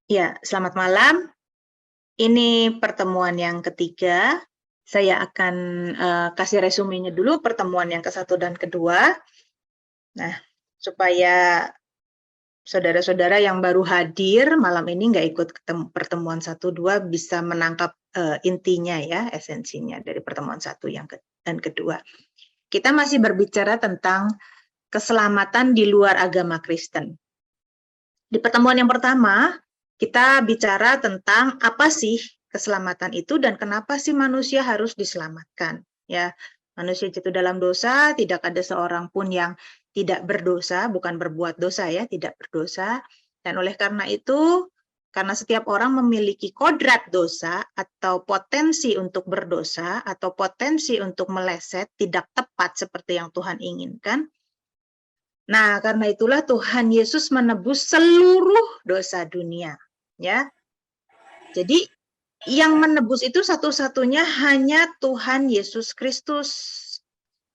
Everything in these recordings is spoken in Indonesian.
Ya, selamat malam. Ini pertemuan yang ketiga. Saya akan kasih resumenya dulu, pertemuan yang ke-1 dan kedua. Nah, supaya saudara-saudara yang baru hadir malam ini nggak ikut pertemuan 1-2 bisa menangkap intinya ya, esensinya dari pertemuan 1 dan kedua. Kita masih berbicara tentang keselamatan di luar agama Kristen. Di pertemuan yang pertama, kita bicara tentang apa sih keselamatan itu dan kenapa sih manusia harus diselamatkan. Ya, manusia jatuh dalam dosa, tidak ada seorang pun yang tidak berdosa, bukan berbuat dosa ya, tidak berdosa. Dan oleh karena itu, karena setiap orang memiliki kodrat dosa atau potensi untuk berdosa atau potensi untuk meleset, tidak tepat seperti yang Tuhan inginkan. Nah, karena itulah Tuhan Yesus menebus seluruh dosa dunia, ya. Jadi yang menebus itu satu-satunya hanya Tuhan Yesus Kristus.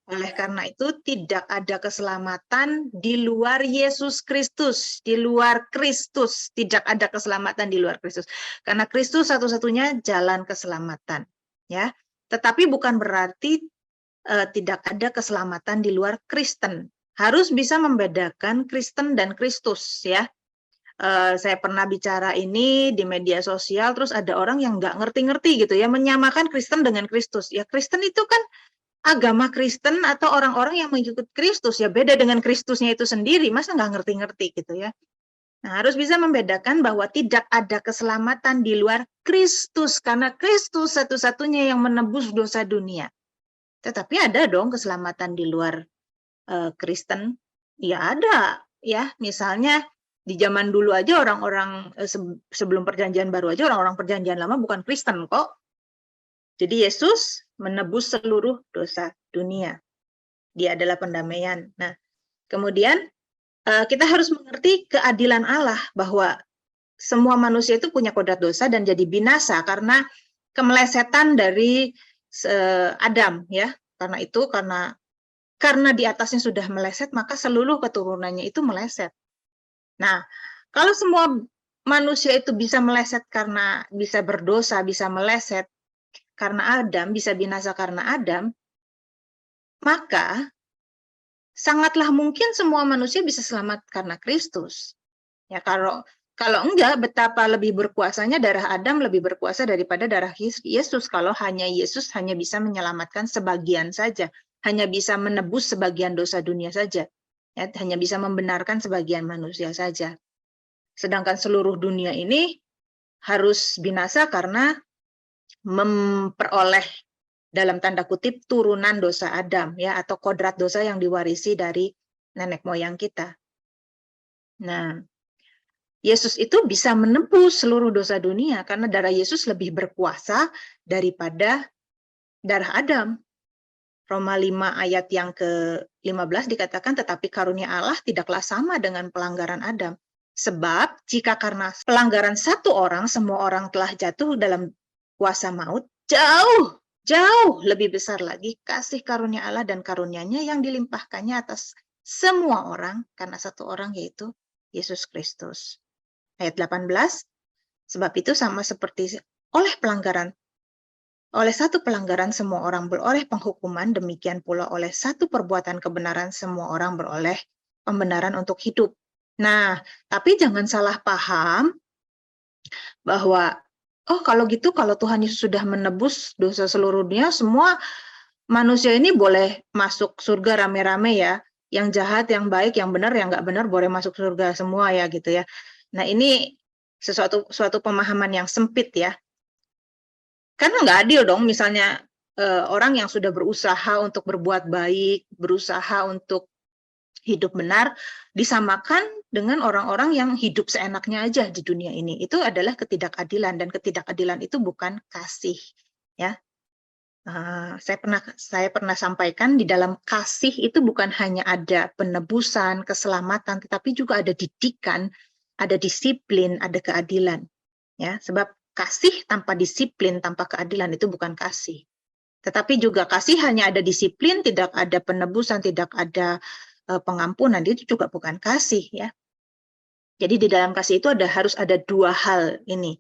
Oleh karena itu tidak ada keselamatan di luar Yesus Kristus, di luar Kristus, tidak ada keselamatan di luar Kristus. Karena Kristus satu-satunya jalan keselamatan, ya. Tetapi bukan berarti tidak ada keselamatan di luar Kristen. Harus bisa membedakan Kristen dan Kristus ya. Saya pernah bicara ini di media sosial, terus ada orang yang nggak ngerti-ngerti gitu ya, menyamakan Kristen dengan Kristus. Ya Kristen itu kan agama Kristen atau orang-orang yang mengikut Kristus, ya beda dengan Kristusnya itu sendiri, masa nggak ngerti-ngerti gitu ya. Nah, harus bisa membedakan bahwa tidak ada keselamatan di luar Kristus, karena Kristus satu-satunya yang menebus dosa dunia. Tetapi ada dong keselamatan di luar Kristen, ya ada ya. Misalnya di zaman dulu aja orang-orang sebelum perjanjian baru aja orang-orang perjanjian lama bukan Kristen kok. Jadi Yesus menebus seluruh dosa dunia. Dia adalah pendamaian. Nah, kemudian kita harus mengerti keadilan Allah bahwa semua manusia itu punya kodrat dosa dan jadi binasa karena kemelesetan dari Adam ya. Karena itu karena di atasnya sudah meleset, maka seluruh keturunannya itu meleset. Nah, kalau semua manusia itu bisa meleset karena bisa berdosa, bisa meleset karena Adam, bisa binasa karena Adam, maka sangatlah mungkin semua manusia bisa selamat karena Kristus. Ya, kalau enggak, betapa lebih berkuasanya darah Adam lebih berkuasa daripada darah Yesus kalau hanya Yesus hanya bisa menyelamatkan sebagian saja. Hanya bisa menebus sebagian dosa dunia saja, ya, hanya bisa membenarkan sebagian manusia saja. Sedangkan seluruh dunia ini harus binasa karena memperoleh dalam tanda kutip turunan dosa Adam, ya, atau kodrat dosa yang diwarisi dari nenek moyang kita. Nah, Yesus itu bisa menebus seluruh dosa dunia karena darah Yesus lebih berkuasa daripada darah Adam. Roma 5 ayat yang ke-15 dikatakan, tetapi karunia Allah tidaklah sama dengan pelanggaran Adam. Sebab jika karena pelanggaran satu orang, semua orang telah jatuh dalam kuasa maut, jauh lebih besar lagi kasih karunia Allah dan karunia-Nya yang dilimpahkannya atas semua orang, karena satu orang yaitu Yesus Kristus. Ayat 18, sebab itu sama seperti oleh satu pelanggaran semua orang beroleh penghukuman, demikian pula oleh satu perbuatan kebenaran semua orang beroleh pembenaran untuk hidup. Nah, tapi jangan salah paham bahwa kalau gitu, kalau Tuhan Yesus sudah menebus dosa seluruh dunia, semua manusia ini boleh masuk surga rame-rame ya. Yang jahat, yang baik, yang benar, yang nggak benar boleh masuk surga semua ya gitu ya. Nah, ini suatu pemahaman yang sempit ya. Karena nggak adil dong, misalnya orang yang sudah berusaha untuk berbuat baik, berusaha untuk hidup benar, disamakan dengan orang-orang yang hidup seenaknya aja di dunia ini. Itu adalah ketidakadilan, dan ketidakadilan itu bukan kasih. Ya, saya pernah sampaikan di dalam kasih itu bukan hanya ada penebusan, keselamatan, tetapi juga ada didikan, ada disiplin, ada keadilan. Ya, sebab kasih tanpa disiplin, tanpa keadilan itu bukan kasih. Tetapi juga kasih hanya ada disiplin, tidak ada penebusan, tidak ada pengampunan, itu juga bukan kasih ya. Jadi di dalam kasih itu harus ada dua hal ini,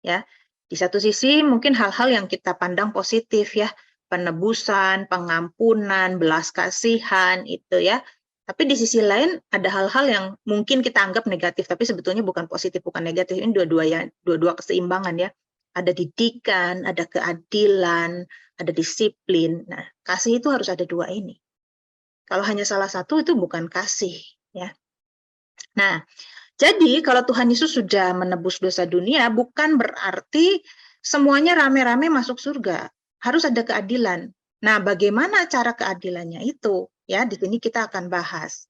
ya. Di satu sisi mungkin hal-hal yang kita pandang positif ya, penebusan, pengampunan, belas kasihan itu ya. Tapi di sisi lain ada hal-hal yang mungkin kita anggap negatif, tapi sebetulnya bukan positif, bukan negatif. Ini dua-dua keseimbangan ya. Ada didikan, ada keadilan, ada disiplin. Nah, kasih itu harus ada dua ini. Kalau hanya salah satu itu bukan kasih, ya. Nah, jadi kalau Tuhan Yesus sudah menebus dosa dunia, bukan berarti semuanya rame-rame masuk surga. Harus ada keadilan. Nah, bagaimana cara keadilannya itu? Ya, di sini kita akan bahas.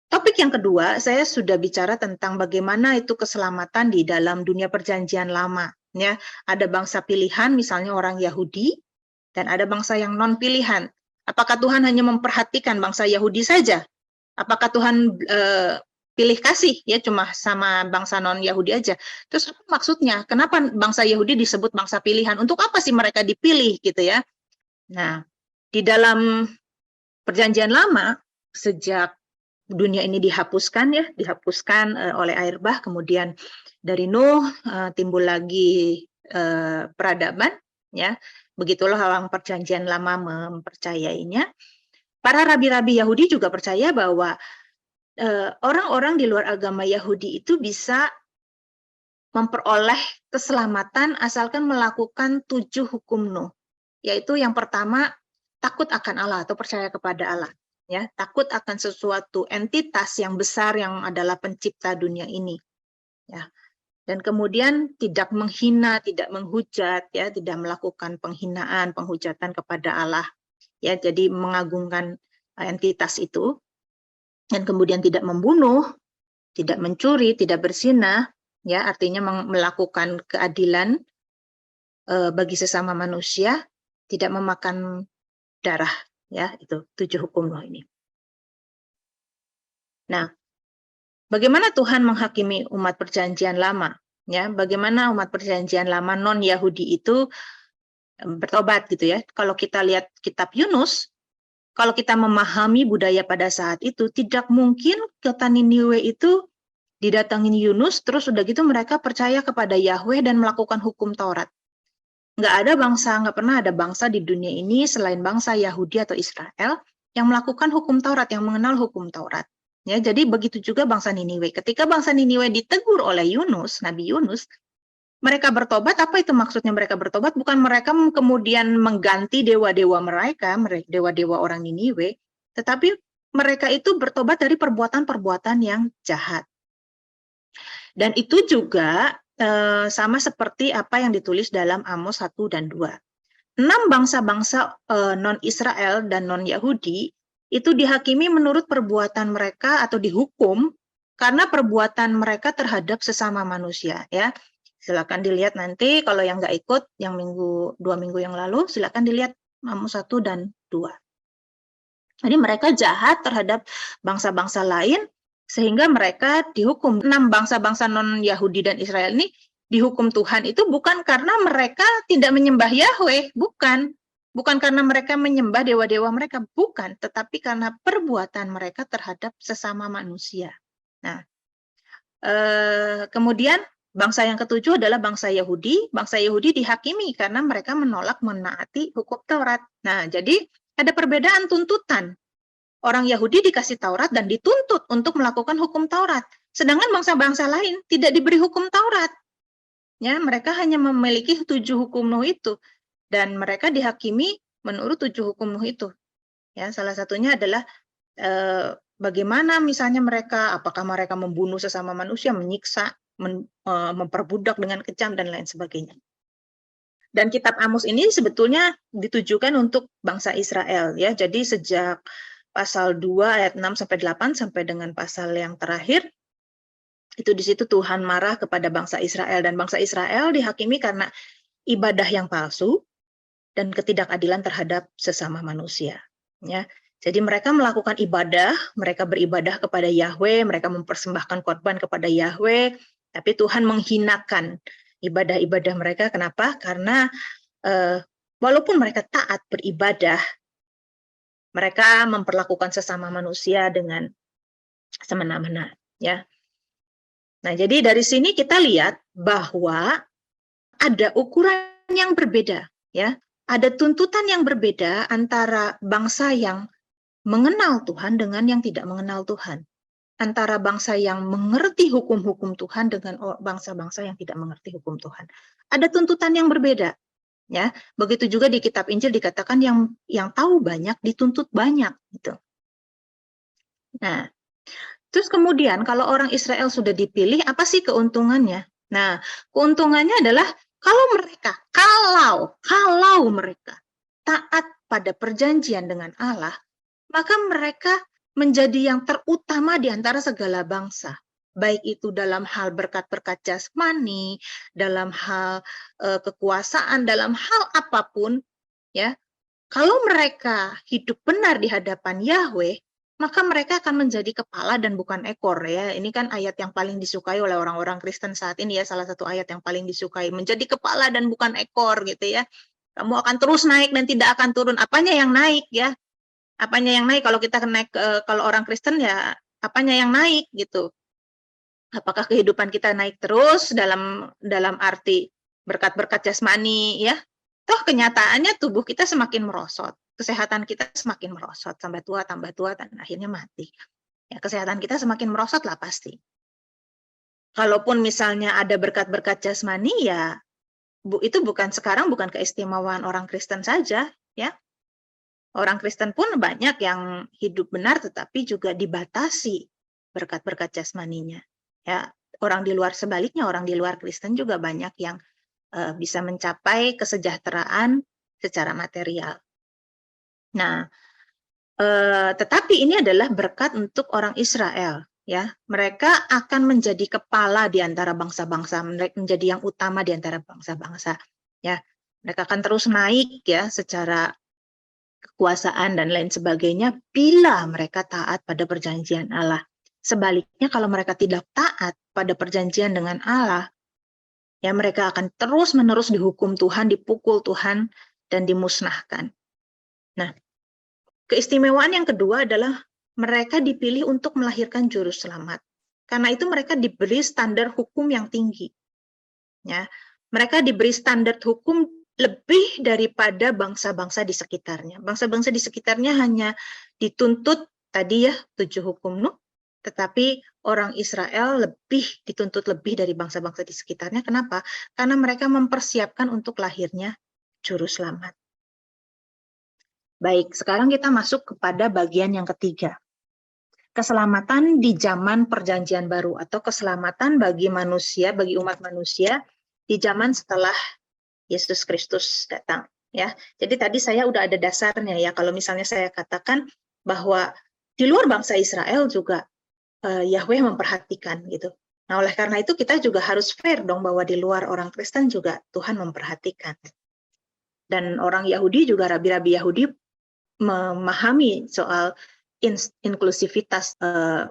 Topik yang kedua, saya sudah bicara tentang bagaimana itu keselamatan di dalam dunia perjanjian lama. Ya, ada bangsa pilihan, misalnya orang Yahudi, dan ada bangsa yang non-pilihan. Apakah Tuhan hanya memperhatikan bangsa Yahudi saja? Apakah Tuhan pilih kasih ya cuma sama bangsa non-Yahudi aja? Terus apa maksudnya? Kenapa bangsa Yahudi disebut bangsa pilihan? Untuk apa sih mereka dipilih gitu ya? Nah, di dalam perjanjian lama, sejak dunia ini dihapuskan oleh air bah, kemudian dari Nuh timbul lagi peradaban, ya. Begitulah orang perjanjian lama mempercayainya. Para rabi-rabi Yahudi juga percaya bahwa orang-orang di luar agama Yahudi itu bisa memperoleh keselamatan asalkan melakukan 7 hukum Nuh. Yaitu yang pertama, takut akan Allah atau percaya kepada Allah. Ya, takut akan sesuatu entitas yang besar yang adalah pencipta dunia ini. Ya. Dan kemudian tidak menghina, tidak menghujat, ya, tidak melakukan penghinaan, penghujatan kepada Allah. Ya, jadi mengagungkan entitas itu. Dan kemudian tidak membunuh, tidak mencuri, tidak berzina, ya, artinya melakukan keadilan bagi sesama manusia, tidak memakan darah, ya, itu 7 hukum Nuh ini. Nah, bagaimana Tuhan menghakimi umat perjanjian lama? Ya, bagaimana umat perjanjian lama non-Yahudi itu bertobat gitu ya. Kalau kita lihat kitab Yunus, kalau kita memahami budaya pada saat itu, tidak mungkin kota Niniwe itu didatangin Yunus, terus udah gitu mereka percaya kepada Yahweh dan melakukan hukum Taurat. Nggak pernah ada bangsa di dunia ini selain bangsa Yahudi atau Israel yang melakukan hukum Taurat, yang mengenal hukum Taurat. Ya, jadi begitu juga bangsa Niniwe. Ketika bangsa Niniwe ditegur oleh Yunus, Nabi Yunus, mereka bertobat. Apa itu maksudnya mereka bertobat? Bukan mereka kemudian mengganti dewa-dewa mereka, dewa-dewa orang Niniwe, tetapi mereka itu bertobat dari perbuatan-perbuatan yang jahat. Dan itu juga sama seperti apa yang ditulis dalam Amos 1 dan 2. 6 bangsa-bangsa non-Israel dan non-Yahudi itu dihakimi menurut perbuatan mereka atau dihukum karena perbuatan mereka terhadap sesama manusia. Ya, silakan dilihat nanti kalau yang nggak ikut yang 2 minggu yang lalu, silakan dilihat Amos 1 dan 2. Jadi mereka jahat terhadap bangsa-bangsa lain sehingga mereka dihukum. 6 bangsa-bangsa non-Yahudi dan Israel ini dihukum Tuhan itu bukan karena mereka tidak menyembah Yahweh, bukan. Bukan karena mereka menyembah dewa-dewa mereka, bukan. Tetapi karena perbuatan mereka terhadap sesama manusia. Nah, kemudian bangsa yang ketujuh adalah bangsa Yahudi. Bangsa Yahudi dihakimi karena mereka menolak menaati hukum Taurat. Nah, jadi ada perbedaan tuntutan. Orang Yahudi dikasih Taurat dan dituntut untuk melakukan hukum Taurat. Sedangkan bangsa-bangsa lain tidak diberi hukum Taurat. Ya, mereka hanya memiliki 7 hukum Nuh itu. Dan mereka dihakimi menurut 7 hukum Nuh itu. Ya, salah satunya adalah bagaimana misalnya mereka, apakah mereka membunuh sesama manusia, menyiksa, memperbudak dengan kejam, dan lain sebagainya. Dan kitab Amos ini sebetulnya ditujukan untuk bangsa Israel. Ya, jadi sejak pasal 2 ayat 6 sampai 8 sampai dengan pasal yang terakhir, itu di situ Tuhan marah kepada bangsa Israel, dan bangsa Israel dihakimi karena ibadah yang palsu dan ketidakadilan terhadap sesama manusia. Ya, jadi mereka melakukan ibadah, mereka beribadah kepada Yahweh, mereka mempersembahkan korban kepada Yahweh, tapi Tuhan menghinakan ibadah-ibadah mereka. Kenapa? Karena walaupun mereka taat beribadah, mereka memperlakukan sesama manusia dengan semena-mena. Ya, Nah, jadi dari sini kita lihat bahwa ada ukuran yang berbeda, ya. Ada tuntutan yang berbeda antara bangsa yang mengenal Tuhan dengan yang tidak mengenal Tuhan. Antara bangsa yang mengerti hukum-hukum Tuhan dengan bangsa-bangsa yang tidak mengerti hukum Tuhan. Ada tuntutan yang berbeda, ya. Begitu juga di kitab Injil dikatakan yang tahu banyak dituntut banyak, gitu. Nah, terus kemudian kalau orang Israel sudah dipilih, apa sih keuntungannya? Nah, keuntungannya adalah kalau mereka taat pada perjanjian dengan Allah, maka mereka menjadi yang terutama di antara segala bangsa. Baik itu dalam hal berkat-berkat jasmani, dalam hal kekuasaan, dalam hal apapun, ya. Kalau mereka hidup benar di hadapan Yahweh, maka mereka akan menjadi kepala dan bukan ekor, ya. Ini kan ayat yang paling disukai oleh orang-orang Kristen saat ini, ya, salah satu ayat yang paling disukai, menjadi kepala dan bukan ekor, gitu ya. Kamu akan terus naik dan tidak akan turun. Apanya yang naik, ya? Apanya yang naik? Kalau kita naik, kalau orang Kristen, ya apanya yang naik, gitu. Apakah kehidupan kita naik terus dalam arti berkat-berkat jasmani, ya? Toh kenyataannya tubuh kita semakin merosot, kesehatan kita semakin merosot, tambah tua, dan akhirnya mati. Ya, kesehatan kita semakin merosot lah pasti. Kalaupun misalnya ada berkat-berkat jasmani, ya itu bukan keistimewaan orang Kristen saja, ya. Orang Kristen pun banyak yang hidup benar tetapi juga dibatasi berkat-berkat jasmaninya. Ya, orang di luar Kristen juga banyak yang bisa mencapai kesejahteraan secara material. Nah, tetapi ini adalah berkat untuk orang Israel, ya. Mereka akan menjadi kepala di antara bangsa-bangsa, menjadi yang utama di antara bangsa-bangsa, ya. Mereka akan terus naik, ya, secara kekuasaan dan lain sebagainya bila mereka taat pada perjanjian Allah. Sebaliknya kalau mereka tidak taat pada perjanjian dengan Allah, ya mereka akan terus-menerus dihukum Tuhan, dipukul Tuhan, dan dimusnahkan. Nah, keistimewaan yang kedua adalah mereka dipilih untuk melahirkan juru selamat. Karena itu mereka diberi standar hukum yang tinggi. Ya, mereka diberi standar hukum lebih daripada bangsa-bangsa di sekitarnya. Bangsa-bangsa di sekitarnya hanya dituntut tadi, ya, 7 hukum Nuh, tetapi orang Israel dituntut lebih dari bangsa-bangsa di sekitarnya. Kenapa? Karena mereka mempersiapkan untuk lahirnya juru selamat. Baik, sekarang kita masuk kepada bagian yang ketiga. Keselamatan di zaman perjanjian baru, atau keselamatan bagi manusia, bagi umat manusia di zaman setelah Yesus Kristus datang, ya. Jadi tadi saya udah ada dasarnya, ya. Kalau misalnya saya katakan bahwa di luar bangsa Israel juga Yahweh memperhatikan, gitu. Nah, oleh karena itu kita juga harus fair dong bahwa di luar orang Kristen juga Tuhan memperhatikan. Dan orang Yahudi juga, rabi-rabi Yahudi memahami soal inklusivitas,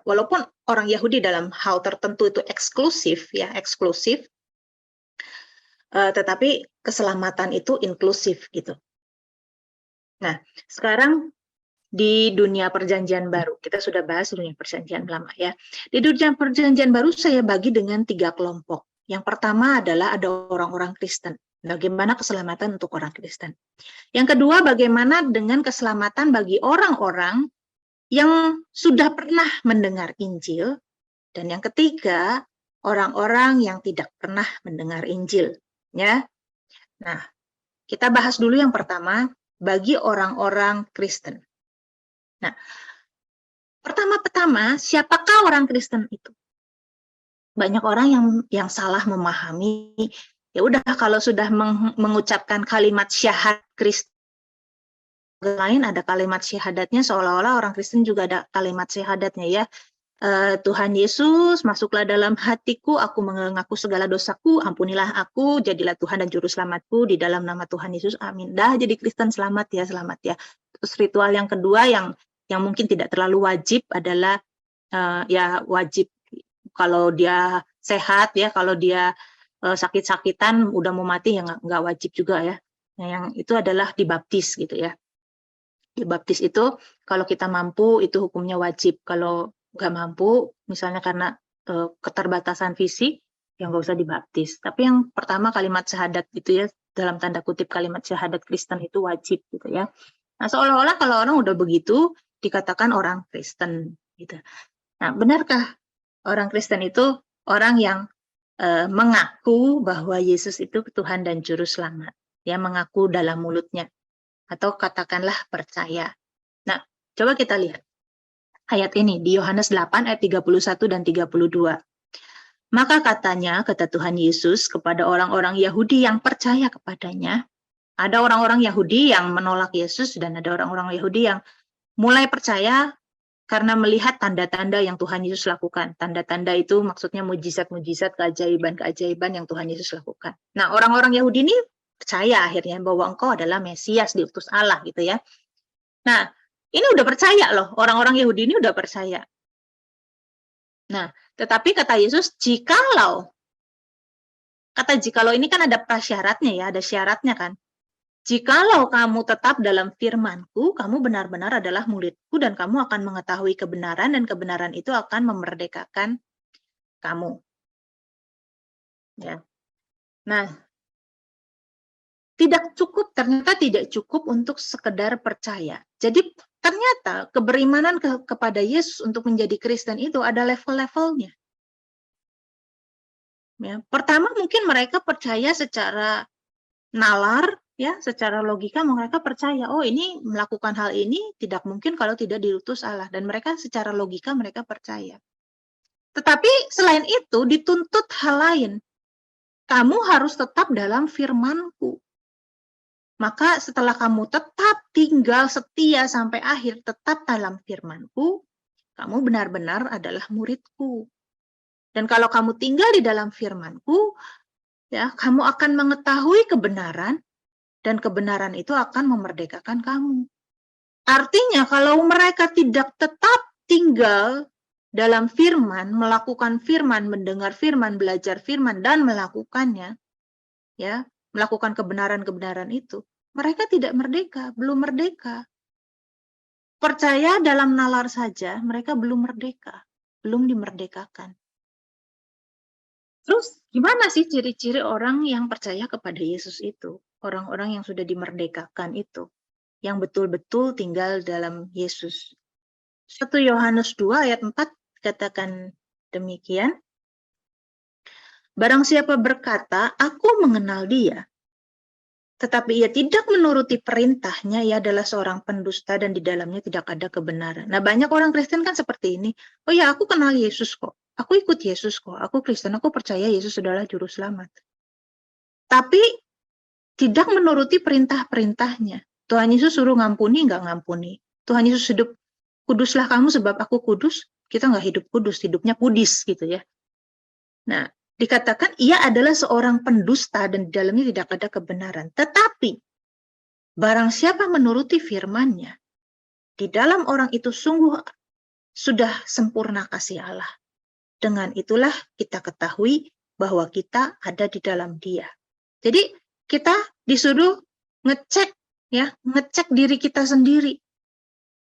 walaupun orang Yahudi dalam hal tertentu itu eksklusif, tetapi keselamatan itu inklusif, gitu. Nah, sekarang di dunia perjanjian baru, kita sudah bahas dunia perjanjian lama, ya. Di dunia perjanjian baru saya bagi dengan 3 kelompok. Yang pertama adalah ada orang-orang Kristen. Bagaimana keselamatan untuk orang Kristen. Yang kedua, bagaimana dengan keselamatan bagi orang-orang yang sudah pernah mendengar Injil. Dan yang ketiga, orang-orang yang tidak pernah mendengar Injil, ya. Nah, kita bahas dulu yang pertama, bagi orang-orang Kristen. Nah, pertama-tama, siapakah orang Kristen itu? Banyak orang yang salah memahami, ya udah kalau sudah mengucapkan kalimat syahadat Kristen, lain ada kalimat syahadatnya, seolah-olah orang Kristen juga ada kalimat syahadatnya, ya. Tuhan Yesus, masuklah dalam hatiku, aku mengaku segala dosaku, ampunilah aku, jadilah Tuhan dan Juru Selamatku, di dalam nama Tuhan Yesus, amin. Dah jadi Kristen, selamat ya. Terus ritual yang kedua yang mungkin tidak terlalu wajib adalah, ya wajib kalau dia sehat, ya, kalau dia sakit-sakitan, udah mau mati, ya nggak wajib juga, ya. Nah, yang itu adalah dibaptis, gitu ya. Dibaptis itu kalau kita mampu itu hukumnya wajib, kalau nggak mampu, misalnya karena keterbatasan fisik, yang nggak usah dibaptis. Tapi yang pertama kalimat syahadat gitu ya, dalam tanda kutip kalimat syahadat Kristen itu wajib gitu ya. Nah, seolah-olah kalau orang udah begitu dikatakan orang Kristen gitu. Nah, benarkah orang Kristen itu orang yang mengaku bahwa Yesus itu Tuhan dan Juru Selamat? Ya, mengaku dalam mulutnya atau katakanlah percaya. Nah, coba kita lihat ayat ini di Yohanes 8 ayat 31 dan 32. Maka katanya, kata Tuhan Yesus kepada orang-orang Yahudi yang percaya kepadanya, ada orang-orang Yahudi yang menolak Yesus dan ada orang-orang Yahudi yang mulai percaya karena melihat tanda-tanda yang Tuhan Yesus lakukan. Tanda-tanda itu maksudnya mujizat-mujizat, keajaiban-keajaiban yang Tuhan Yesus lakukan. Nah, orang-orang Yahudi ini percaya akhirnya bahwa engkau adalah Mesias, diutus Allah gitu ya. Nah, ini udah percaya loh, orang-orang Yahudi ini udah percaya. Nah, tetapi kata Yesus, jikalau ini kan ada prasyaratnya ya, ada syaratnya kan. Jikalau kamu tetap dalam firman-Ku, kamu benar-benar adalah murid-Ku dan kamu akan mengetahui kebenaran dan kebenaran itu akan memerdekakan kamu. Ya. Nah, ternyata tidak cukup untuk sekedar percaya. Jadi ternyata keberimanan kepada Yesus untuk menjadi Kristen itu ada level-levelnya. Ya, pertama mungkin mereka percaya secara nalar, ya, secara logika mereka percaya, oh ini melakukan hal ini tidak mungkin kalau tidak diutus Allah, dan mereka secara logika mereka percaya. Tetapi selain itu dituntut hal lain. Kamu harus tetap dalam firman-Ku. Maka setelah kamu tetap tinggal setia sampai akhir, tetap dalam firman-Ku, kamu benar-benar adalah murid-Ku. Dan kalau kamu tinggal di dalam firman-Ku, ya, kamu akan mengetahui kebenaran, dan kebenaran itu akan memerdekakan kamu. Artinya, kalau mereka tidak tetap tinggal dalam firman, melakukan firman, mendengar firman, belajar firman, dan melakukannya, ya, melakukan kebenaran-kebenaran itu, mereka tidak merdeka, belum merdeka. Percaya dalam nalar saja, mereka belum merdeka, belum dimerdekakan. Terus gimana sih ciri-ciri orang yang percaya kepada Yesus itu? Orang-orang yang sudah dimerdekakan itu, yang betul-betul tinggal dalam Yesus. 1 Yohanes 2 ayat 4 katakan demikian. Barang siapa berkata, aku mengenal dia, tetapi ia tidak menuruti perintahnya, ia adalah seorang pendusta dan di dalamnya tidak ada kebenaran. Nah, banyak orang Kristen kan seperti ini. Oh ya, aku kenal Yesus kok. Aku ikut Yesus kok. Aku Kristen, aku percaya Yesus adalah juru selamat. Tapi tidak menuruti perintah-perintahnya. Tuhan Yesus suruh ngampuni, nggak ngampuni. Tuhan Yesus hidup, kuduslah kamu sebab aku kudus. Kita nggak hidup kudus, hidupnya kudis gitu ya. Nah, dikatakan ia adalah seorang pendusta dan di dalamnya tidak ada kebenaran. Tetapi, barang siapa menuruti firman-Nya, di dalam orang itu sungguh sudah sempurna kasih Allah. Dengan itulah kita ketahui bahwa kita ada di dalam Dia. Jadi, kita disuruh ngecek diri kita sendiri.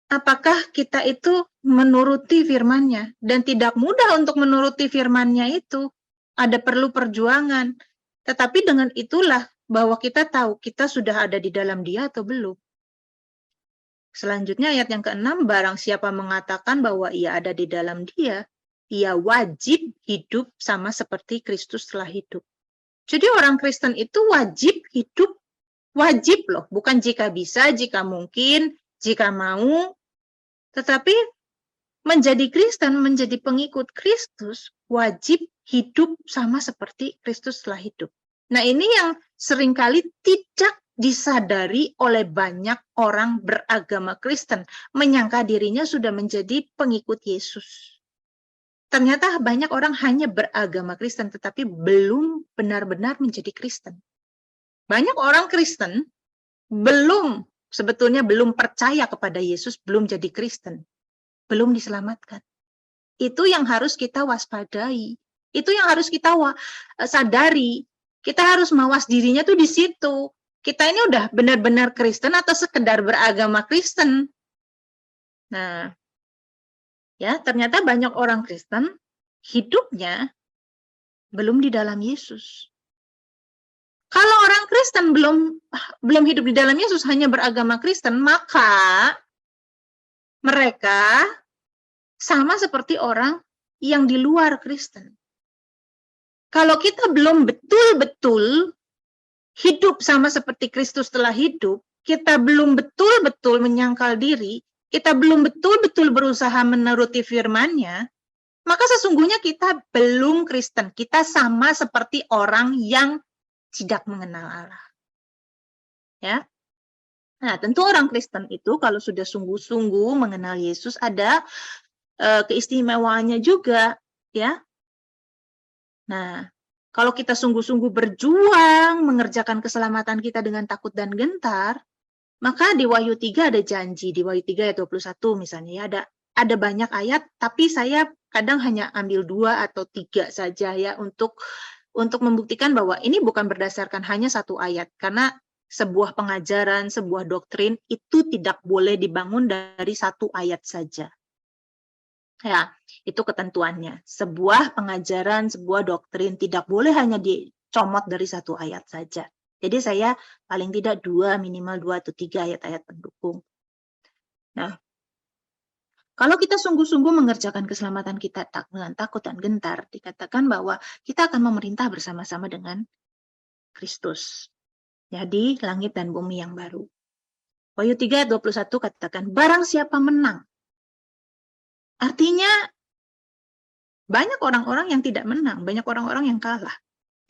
Apakah kita itu menuruti firman-Nya? Dan tidak mudah untuk menuruti firman-Nya itu. Ada perlu perjuangan. Tetapi dengan itulah bahwa kita tahu kita sudah ada di dalam Dia atau belum. Selanjutnya ayat yang ke-6, barang siapa mengatakan bahwa ia ada di dalam Dia, ia wajib hidup sama seperti Kristus telah hidup. Jadi orang Kristen itu wajib hidup, wajib loh, bukan jika bisa, jika mungkin, jika mau, tetapi menjadi Kristen, menjadi pengikut Kristus, wajib hidup sama seperti Kristus telah hidup. Nah, ini yang seringkali tidak disadari oleh banyak orang beragama Kristen, menyangka dirinya sudah menjadi pengikut Yesus. Ternyata banyak orang hanya beragama Kristen, tetapi belum benar-benar menjadi Kristen. Banyak orang Kristen sebetulnya belum percaya kepada Yesus, belum jadi Kristen, belum diselamatkan. Itu yang harus kita waspadai. Itu yang harus kita sadari. Kita harus mawas dirinya tuh di situ. Kita ini udah benar-benar Kristen atau sekedar beragama Kristen. Nah, ya, ternyata banyak orang Kristen hidupnya belum di dalam Yesus. Kalau orang Kristen belum hidup di dalam Yesus, hanya beragama Kristen, maka mereka sama seperti orang yang di luar Kristen. Kalau kita belum betul-betul hidup sama seperti Kristus telah hidup, kita belum betul-betul menyangkal diri, kita belum betul-betul berusaha menuruti firman-Nya, maka sesungguhnya kita belum Kristen. Kita sama seperti orang yang tidak mengenal Allah. Ya. Nah, tentu orang Kristen itu kalau sudah sungguh-sungguh mengenal Yesus ada keistimewaannya juga, ya. Nah, kalau kita sungguh-sungguh berjuang mengerjakan keselamatan kita dengan takut dan gentar, maka di Wahyu 3 ada janji, di Wahyu 3 ayat 21 misalnya ya, ada banyak ayat, tapi saya kadang hanya ambil 2 atau 3 saja ya untuk membuktikan bahwa ini bukan berdasarkan hanya satu ayat, karena sebuah pengajaran, sebuah doktrin itu tidak boleh dibangun dari satu ayat saja. Ya, itu ketentuannya. Sebuah pengajaran, sebuah doktrin tidak boleh hanya dicomot dari satu ayat saja. Jadi saya paling tidak 2, minimal 2 atau 3 ayat-ayat pendukung. Nah, kalau kita sungguh-sungguh mengerjakan keselamatan kita dengan takut dan gentar, dikatakan bahwa kita akan memerintah bersama-sama dengan Kristus. Jadi, langit dan bumi yang baru. Wahyu 3 ayat 21 katakan, barang siapa menang. Artinya, banyak orang-orang yang tidak menang, banyak orang-orang yang kalah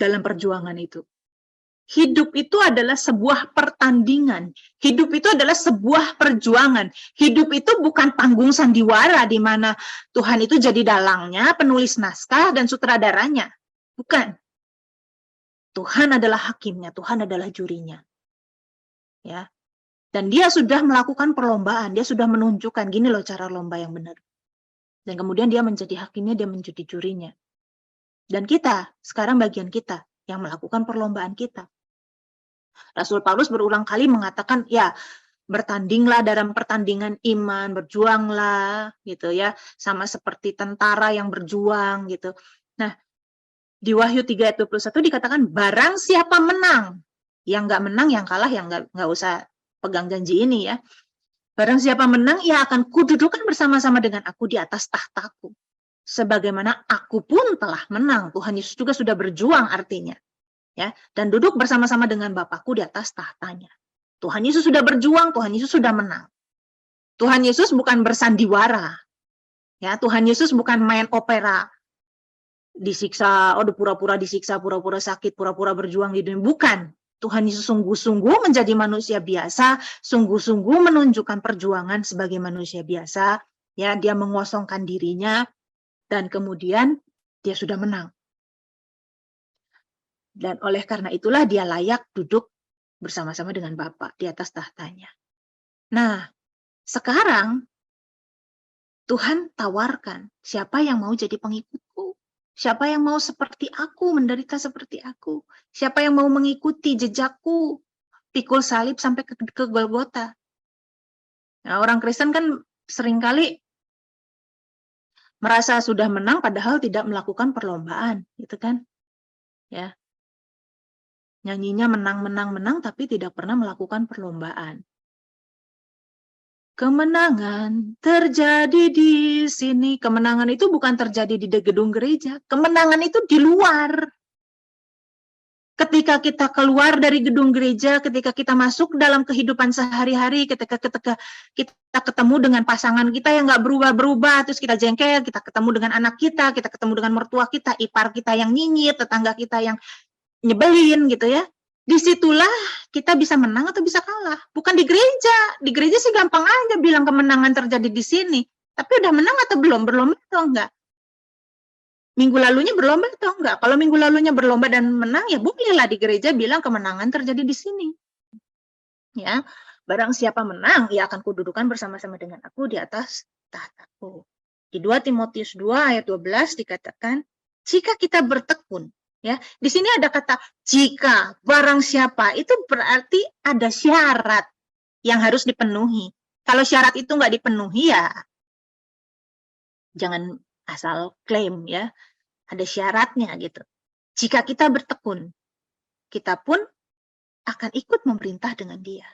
dalam perjuangan itu. Hidup itu adalah sebuah pertandingan. Hidup itu adalah sebuah perjuangan. Hidup itu bukan panggung sandiwara di mana Tuhan itu jadi dalangnya, penulis naskah, dan sutradaranya. Bukan. Tuhan adalah hakimnya, Tuhan adalah jurinya. Ya. Dan dia sudah melakukan perlombaan, dia sudah menunjukkan gini loh cara lomba yang benar. Dan kemudian dia menjadi hakimnya, dia menjadi jurinya. Dan kita, sekarang bagian kita yang melakukan perlombaan kita. Rasul Paulus berulang kali mengatakan, ya, bertandinglah dalam pertandingan iman, berjuanglah, gitu ya, sama seperti tentara yang berjuang, gitu. Nah, di Wahyu 3 ayat 21 dikatakan, barang siapa menang, yang nggak menang, yang kalah, yang nggak usah pegang janji ini ya. Barang siapa menang, ia akan kududukan bersama-sama dengan aku di atas tahtaku. Sebagaimana aku pun telah menang. Tuhan Yesus juga sudah berjuang artinya. Ya, dan duduk bersama-sama dengan Bapakku di atas tahtanya. Tuhan Yesus sudah berjuang, Tuhan Yesus sudah menang. Tuhan Yesus bukan bersandiwara. Ya, Tuhan Yesus bukan main opera. Disiksa, pura-pura disiksa, pura-pura sakit, pura-pura berjuang di dunia. Bukan. Tuhan Yesus sungguh-sungguh menjadi manusia biasa, sungguh-sungguh menunjukkan perjuangan sebagai manusia biasa. Ya, dia mengosongkan dirinya, dan kemudian dia sudah menang. Dan oleh karena itulah dia layak duduk bersama-sama dengan Bapa di atas tahtanya. Nah, sekarang Tuhan tawarkan, siapa yang mau jadi pengikutku? Siapa yang mau seperti aku, menderita seperti aku? Siapa yang mau mengikuti jejakku, pikul salib sampai ke Golgota? Nah, orang Kristen kan seringkali merasa sudah menang padahal tidak melakukan perlombaan, gitu kan? Ya. Nyanyinya menang, tapi tidak pernah melakukan perlombaan. Kemenangan terjadi di sini. Kemenangan itu bukan terjadi di gedung gereja. Kemenangan itu di luar. Ketika kita keluar dari gedung gereja, ketika kita masuk dalam kehidupan sehari-hari, ketika kita ketemu dengan pasangan kita yang nggak berubah-berubah, terus kita jengkel, kita ketemu dengan anak kita ketemu dengan mertua kita, ipar kita yang nyinyir, tetangga kita yang nyebelin gitu ya. Disitulah kita bisa menang atau bisa kalah. Bukan di gereja. Di gereja sih gampang aja bilang kemenangan terjadi di sini. Tapi udah menang atau belum? Berlomba atau enggak? Minggu lalunya berlomba atau enggak? Kalau minggu lalunya berlomba dan menang, ya bolehlah di gereja bilang kemenangan terjadi di sini. Ya, barang siapa menang, ia akan kududukan bersama-sama dengan aku di atas tahtaku. Di 2 Timotius 2 ayat 12 dikatakan, jika kita bertekun, ya, di sini ada kata jika, barang siapa, itu berarti ada syarat yang harus dipenuhi. Kalau syarat itu nggak dipenuhi ya, asal klaim ya, ada syaratnya gitu. Jika kita bertekun, kita pun akan ikut memerintah dengan dia.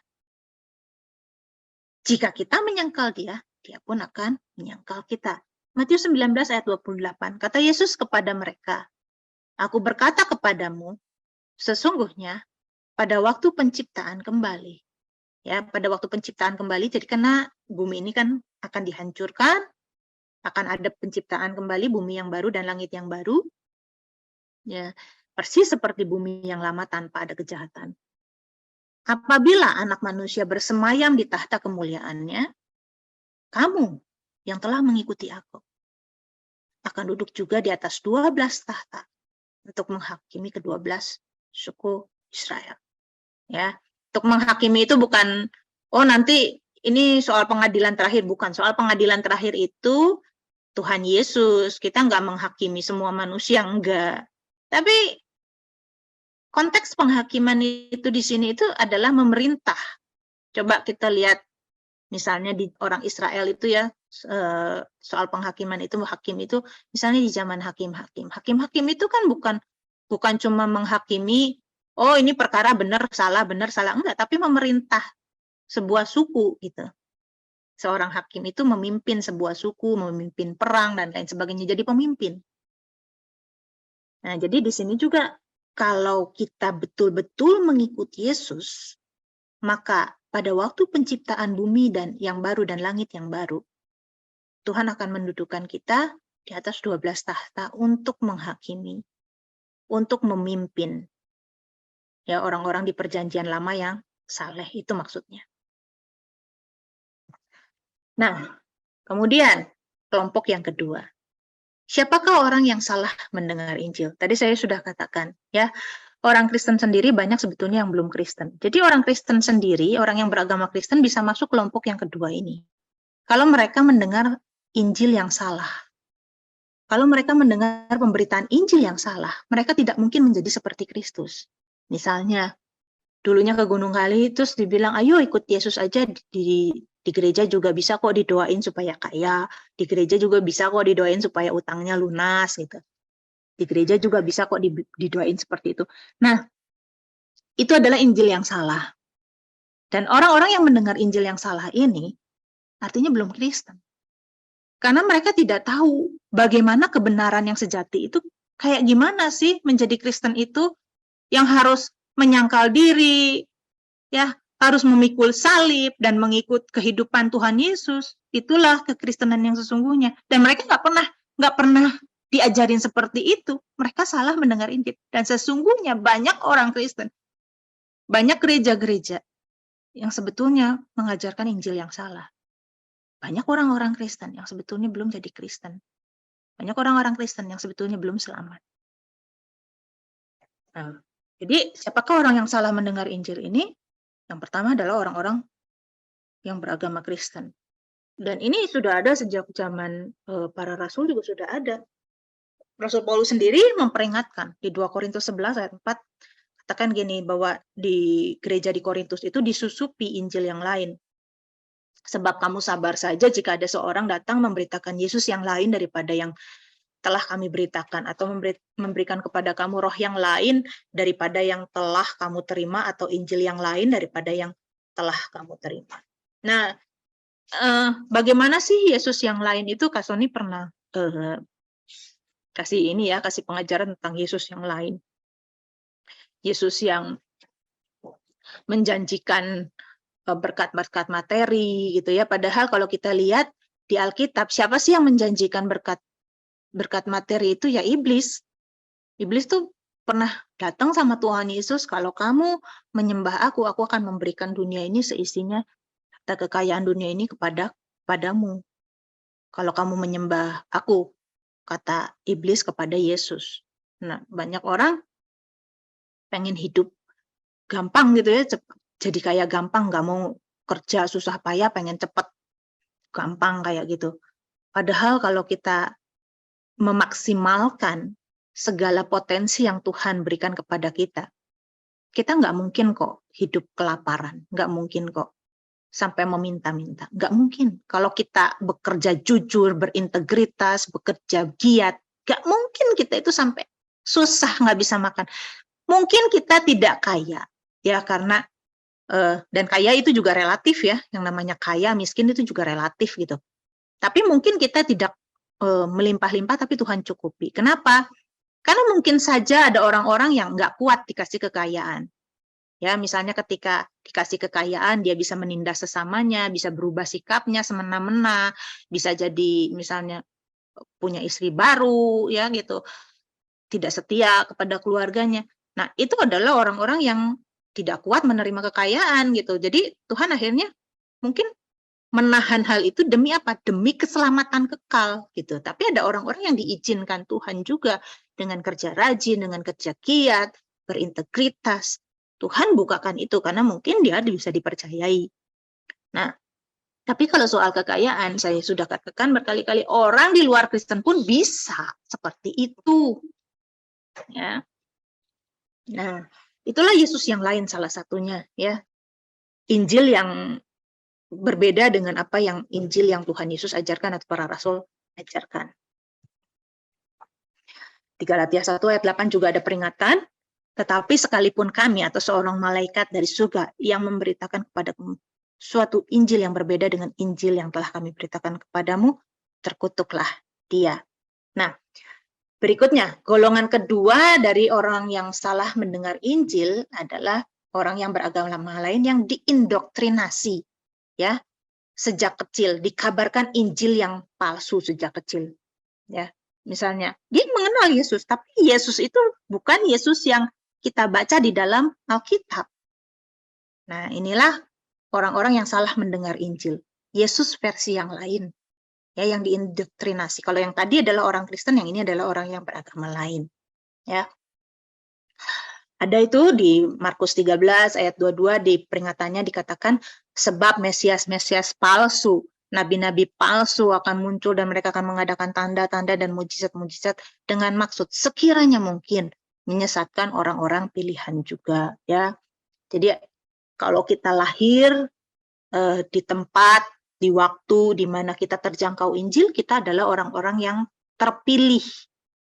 Jika kita menyangkal dia, dia pun akan menyangkal kita. Matius 19 ayat 28, kata Yesus kepada mereka, Aku berkata kepadamu, sesungguhnya pada waktu penciptaan kembali, ya pada waktu penciptaan kembali, jadi karena bumi ini kan akan dihancurkan, akan ada penciptaan kembali bumi yang baru dan langit yang baru, ya persis seperti bumi yang lama tanpa ada kejahatan. Apabila anak manusia bersemayam di tahta kemuliaannya, kamu yang telah mengikuti aku akan duduk juga di atas 12 tahta untuk menghakimi ke-12 suku Israel. Ya, untuk menghakimi itu bukan nanti ini soal pengadilan terakhir, bukan. Soal pengadilan terakhir itu Tuhan Yesus, kita nggak menghakimi semua manusia, enggak. Tapi konteks penghakiman itu di sini itu adalah memerintah. Coba kita lihat misalnya di orang Israel itu ya, soal penghakiman itu, hakim itu misalnya di zaman hakim-hakim. Hakim-hakim itu kan bukan cuma menghakimi, oh ini perkara benar salah, enggak, tapi memerintah sebuah suku gitu. Seorang hakim itu memimpin sebuah suku, memimpin perang dan lain sebagainya, jadi pemimpin. Nah, jadi di sini juga kalau kita betul-betul mengikuti Yesus, maka pada waktu penciptaan bumi dan yang baru dan langit yang baru, Tuhan akan mendudukan kita di atas 12 tahta untuk menghakimi, untuk memimpin ya orang-orang di perjanjian lama yang saleh, itu maksudnya. Nah, kemudian kelompok yang kedua. Siapakah orang yang salah mendengar Injil? Tadi saya sudah katakan, ya, orang Kristen sendiri banyak sebetulnya yang belum Kristen. Jadi orang Kristen sendiri, orang yang beragama Kristen bisa masuk kelompok yang kedua ini. Kalau mereka mendengar Injil yang salah, kalau mereka mendengar pemberitaan Injil yang salah, mereka tidak mungkin menjadi seperti Kristus. Misalnya, dulunya ke Gunung Kali, terus dibilang, ayo ikut Yesus aja, di gereja juga bisa kok didoain supaya kaya, di gereja juga bisa kok didoain supaya utangnya lunas, gitu. Di gereja juga bisa kok didoain seperti itu. Nah, itu adalah Injil yang salah. Dan orang-orang yang mendengar Injil yang salah ini, artinya belum Kristen. Karena mereka tidak tahu bagaimana kebenaran yang sejati itu, kayak gimana sih menjadi Kristen itu, yang harus menyangkal diri, ya, harus memikul salib dan mengikut kehidupan Tuhan Yesus. Itulah kekristenan yang sesungguhnya. Dan mereka nggak pernah diajarin seperti itu. Mereka salah mendengar Injil. Dan sesungguhnya banyak orang Kristen, banyak gereja-gereja yang sebetulnya mengajarkan Injil yang salah. Banyak orang-orang Kristen yang sebetulnya belum jadi Kristen. Banyak orang-orang Kristen yang sebetulnya belum selamat. Nah, jadi siapakah orang yang salah mendengar Injil ini? Yang pertama adalah orang-orang yang beragama Kristen. Dan ini sudah ada sejak zaman para rasul, juga sudah ada. Rasul Paulus sendiri memperingatkan di 2 Korintus 11 ayat 4, katakan gini, bahwa di gereja di Korintus itu disusupi Injil yang lain. Sebab kamu sabar saja jika ada seorang datang memberitakan Yesus yang lain daripada yang telah kami beritakan, atau memberikan kepada kamu roh yang lain daripada yang telah kamu terima, atau Injil yang lain daripada yang telah kamu terima. Nah, bagaimana sih Yesus yang lain itu? Kak Soni pernah kasih pengajaran tentang Yesus yang lain. Yesus yang menjanjikan berkat-berkat materi gitu ya. Padahal kalau kita lihat di Alkitab, siapa sih yang menjanjikan berkat materi itu? Ya iblis. Iblis tuh pernah datang sama Tuhan Yesus, kalau kamu menyembah aku akan memberikan dunia ini seisinya, harta kekayaan dunia ini kepadamu. Kalau kamu menyembah aku, kata iblis kepada Yesus. Nah, banyak orang pengen hidup gampang gitu ya, jadi kayak gampang, nggak mau kerja susah payah, pengen cepet, gampang kayak gitu. Padahal kalau kita memaksimalkan segala potensi yang Tuhan berikan kepada kita nggak mungkin kok hidup kelaparan, nggak mungkin kok. sampai meminta-minta. Nggak mungkin. Kalau kita bekerja jujur, berintegritas, bekerja giat, nggak mungkin kita itu sampai susah nggak bisa makan. Mungkin kita tidak kaya, ya karena dan kaya itu juga relatif ya. Yang namanya kaya, miskin itu juga relatif gitu. Tapi mungkin kita tidak melimpah-limpah, tapi Tuhan cukupi. Kenapa? Karena mungkin saja ada orang-orang yang nggak kuat dikasih kekayaan. Ya, misalnya ketika dikasih kekayaan, dia bisa menindas sesamanya, bisa berubah sikapnya semena-mena, bisa jadi misalnya punya istri baru, ya gitu, tidak setia kepada keluarganya. Nah, itu adalah orang-orang yang tidak kuat menerima kekayaan gitu. Jadi Tuhan akhirnya mungkin menahan hal itu demi apa? Demi keselamatan kekal gitu. Tapi ada orang-orang yang diizinkan Tuhan juga dengan kerja rajin, dengan kerja giat, berintegritas. Tuhan bukakan itu karena mungkin dia bisa dipercayai. Nah, tapi kalau soal kekayaan, saya sudah katakan berkali-kali, orang di luar Kristen pun bisa seperti itu. Ya. Nah, itulah Yesus yang lain salah satunya, ya. Injil yang berbeda dengan apa yang Injil yang Tuhan Yesus ajarkan atau para rasul ajarkan. Di Galatia 1 ayat 8 juga ada peringatan, tetapi sekalipun kami atau seorang malaikat dari surga yang memberitakan kepadamu suatu Injil yang berbeda dengan Injil yang telah kami beritakan kepadamu, terkutuklah dia. Nah, berikutnya, golongan kedua dari orang yang salah mendengar Injil adalah orang yang beragama lain yang diindoktrinasi, ya, sejak kecil, dikabarkan Injil yang palsu sejak kecil. Ya, misalnya, dia mengenal Yesus, tapi Yesus itu bukan Yesus yang kita baca di dalam Alkitab. Nah, inilah orang-orang yang salah mendengar Injil. Yesus versi yang lain, ya, yang diindoktrinasi. Kalau yang tadi adalah orang Kristen, yang ini adalah orang yang beragama lain. Ya. Ada itu di Markus 13 ayat 22 di peringatannya dikatakan sebab Mesias-Mesias palsu, nabi-nabi palsu akan muncul dan mereka akan mengadakan tanda-tanda dan mujizat-mujizat dengan maksud sekiranya mungkin menyesatkan orang-orang pilihan juga, ya. Jadi kalau kita lahir di tempat, di waktu di mana kita terjangkau Injil, kita adalah orang-orang yang terpilih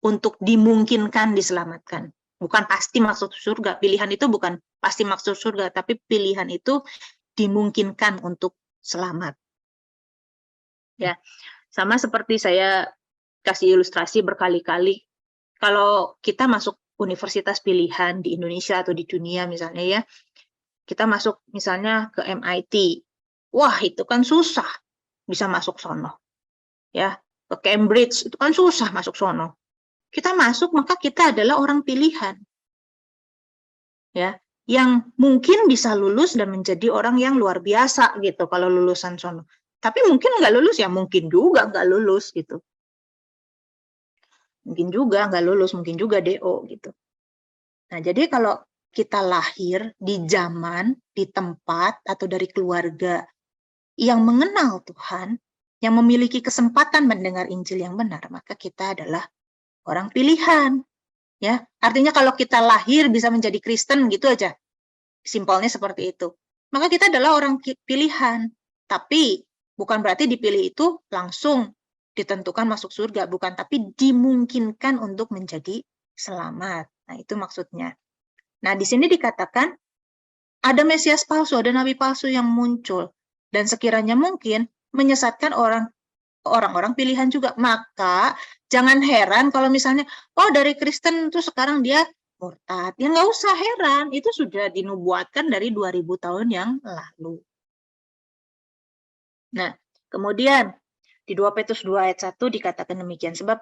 untuk dimungkinkan diselamatkan. Bukan pasti masuk surga. Pilihan itu bukan pasti masuk surga, tapi pilihan itu dimungkinkan untuk selamat. Ya, sama seperti saya kasih ilustrasi berkali-kali. Kalau kita masuk universitas pilihan di Indonesia atau di dunia misalnya ya, kita masuk misalnya ke MIT. Wah, itu kan susah bisa masuk sono. Ya, ke Cambridge itu kan susah masuk sono. Kita masuk, maka kita adalah orang pilihan. Ya, yang mungkin bisa lulus dan menjadi orang yang luar biasa gitu kalau lulusan sono. Tapi mungkin nggak lulus ya, mungkin juga nggak lulus gitu. Mungkin juga nggak lulus, mungkin juga DO gitu. Nah, jadi kalau kita lahir di zaman, di tempat, atau dari keluarga yang mengenal Tuhan, yang memiliki kesempatan mendengar Injil yang benar, maka kita adalah orang pilihan. Ya, artinya kalau kita lahir bisa menjadi Kristen gitu aja, simpelnya seperti itu. Maka kita adalah orang pilihan. Tapi bukan berarti dipilih itu langsung ditentukan masuk surga, bukan, tapi dimungkinkan untuk menjadi selamat. Nah, itu maksudnya. Nah, di sini dikatakan ada Mesias palsu, ada nabi palsu yang muncul, dan sekiranya mungkin menyesatkan orang-orang pilihan juga. Maka jangan heran kalau misalnya, oh dari Kristen itu sekarang dia murtad. Ya nggak usah heran, itu sudah dinubuatkan dari 2000 tahun yang lalu. Nah, kemudian di 2 Petrus 2 ayat 1 dikatakan demikian, sebab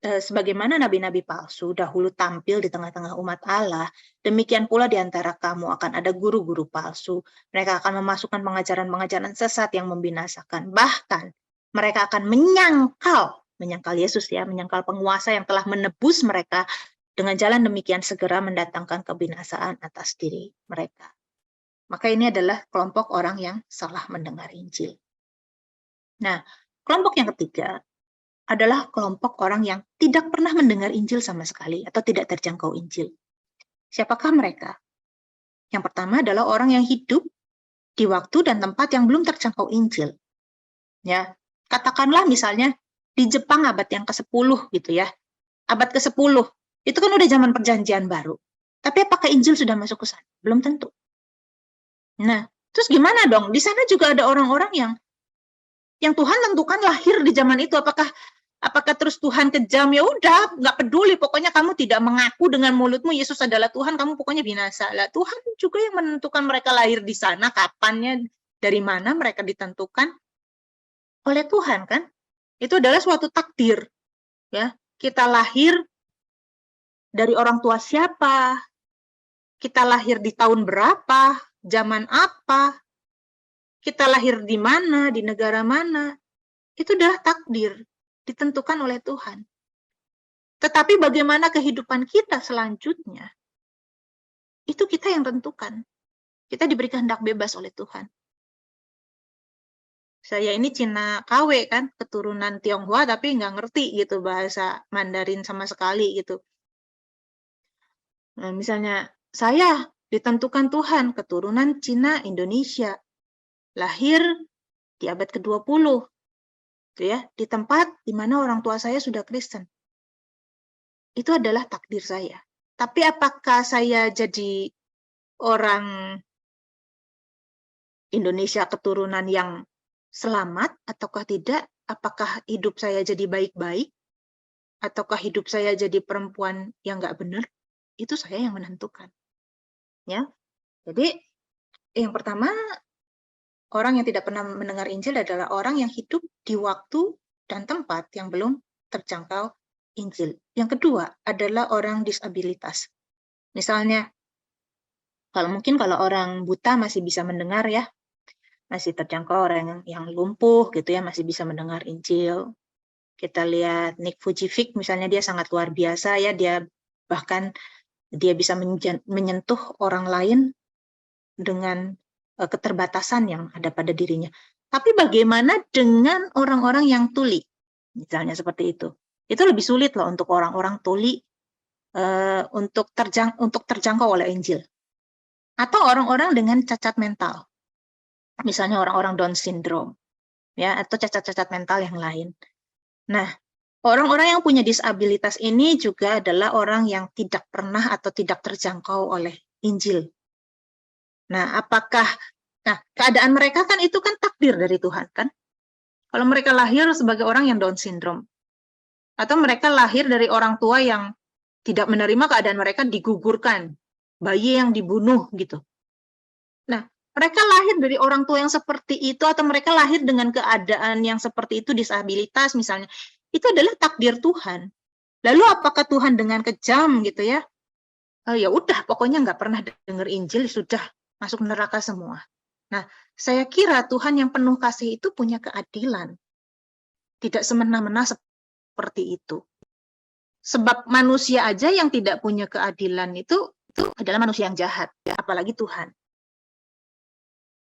sebagaimana nabi-nabi palsu dahulu tampil di tengah-tengah umat Allah, demikian pula di antara kamu akan ada guru-guru palsu. Mereka akan memasukkan pengajaran-pengajaran sesat yang membinasakan. Bahkan mereka akan menyangkal Yesus ya, menyangkal penguasa yang telah menebus mereka. Dengan jalan demikian segera mendatangkan kebinasaan atas diri mereka. Maka ini adalah kelompok orang yang salah mendengar Injil. Nah, kelompok yang ketiga adalah kelompok orang yang tidak pernah mendengar Injil sama sekali atau tidak terjangkau Injil. Siapakah mereka? Yang pertama adalah orang yang hidup di waktu dan tempat yang belum terjangkau Injil. Ya, katakanlah misalnya di Jepang abad yang ke-10 gitu ya. Abad ke-10 itu kan udah zaman perjanjian baru. Tapi apakah Injil sudah masuk ke sana? Belum tentu. Nah, terus gimana dong? Di sana juga ada orang-orang yang Tuhan tentukan lahir di zaman itu. Apakah terus Tuhan kejam? Ya udah, nggak peduli. Pokoknya kamu tidak mengaku dengan mulutmu Yesus adalah Tuhan, kamu pokoknya binasa. Lah, Tuhan juga yang menentukan mereka lahir di sana, kapannya, dari mana mereka ditentukan oleh Tuhan kan? Itu adalah suatu takdir. Ya, kita lahir dari orang tua siapa? Kita lahir di tahun berapa? Zaman apa? Kita lahir di mana? Di negara mana? Itu adalah takdir, ditentukan oleh Tuhan. Tetapi bagaimana kehidupan kita selanjutnya, itu kita yang tentukan. Kita diberi kehendak bebas oleh Tuhan. Saya ini Cina KW kan, keturunan Tionghoa tapi nggak ngerti gitu bahasa Mandarin sama sekali gitu. Nah, misalnya saya ditentukan Tuhan, keturunan Cina Indonesia, lahir di abad ke-20, gitu ya, di tempat di mana orang tua saya sudah Kristen. Itu adalah takdir saya. Tapi apakah saya jadi orang Indonesia keturunan yang selamat ataukah tidak? Apakah hidup saya jadi baik-baik? Ataukah hidup saya jadi perempuan yang nggak benar? Itu saya yang menentukan. Ya, jadi yang pertama, orang yang tidak pernah mendengar Injil adalah orang yang hidup di waktu dan tempat yang belum terjangkau Injil. Yang kedua adalah orang disabilitas. Misalnya, kalau orang buta masih bisa mendengar ya, masih terjangkau orang yang lumpuh gitu ya, masih bisa mendengar Injil. Kita lihat Nick Vujicic misalnya, dia sangat luar biasa ya, dia bahkan dia bisa menyentuh orang lain dengan keterbatasan yang ada pada dirinya. Tapi bagaimana dengan orang-orang yang tuli? Misalnya seperti itu. Itu lebih sulit loh untuk orang-orang tuli untuk terjangkau oleh Injil. Atau orang-orang dengan cacat mental. Misalnya orang-orang Down syndrome, ya, atau cacat-cacat mental yang lain. Nah, orang-orang yang punya disabilitas ini juga adalah orang yang tidak pernah atau tidak terjangkau oleh Injil. Nah, keadaan mereka kan itu kan takdir dari Tuhan kan? Kalau mereka lahir sebagai orang yang Down syndrome, atau mereka lahir dari orang tua yang tidak menerima keadaan mereka, digugurkan, bayi yang dibunuh gitu. Nah, mereka lahir dari orang tua yang seperti itu, atau mereka lahir dengan keadaan yang seperti itu, disabilitas misalnya, itu adalah takdir Tuhan. Lalu apakah Tuhan dengan kejam gitu ya? Ya udah, pokoknya nggak pernah dengar Injil, sudah masuk neraka semua. Nah, saya kira Tuhan yang penuh kasih itu punya keadilan. Tidak semena-mena seperti itu. Sebab manusia aja yang tidak punya keadilan itu adalah manusia yang jahat, apalagi Tuhan.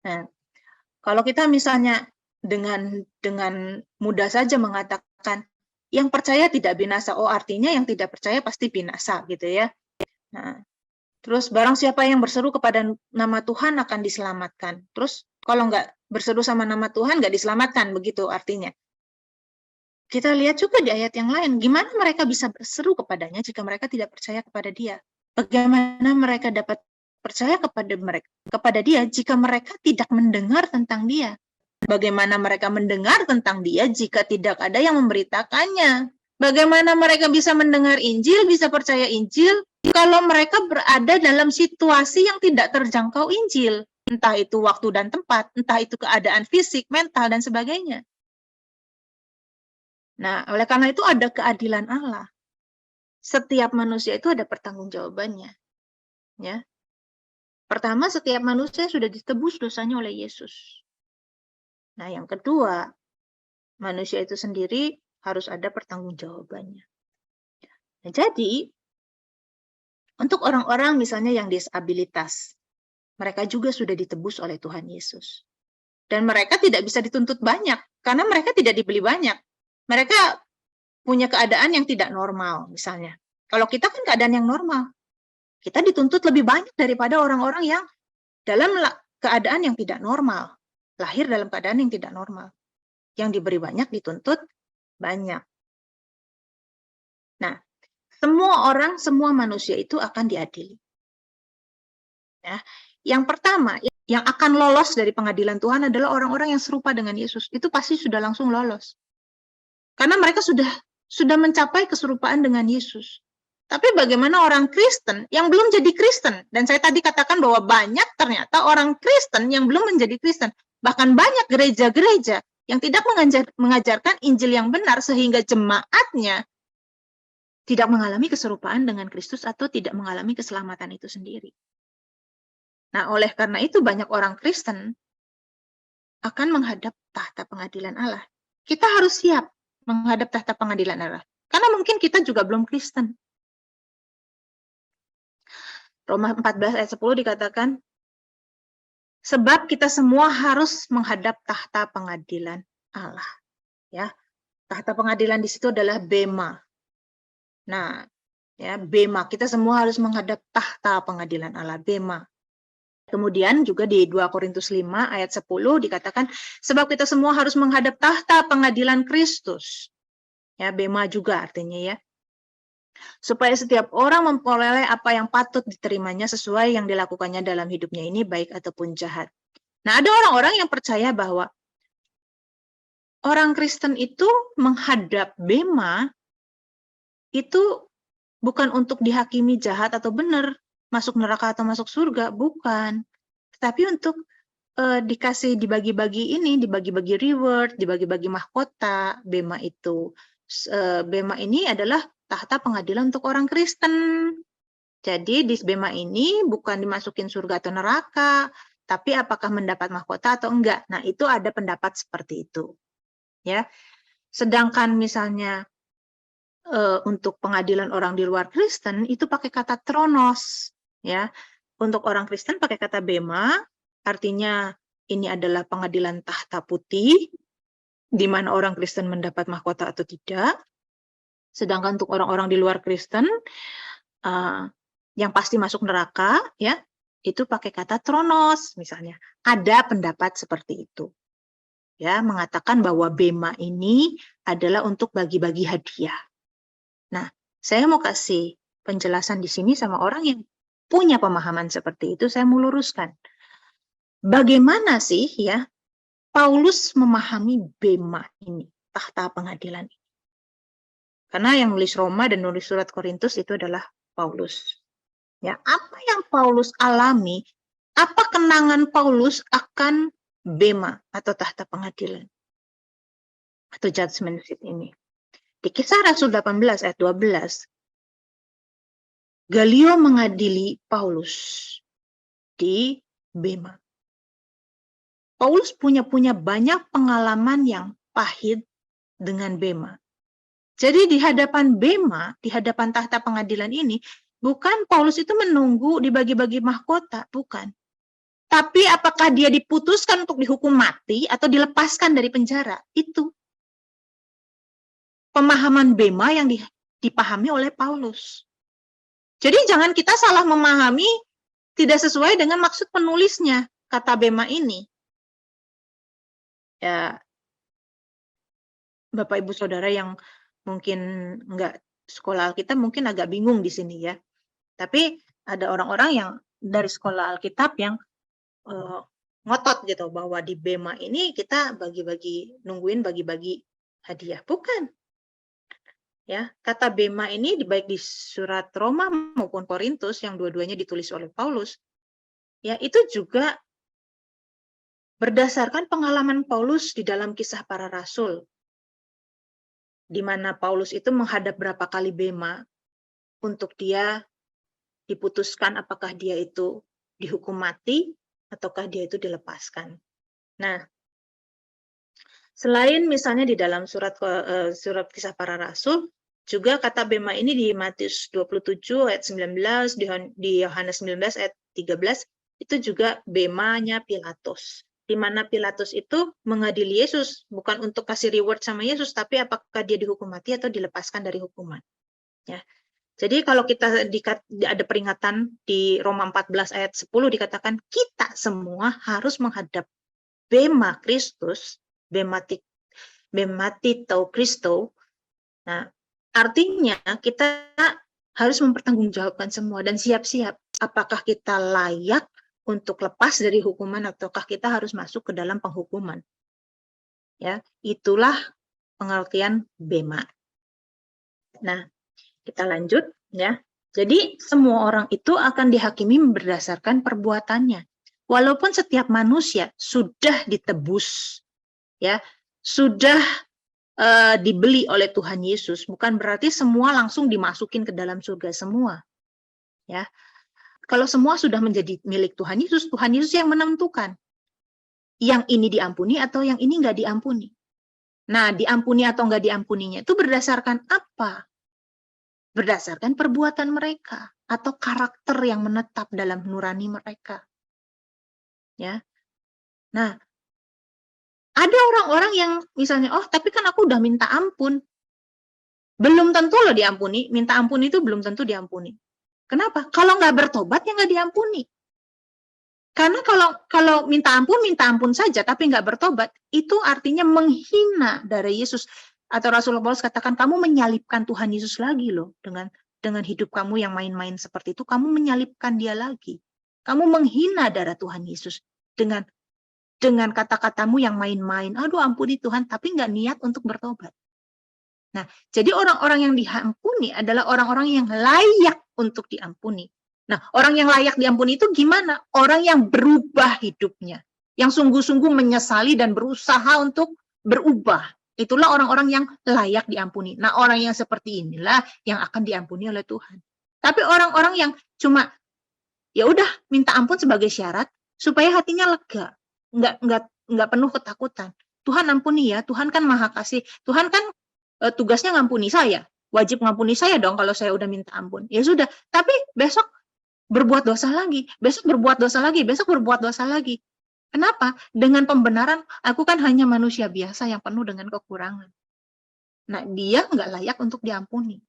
Nah, kalau kita misalnya dengan mudah saja mengatakan yang percaya tidak binasa, oh artinya yang tidak percaya pasti binasa gitu ya. Nah, terus barang siapa yang berseru kepada nama Tuhan akan diselamatkan. Terus kalau nggak berseru sama nama Tuhan nggak diselamatkan, begitu artinya. Kita lihat juga di ayat yang lain, gimana mereka bisa berseru kepadanya jika mereka tidak percaya kepada dia? Bagaimana mereka dapat percaya kepada dia jika mereka tidak mendengar tentang dia? Bagaimana mereka mendengar tentang dia jika tidak ada yang memberitakannya? Bagaimana mereka bisa mendengar Injil, bisa percaya Injil, kalau mereka berada dalam situasi yang tidak terjangkau Injil? Entah itu waktu dan tempat, entah itu keadaan fisik, mental, dan sebagainya. Nah, oleh karena itu ada keadilan Allah. Setiap manusia itu ada pertanggungjawabannya. Ya. Pertama, setiap manusia sudah ditebus dosanya oleh Yesus. Nah, yang kedua, manusia itu sendiri harus ada pertanggungjawabannya. Nah, jadi, untuk orang-orang misalnya yang disabilitas, mereka juga sudah ditebus oleh Tuhan Yesus. Dan mereka tidak bisa dituntut banyak, karena mereka tidak dibeli banyak. Mereka punya keadaan yang tidak normal, misalnya. Kalau kita kan keadaan yang normal, kita dituntut lebih banyak daripada orang-orang yang dalam keadaan yang tidak normal, lahir dalam keadaan yang tidak normal. Yang diberi banyak dituntut banyak. Nah, semua orang, semua manusia itu akan diadili. Ya. Yang pertama, yang akan lolos dari pengadilan Tuhan adalah orang-orang yang serupa dengan Yesus. Itu pasti sudah langsung lolos. Karena mereka sudah mencapai keserupaan dengan Yesus. Tapi bagaimana orang Kristen yang belum jadi Kristen? Dan saya tadi katakan bahwa banyak ternyata orang Kristen yang belum menjadi Kristen. Bahkan banyak gereja-gereja yang tidak mengajarkan Injil yang benar sehingga jemaatnya tidak mengalami keserupaan dengan Kristus atau tidak mengalami keselamatan itu sendiri. Nah, oleh karena itu banyak orang Kristen akan menghadap tahta pengadilan Allah. Kita harus siap menghadap tahta pengadilan Allah. Karena mungkin kita juga belum Kristen. Roma 14 ayat 10 dikatakan, sebab kita semua harus menghadap tahta pengadilan Allah. Ya, tahta pengadilan di situ adalah bema. Nah, ya bema, kita semua harus menghadap tahta pengadilan Allah, bema. Kemudian juga di 2 Korintus 5 ayat 10 dikatakan, sebab kita semua harus menghadap tahta pengadilan Kristus. Ya, bema juga artinya ya. Supaya setiap orang memperoleh apa yang patut diterimanya sesuai yang dilakukannya dalam hidupnya ini, baik ataupun jahat. Nah, ada orang-orang yang percaya bahwa orang Kristen itu menghadap bema itu bukan untuk dihakimi jahat atau benar, masuk neraka atau masuk surga, bukan. Tapi untuk dikasih dibagi-bagi ini, dibagi-bagi reward, dibagi-bagi mahkota, bema itu. Bema ini adalah tahta pengadilan untuk orang Kristen. Jadi di bema ini bukan dimasukin surga atau neraka, tapi apakah mendapat mahkota atau enggak. Nah, itu ada pendapat seperti itu. Ya. Sedangkan misalnya untuk pengadilan orang di luar Kristen itu pakai kata tronos, ya. Untuk orang Kristen pakai kata bema, artinya ini adalah pengadilan tahta putih, di mana orang Kristen mendapat mahkota atau tidak. Sedangkan untuk orang-orang di luar Kristen, yang pasti masuk neraka, ya, itu pakai kata tronos, misalnya. Ada pendapat seperti itu. Ya, mengatakan bahwa bema ini adalah untuk bagi-bagi hadiah. Nah, saya mau kasih penjelasan di sini sama orang yang punya pemahaman seperti itu, saya mau luruskan. Bagaimana sih ya Paulus memahami bema ini, tahta pengadilan ini? Karena yang nulis Roma dan nulis surat Korintus itu adalah Paulus. Ya, apa yang Paulus alami, apa kenangan Paulus akan bema atau tahta pengadilan atau judgment seat ini? Di Kisah Rasul 18 ayat 12, Galio mengadili Paulus di bema. Paulus punya banyak pengalaman yang pahit dengan bema. Jadi di hadapan bema, di hadapan tahta pengadilan ini, bukan Paulus itu menunggu dibagi-bagi mahkota, bukan. Tapi apakah dia diputuskan untuk dihukum mati atau dilepaskan dari penjara? Itu pemahaman bema yang dipahami oleh Paulus. Jadi jangan kita salah memahami tidak sesuai dengan maksud penulisnya kata bema ini. Ya, Bapak Ibu Saudara yang mungkin enggak sekolah Alkitab mungkin agak bingung di sini ya. Tapi ada orang-orang yang dari sekolah Alkitab yang ngotot gitu bahwa di bema ini kita nungguin bagi-bagi hadiah. Bukan. Ya, kata bema ini baik di surat Roma maupun Korintus yang dua-duanya ditulis oleh Paulus, ya itu juga berdasarkan pengalaman Paulus di dalam Kisah Para Rasul, di mana Paulus itu menghadap berapa kali bema untuk dia diputuskan apakah dia itu dihukum mati ataukah dia itu dilepaskan. Nah, selain misalnya di dalam surat Kisah Para Rasul, juga kata bema ini di Matius 27 ayat 19, di Yohanes 19 ayat 13, itu juga bemanya Pilatus. Di mana Pilatus itu mengadili Yesus, bukan untuk kasih reward sama Yesus, tapi apakah dia dihukum mati atau dilepaskan dari hukuman. Ya. Jadi kalau kita ada peringatan di Roma 14 ayat 10 dikatakan kita semua harus menghadap bema Kristus, bematito Kristo. Nah, artinya kita harus mempertanggungjawabkan semua dan siap-siap apakah kita layak untuk lepas dari hukuman ataukah kita harus masuk ke dalam penghukuman. Ya, itulah pengertian bema. Nah, kita lanjut ya. Jadi semua orang itu akan dihakimi berdasarkan perbuatannya. Walaupun setiap manusia sudah ditebus, ya, sudah dibeli oleh Tuhan Yesus, bukan berarti semua langsung dimasukin ke dalam surga semua. Ya, kalau semua sudah menjadi milik Tuhan Yesus yang menentukan yang ini diampuni atau yang ini nggak diampuni. Nah, diampuni atau nggak diampuninya itu berdasarkan apa? Berdasarkan perbuatan mereka atau karakter yang menetap dalam nurani mereka. Ya. Nah, ada orang-orang yang misalnya, oh tapi kan aku udah minta ampun. Belum tentu loh diampuni, minta ampun itu belum tentu diampuni. Kenapa? Kalau nggak bertobat ya nggak diampuni. Karena kalau minta ampun saja, tapi nggak bertobat, itu artinya menghina dari Yesus. Atau Rasulullah Paulus katakan, kamu menyalibkan Tuhan Yesus lagi loh. Dengan hidup kamu yang main-main seperti itu, kamu menyalibkan dia lagi. Kamu menghina darah Tuhan Yesus. Dengan kata-katamu yang main-main. Aduh ampuni Tuhan, tapi nggak niat untuk bertobat. Nah, jadi orang-orang yang diampuni adalah orang-orang yang layak untuk diampuni. Nah, orang yang layak diampuni itu gimana? Orang yang berubah hidupnya, yang sungguh-sungguh menyesali dan berusaha untuk berubah. Itulah orang-orang yang layak diampuni. Nah, orang yang seperti inilah yang akan diampuni oleh Tuhan. Tapi orang-orang yang cuma ya udah minta ampun sebagai syarat supaya hatinya lega, nggak penuh ketakutan. Tuhan ampuni ya, Tuhan kan Maha Kasih. Tuhan kan tugasnya ngampuni saya, wajib ngampuni saya dong kalau saya udah minta ampun. Ya sudah, tapi besok berbuat dosa lagi, besok berbuat dosa lagi, besok berbuat dosa lagi. Kenapa? Dengan pembenaran, aku kan hanya manusia biasa yang penuh dengan kekurangan. Nah, dia nggak layak untuk diampuni.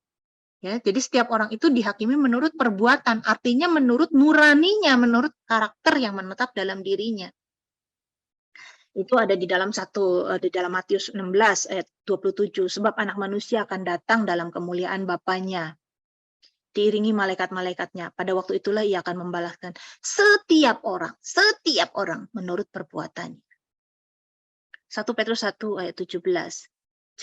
Ya, jadi setiap orang itu dihakimi menurut perbuatan, artinya menurut nuraninya, menurut karakter yang menetap dalam dirinya. Itu ada di dalam Matius 16 ayat 27, sebab anak manusia akan datang dalam kemuliaan Bapanya, diiringi malaikat-malaikatnya. Pada waktu itulah ia akan membalaskan setiap orang menurut perbuatannya. 1 Petrus 1 ayat 17.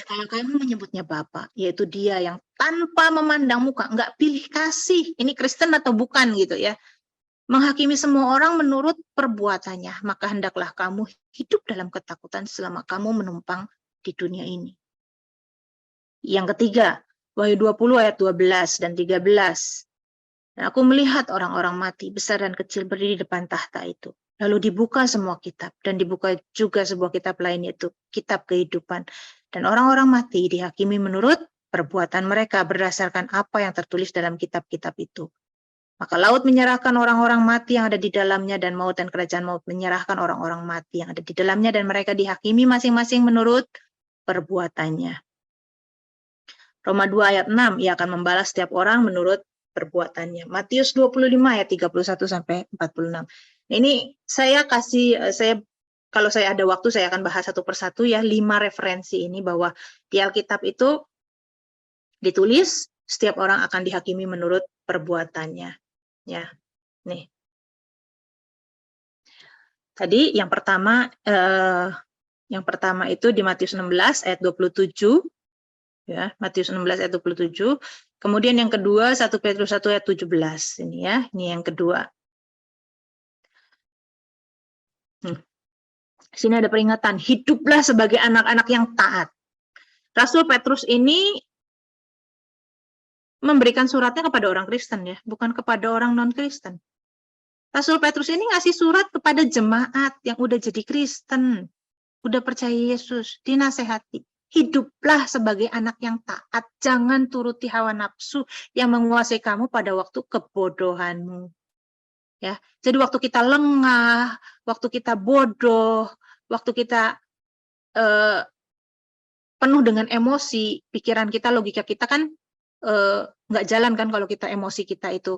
Kalau kamu menyebutnya Bapa, yaitu dia yang tanpa memandang muka, nggak pilih kasih, ini Kristen atau bukan gitu ya, menghakimi semua orang menurut perbuatannya, maka hendaklah kamu hidup dalam ketakutan selama kamu menumpang di dunia ini. Yang ketiga, Wahyu 20 ayat 12 dan 13. Dan aku melihat orang-orang mati, besar dan kecil berdiri di depan tahta itu. Lalu dibuka semua kitab, dan dibuka juga sebuah kitab lain, yaitu kitab kehidupan. Dan orang-orang mati dihakimi menurut perbuatan mereka berdasarkan apa yang tertulis dalam kitab-kitab itu. Maka laut menyerahkan orang-orang mati yang ada di dalamnya, dan maut dan kerajaan maut menyerahkan orang-orang mati yang ada di dalamnya, dan mereka dihakimi masing-masing menurut perbuatannya. Roma 2 ayat 6, ia akan membalas setiap orang menurut perbuatannya. Matius 25 ayat 31 sampai 46. Ini kalau saya ada waktu saya akan bahas satu persatu ya, 5 referensi ini bahwa di Alkitab itu ditulis setiap orang akan dihakimi menurut perbuatannya. Ya, nih. Tadi yang pertama itu di Matius 16 ayat 27. Ya, Matius 16 ayat 27. Kemudian yang kedua 1 Petrus 1 ayat 17 ini ya. Ini yang kedua. Sini ada peringatan, hiduplah sebagai anak-anak yang taat. Rasul Petrus ini memberikan suratnya kepada orang Kristen ya, bukan kepada orang non-Kristen. Rasul Petrus ini ngasih surat kepada jemaat yang udah jadi Kristen, udah percaya Yesus, dinasehati. Hiduplah sebagai anak yang taat, jangan turuti hawa nafsu yang menguasai kamu pada waktu kebodohanmu. Ya, jadi waktu kita lengah, waktu kita bodoh, waktu kita penuh dengan emosi, pikiran kita, logika kita kan nggak jalan kan kalau kita emosi kita itu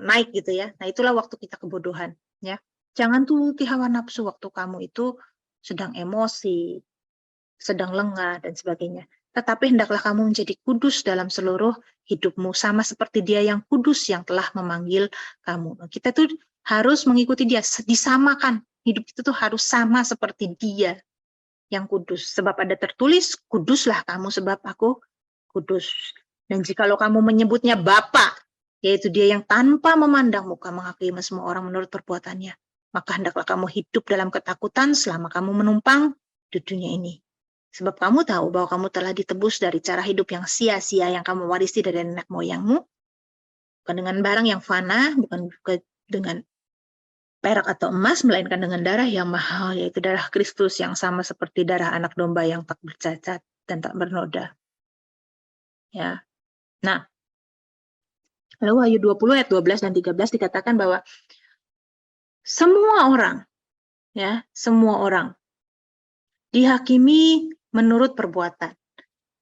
naik gitu ya. Nah, itulah waktu kita kebodohan ya. Jangan turuti hawa nafsu waktu kamu itu sedang emosi, sedang lengah dan sebagainya. Tetapi hendaklah kamu menjadi kudus dalam seluruh hidupmu, sama seperti Dia yang kudus yang telah memanggil kamu. Kita tuh harus mengikuti Dia, disamakan. Hidup itu tuh harus sama seperti Dia yang kudus. Sebab ada tertulis, kuduslah kamu sebab aku kudus. Dan jikalau kamu menyebutnya Bapa, yaitu Dia yang tanpa memandang muka menghakimi semua orang menurut perbuatannya, maka hendaklah kamu hidup dalam ketakutan selama kamu menumpang di dunia ini. Sebab kamu tahu bahwa kamu telah ditebus dari cara hidup yang sia-sia yang kamu warisi dari nenek moyangmu, bukan dengan barang yang fana, bukan dengan perak atau emas, melainkan dengan darah yang mahal, yaitu darah Kristus yang sama seperti darah anak domba yang tak bercacat dan tak bernoda. Ya. Nah, lalu Wahyu 20 ayat 12 dan 13 dikatakan bahwa semua orang, ya, semua orang dihakimi menurut perbuatan.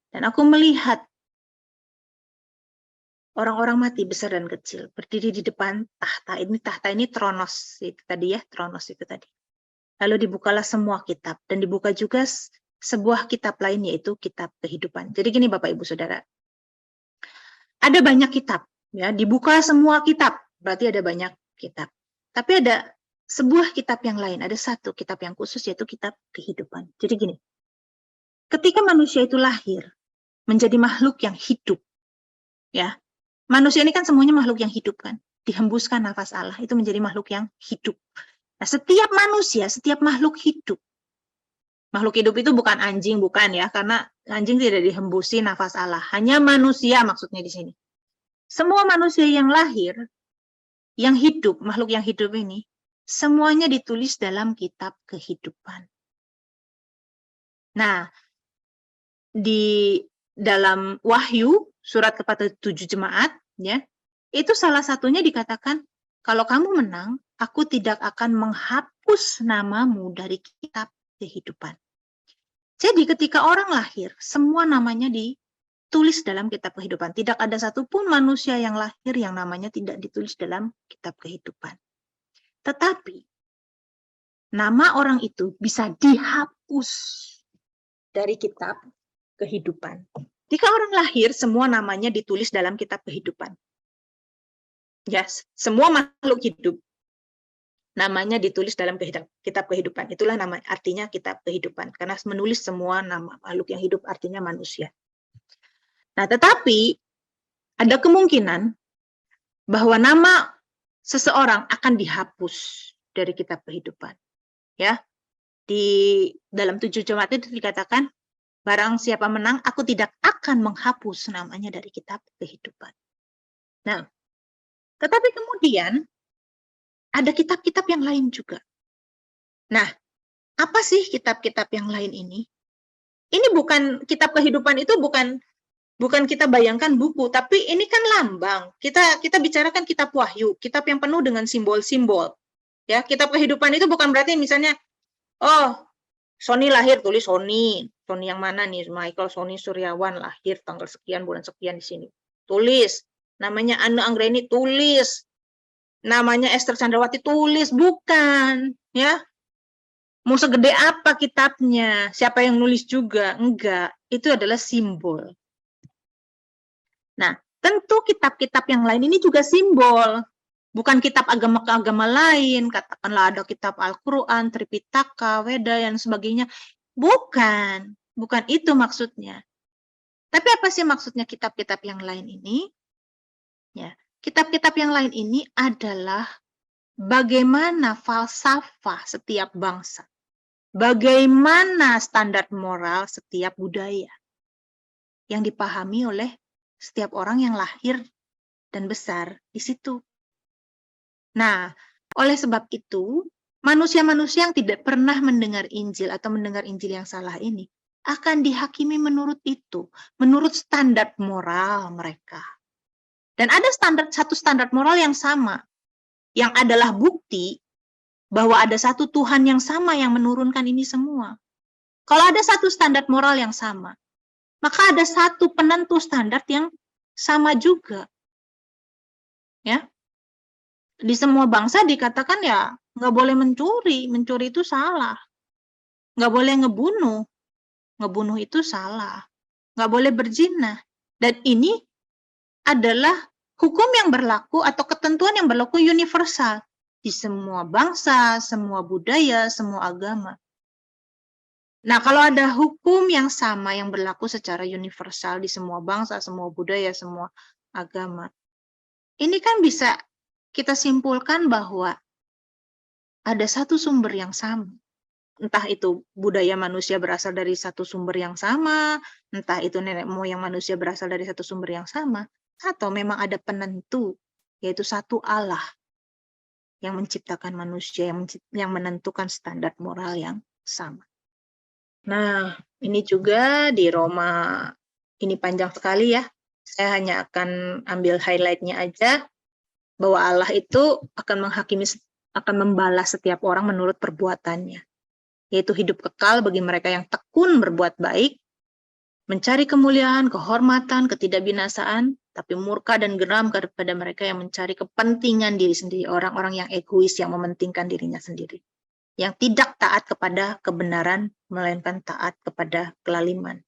Dan aku melihat orang-orang mati besar dan kecil berdiri di depan tahta. Tahta ini tronos itu tadi ya, tronos itu tadi. Lalu dibukalah semua kitab dan dibuka juga sebuah kitab lain, yaitu kitab kehidupan. Jadi gini Bapak Ibu Saudara, ada banyak kitab, ya, dibuka semua kitab, berarti ada banyak kitab. Tapi ada sebuah kitab yang lain, ada satu kitab yang khusus, yaitu kitab kehidupan. Jadi gini, ketika manusia itu lahir menjadi makhluk yang hidup, ya, manusia ini kan semuanya makhluk yang hidup kan, dihembuskan nafas Allah, itu menjadi makhluk yang hidup. Nah, setiap manusia, setiap makhluk hidup itu bukan anjing, bukan ya, karena anjing tidak dihembusi nafas Allah, hanya manusia maksudnya di sini. Semua manusia yang lahir, yang hidup, makhluk yang hidup ini, semuanya ditulis dalam kitab kehidupan. Nah, di dalam Wahyu, surat kepada 7 jemaat, ya, itu salah satunya dikatakan, kalau kamu menang, aku tidak akan menghapus namamu dari kitab kehidupan. Jadi ketika orang lahir, semua namanya ditulis dalam kitab kehidupan. Tidak ada satupun manusia yang lahir yang namanya tidak ditulis dalam kitab kehidupan. Tetapi, nama orang itu bisa dihapus dari kitab kehidupan. Jika orang lahir, semua namanya ditulis dalam kitab kehidupan. Yes, semua makhluk hidup namanya ditulis dalam kitab kehidupan. Itulah nama artinya kitab kehidupan, karena menulis semua nama makhluk yang hidup artinya manusia. Nah, tetapi ada kemungkinan bahwa nama seseorang akan dihapus dari kitab kehidupan. Ya, di dalam 7 jemaat itu dikatakan, barang siapa menang, aku tidak akan menghapus namanya dari kitab kehidupan. Nah, tetapi kemudian ada kitab-kitab yang lain juga. Nah, apa sih kitab-kitab yang lain ini? Ini bukan kitab kehidupan, itu bukan kita bayangkan buku, tapi ini kan lambang. Kita bicarakan kitab Wahyu, kitab yang penuh dengan simbol-simbol. Ya, kitab kehidupan itu bukan berarti misalnya, oh, Sony lahir, tulis Sony. Sony yang mana nih? Michael Sony Suryawan lahir tanggal sekian, bulan sekian di sini. Tulis. Namanya Anne Anggreni, tulis. Namanya Esther Chandrawati, tulis. Bukan. Ya. Mau segede apa kitabnya? Siapa yang nulis juga? Enggak. Itu adalah simbol. Nah, tentu kitab-kitab yang lain ini juga simbol. Bukan kitab agama-agama lain, katakanlah ada kitab Al-Quran, Tripitaka, Weda, dan sebagainya. Bukan itu maksudnya. Tapi apa sih maksudnya kitab-kitab yang lain ini? Ya, kitab-kitab yang lain ini adalah bagaimana falsafah setiap bangsa, bagaimana standar moral setiap budaya yang dipahami oleh setiap orang yang lahir dan besar di situ. Nah, oleh sebab itu, manusia-manusia yang tidak pernah mendengar Injil atau mendengar Injil yang salah ini akan dihakimi menurut itu, menurut standar moral mereka. Dan ada satu standar moral yang sama, yang adalah bukti bahwa ada satu Tuhan yang sama yang menurunkan ini semua. Kalau ada satu standar moral yang sama, maka ada satu penentu standar yang sama juga. Ya, di semua bangsa dikatakan ya nggak boleh mencuri, mencuri itu salah. Nggak boleh ngebunuh, ngebunuh itu salah. Nggak boleh berzina. Dan ini adalah hukum yang berlaku atau ketentuan yang berlaku universal di semua bangsa, semua budaya, semua agama. Nah, kalau ada hukum yang sama yang berlaku secara universal di semua bangsa, semua budaya, semua agama, ini kan bisa kita simpulkan bahwa ada satu sumber yang sama. Entah itu budaya manusia berasal dari satu sumber yang sama, entah itu nenek moyang manusia berasal dari satu sumber yang sama, atau memang ada penentu, yaitu satu Allah yang menciptakan manusia, yang menentukan standar moral yang sama. Nah, ini juga di Roma, ini panjang sekali ya. Saya hanya akan ambil highlight-nya aja, bahwa Allah itu akan menghakimi, akan membalas setiap orang menurut perbuatannya. Yaitu hidup kekal bagi mereka yang tekun berbuat baik, mencari kemuliaan, kehormatan, ketidakbinasaan, tapi murka dan geram kepada mereka yang mencari kepentingan diri sendiri, orang-orang yang egois, yang mementingkan dirinya sendiri. Yang tidak taat kepada kebenaran, melainkan taat kepada kelaliman.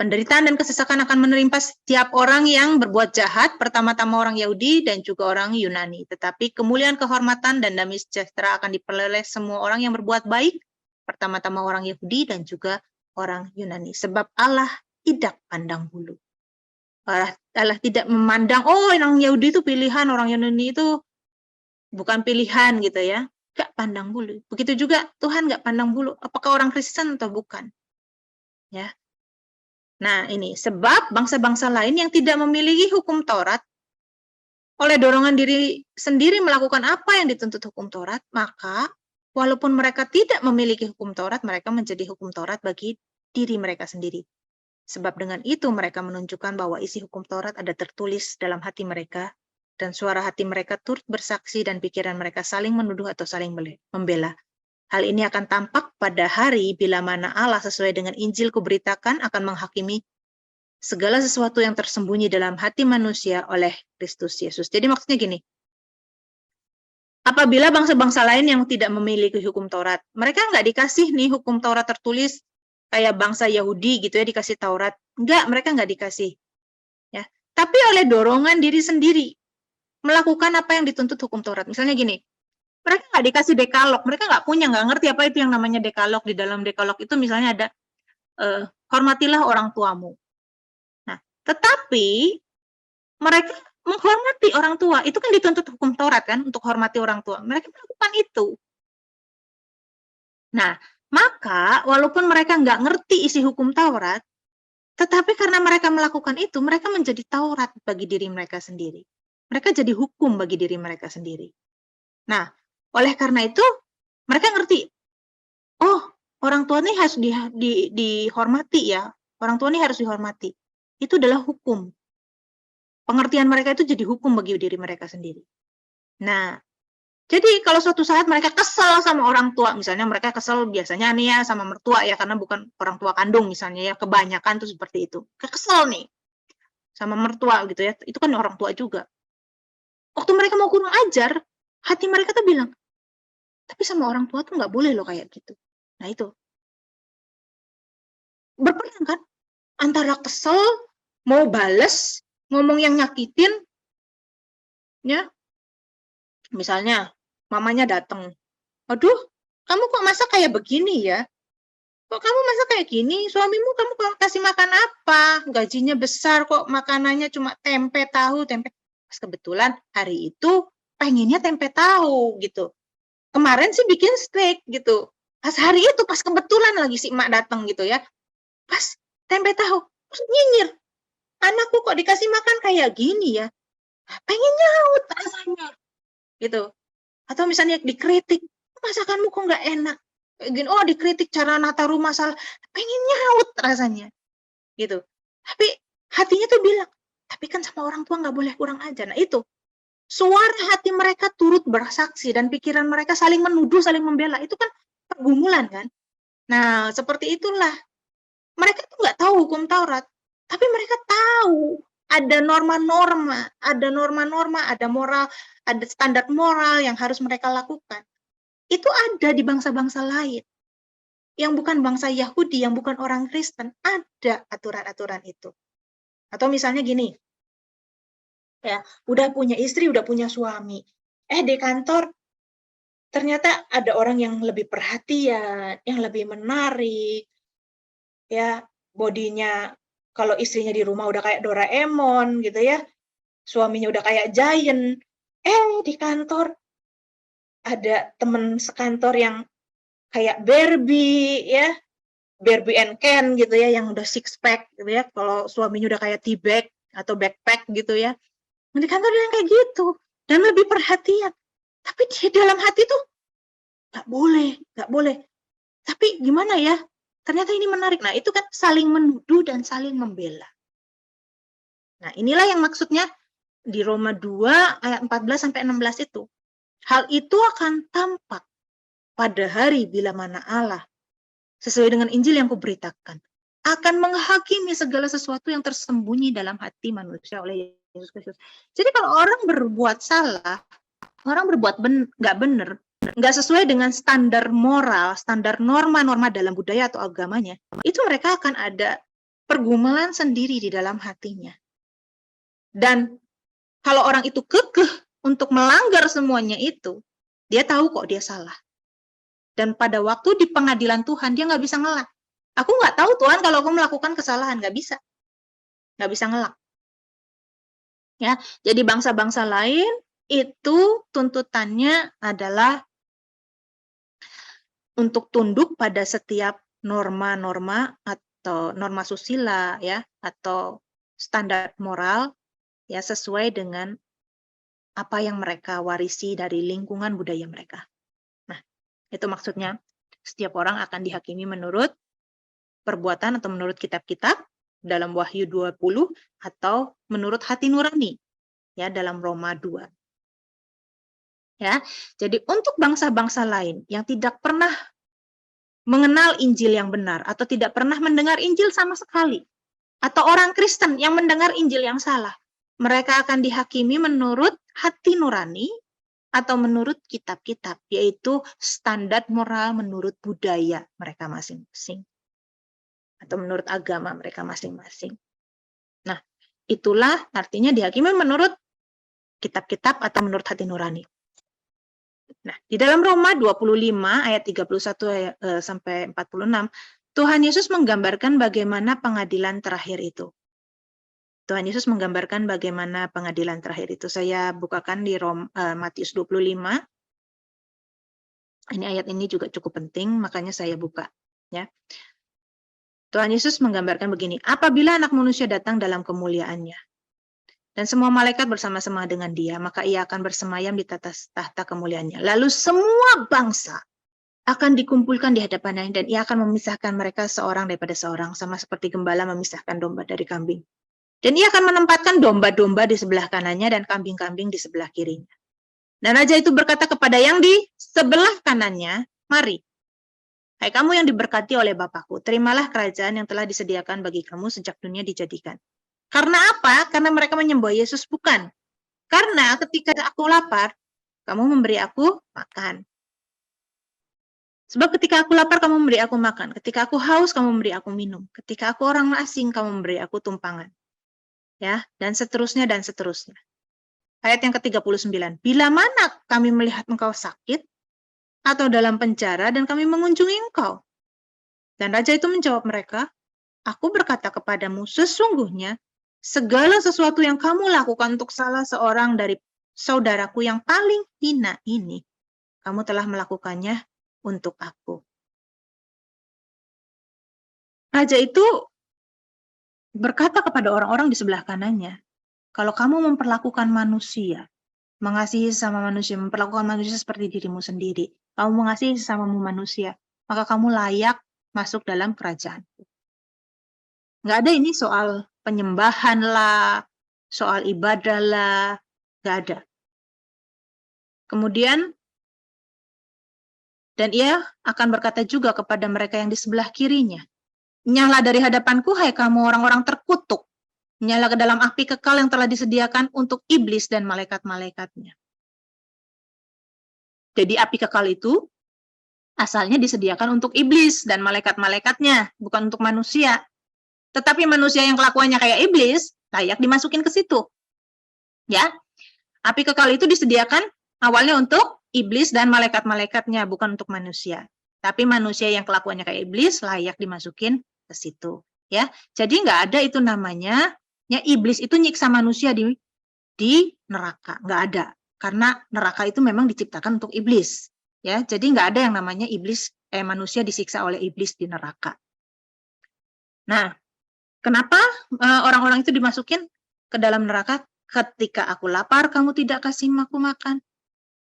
Penderitaan dan kesesakan akan menimpa setiap orang yang berbuat jahat, pertama-tama orang Yahudi dan juga orang Yunani. Tetapi kemuliaan, kehormatan, dan damai sejahtera akan diperoleh semua orang yang berbuat baik, pertama-tama orang Yahudi dan juga orang Yunani. Sebab Allah tidak pandang bulu. Allah tidak memandang, oh orang Yahudi itu pilihan, orang Yunani itu bukan pilihan gitu ya. Gak pandang bulu. Begitu juga Tuhan gak pandang bulu. Apakah orang Kristen atau bukan? Ya. Nah ini, sebab bangsa-bangsa lain yang tidak memiliki hukum Taurat, oleh dorongan diri sendiri melakukan apa yang dituntut hukum Taurat, maka walaupun mereka tidak memiliki hukum Taurat, mereka menjadi hukum Taurat bagi diri mereka sendiri. Sebab dengan itu mereka menunjukkan bahwa isi hukum Taurat ada tertulis dalam hati mereka, dan suara hati mereka turut bersaksi dan pikiran mereka saling menuduh atau saling membela. Hal ini akan tampak pada hari bila mana Allah sesuai dengan Injil kuberitakan akan menghakimi segala sesuatu yang tersembunyi dalam hati manusia oleh Kristus Yesus. Jadi maksudnya gini, apabila bangsa-bangsa lain yang tidak memiliki hukum Taurat, mereka nggak dikasih nih hukum Taurat tertulis kayak bangsa Yahudi gitu ya, dikasih Taurat. Enggak, mereka nggak dikasih. Ya. Tapi oleh dorongan diri sendiri, melakukan apa yang dituntut hukum Taurat. Misalnya gini, mereka nggak dikasih dekalog, mereka nggak punya, nggak ngerti apa itu yang namanya dekalog. Di dalam dekalog itu misalnya ada, hormatilah orang tuamu. Nah, tetapi mereka menghormati orang tua, itu kan dituntut hukum Taurat kan, untuk hormati orang tua. Mereka melakukan itu. Nah, maka walaupun mereka nggak ngerti isi hukum Taurat, tetapi karena mereka melakukan itu, mereka menjadi Taurat bagi diri mereka sendiri. Mereka jadi hukum bagi diri mereka sendiri. Nah, oleh karena itu, mereka ngerti, oh, orang tua ini harus dihormati ya. Orang tua ini harus dihormati. Itu adalah hukum. Pengertian mereka itu jadi hukum bagi diri mereka sendiri. Nah, jadi kalau suatu saat mereka kesel sama orang tua, misalnya mereka kesel biasanya nih ya sama mertua ya, karena bukan orang tua kandung misalnya ya, kebanyakan tuh seperti itu. Kesel nih sama mertua gitu ya, itu kan orang tua juga. Waktu mereka mau kurang ajar, hati mereka tuh bilang, tapi sama orang tua tuh nggak boleh loh kayak gitu. Nah itu. Berperang kan? Antara kesel, mau bales, ngomong yang nyakitin, ya. Misalnya, mamanya datang, aduh, kamu kok masak kayak begini ya? Kok kamu masak kayak gini? Suamimu kamu kasih makan apa? Gajinya besar kok makanannya cuma tempe tahu, tempe. Pas kebetulan hari itu pengennya tempe tahu gitu. Kemarin sih bikin steak gitu. Pas hari itu, pas kebetulan lagi si emak datang gitu ya. Pas tempe tahu, terus nyinyir. Anakku kok dikasih makan kayak gini ya? Pengen nyaut rasanya. Gitu. Atau misalnya dikritik, masakanmu kok nggak enak? Gini, oh dikritik cara nata rumah salah, pengen nyaut rasanya, gitu. Tapi hatinya tuh bilang, tapi kan sama orang tua nggak boleh kurang ajar. Nah itu, suara hati mereka turut bersaksi dan pikiran mereka saling menuduh, saling membela. Itu kan pergumulan kan. Nah seperti itulah Mereka tuh nggak tahu hukum Taurat, tapi mereka tahu ada norma-norma, ada moral, ada standar moral yang harus mereka lakukan. Itu ada di bangsa-bangsa lain. Yang bukan bangsa Yahudi, yang bukan orang Kristen, ada aturan-aturan itu. Atau misalnya gini, ya, udah punya istri, udah punya suami. Di kantor ternyata ada orang yang lebih perhatian, yang lebih menarik, ya, bodinya kalau istrinya di rumah udah kayak Doraemon gitu ya, suaminya udah kayak Giant. Di kantor ada temen sekantor yang kayak Barbie ya, Barbie and Ken gitu ya, yang udah six pack gitu ya. Kalau suaminya udah kayak T-bag atau backpack gitu ya. Di kantor dia kayak gitu dan lebih perhatian. Tapi di dalam hati tuh nggak boleh. Tapi gimana ya? Ternyata ini menarik. Nah, itu kan saling menuduh dan saling membela. Nah, inilah yang maksudnya di Roma 2 ayat 14 sampai 16 itu. Hal itu akan tampak pada hari bila mana Allah, sesuai dengan Injil yang kuberitakan, akan menghakimi segala sesuatu yang tersembunyi dalam hati manusia oleh Yesus Kristus. Jadi kalau orang berbuat salah, orang berbuat nggak benar, nggak sesuai dengan standar moral, standar norma-norma dalam budaya atau agamanya, itu mereka akan ada pergumulan sendiri di dalam hatinya. Dan kalau orang itu kekeh untuk melanggar semuanya itu, dia tahu kok dia salah. Dan pada waktu di pengadilan Tuhan, dia nggak bisa ngelak. Aku nggak tahu Tuhan kalau aku melakukan kesalahan, nggak bisa ngelak. Ya, jadi bangsa-bangsa lain itu tuntutannya adalah untuk tunduk pada setiap norma-norma atau norma susila ya, atau standar moral ya, sesuai dengan apa yang mereka warisi dari lingkungan budaya mereka. Nah, itu maksudnya setiap orang akan dihakimi menurut perbuatan atau menurut kitab-kitab dalam Wahyu 20 atau menurut hati nurani ya dalam Roma 2. Ya. Jadi untuk bangsa-bangsa lain yang tidak pernah mengenal Injil yang benar atau tidak pernah mendengar Injil sama sekali, atau orang Kristen yang mendengar Injil yang salah, mereka akan dihakimi menurut hati nurani atau menurut kitab-kitab, yaitu standar moral menurut budaya mereka masing-masing atau menurut agama mereka masing-masing. Nah, itulah artinya dihakimi menurut kitab-kitab atau menurut hati nurani. Nah, di dalam Roma 25 ayat 31 sampai 46, Tuhan Yesus menggambarkan bagaimana pengadilan terakhir itu. Tuhan Yesus menggambarkan bagaimana pengadilan terakhir itu. Saya bukakan di Matius 25. Ini ayat ini juga cukup penting, makanya saya buka. Ya. Tuhan Yesus menggambarkan begini, apabila anak manusia datang dalam kemuliaannya, dan semua malaikat bersama-sama dengan dia, maka ia akan bersemayam di atas tahta kemuliaannya. Lalu semua bangsa akan dikumpulkan di hadapannya, dan ia akan memisahkan mereka seorang daripada seorang, sama seperti gembala memisahkan domba dari kambing. Dan ia akan menempatkan domba-domba di sebelah kanannya dan kambing-kambing di sebelah kirinya. Dan raja itu berkata kepada yang di sebelah kanannya, mari, hai kamu yang diberkati oleh Bapakku, terimalah kerajaan yang telah disediakan bagi kamu sejak dunia dijadikan. Karena apa? Karena mereka menyembah Yesus? Bukan. Karena ketika aku lapar, kamu memberi aku makan. Sebab ketika aku lapar, kamu memberi aku makan. Ketika aku haus, kamu memberi aku minum. Ketika aku orang asing, kamu memberi aku tumpangan. Ya, dan seterusnya dan seterusnya. Ayat yang ke-39. Bila mana kami melihat engkau sakit atau dalam penjara dan kami mengunjungi engkau? Dan raja itu menjawab mereka, aku berkata kepadamu, sesungguhnya segala sesuatu yang kamu lakukan untuk salah seorang dari saudaraku yang paling hina ini, kamu telah melakukannya untuk aku. Raja itu berkata kepada orang-orang di sebelah kanannya, kalau kamu memperlakukan manusia, mengasihi sesama manusia, memperlakukan manusia seperti dirimu sendiri, kamu mengasihi sesamamu manusia, maka kamu layak masuk dalam kerajaan. Nggak ada ini soal penyembahan lah, soal ibadah lah, nggak ada. Kemudian, dan ia akan berkata juga kepada mereka yang di sebelah kirinya, Nyala dari hadapanku, hai kamu orang-orang terkutuk. Nyala ke dalam api kekal yang telah disediakan untuk iblis dan malaikat-malaikatnya. Jadi api kekal itu asalnya disediakan untuk iblis dan malaikat-malaikatnya, bukan untuk manusia. Tetapi manusia yang kelakuannya kayak iblis, layak dimasukin ke situ. Ya, api kekal itu disediakan awalnya untuk iblis dan malaikat-malaikatnya, bukan untuk manusia. Tapi manusia yang kelakuannya kayak iblis layak dimasukin ke situ. Ya, jadi nggak ada itu namanya, ya iblis itu nyiksa manusia di neraka, nggak ada. Karena neraka itu memang diciptakan untuk iblis. Ya, jadi nggak ada yang namanya manusia disiksa oleh iblis di neraka. Nah, kenapa orang-orang itu dimasukin ke dalam neraka? Ketika aku lapar, kamu tidak kasih aku makan.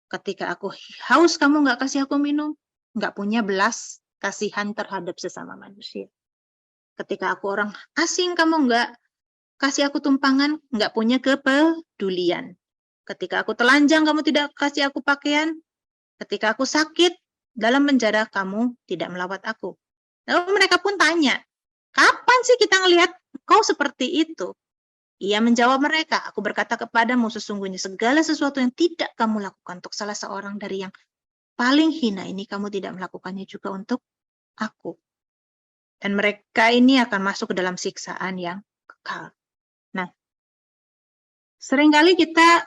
Ketika aku haus, kamu nggak kasih aku minum. Nggak punya belas kasihan terhadap sesama manusia. Ketika aku orang asing, kamu nggak kasih aku tumpangan, nggak punya kepedulian. Ketika aku telanjang, kamu tidak kasih aku pakaian. Ketika aku sakit, dalam penjara, kamu tidak melawat aku. Lalu mereka pun tanya, kapan sih kita ngelihat kau seperti itu? Ia menjawab mereka, aku berkata kepadamu sesungguhnya segala sesuatu yang tidak kamu lakukan untuk salah seorang dari yang paling hina ini, kamu tidak melakukannya juga untuk aku. Dan mereka ini akan masuk ke dalam siksaan yang kekal. Nah, seringkali kita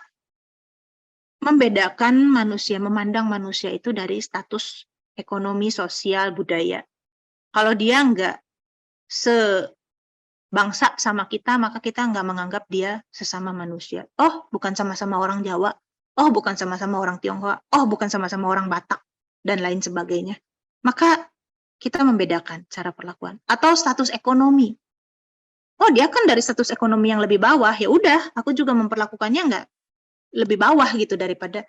membedakan manusia, memandang manusia itu dari status ekonomi, sosial, budaya. Kalau dia enggak sebangsa sama kita, maka kita enggak menganggap dia sesama manusia. Oh, bukan sama-sama orang Jawa. Oh, bukan sama-sama orang Tionghoa. Oh, bukan sama-sama orang Batak, dan lain sebagainya. Maka kita membedakan cara perlakuan. Atau status ekonomi. Oh, dia kan dari status ekonomi yang lebih bawah, ya udah, aku juga memperlakukannya enggak lebih bawah gitu daripada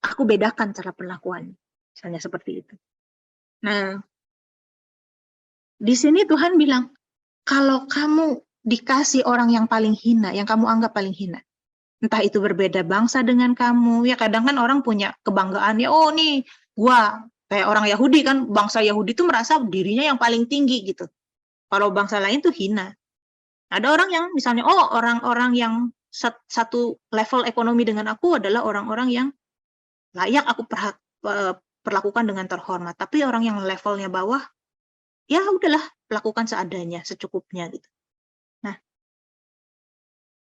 aku bedakan cara perlakuan. Misalnya seperti itu. Nah, di sini Tuhan bilang, kalau kamu dikasih orang yang paling hina, yang kamu anggap paling hina, entah itu berbeda bangsa dengan kamu, ya kadang kan orang punya kebanggaan, ya oh nih, gua kayak orang Yahudi kan, bangsa Yahudi tuh merasa dirinya yang paling tinggi gitu. Kalau bangsa lain tuh hina. Ada orang yang misalnya, oh orang-orang yang satu level ekonomi dengan aku adalah orang-orang yang layak aku perlakukan dengan terhormat. Tapi orang yang levelnya bawah, ya udahlah, lakukan seadanya, secukupnya gitu. Nah,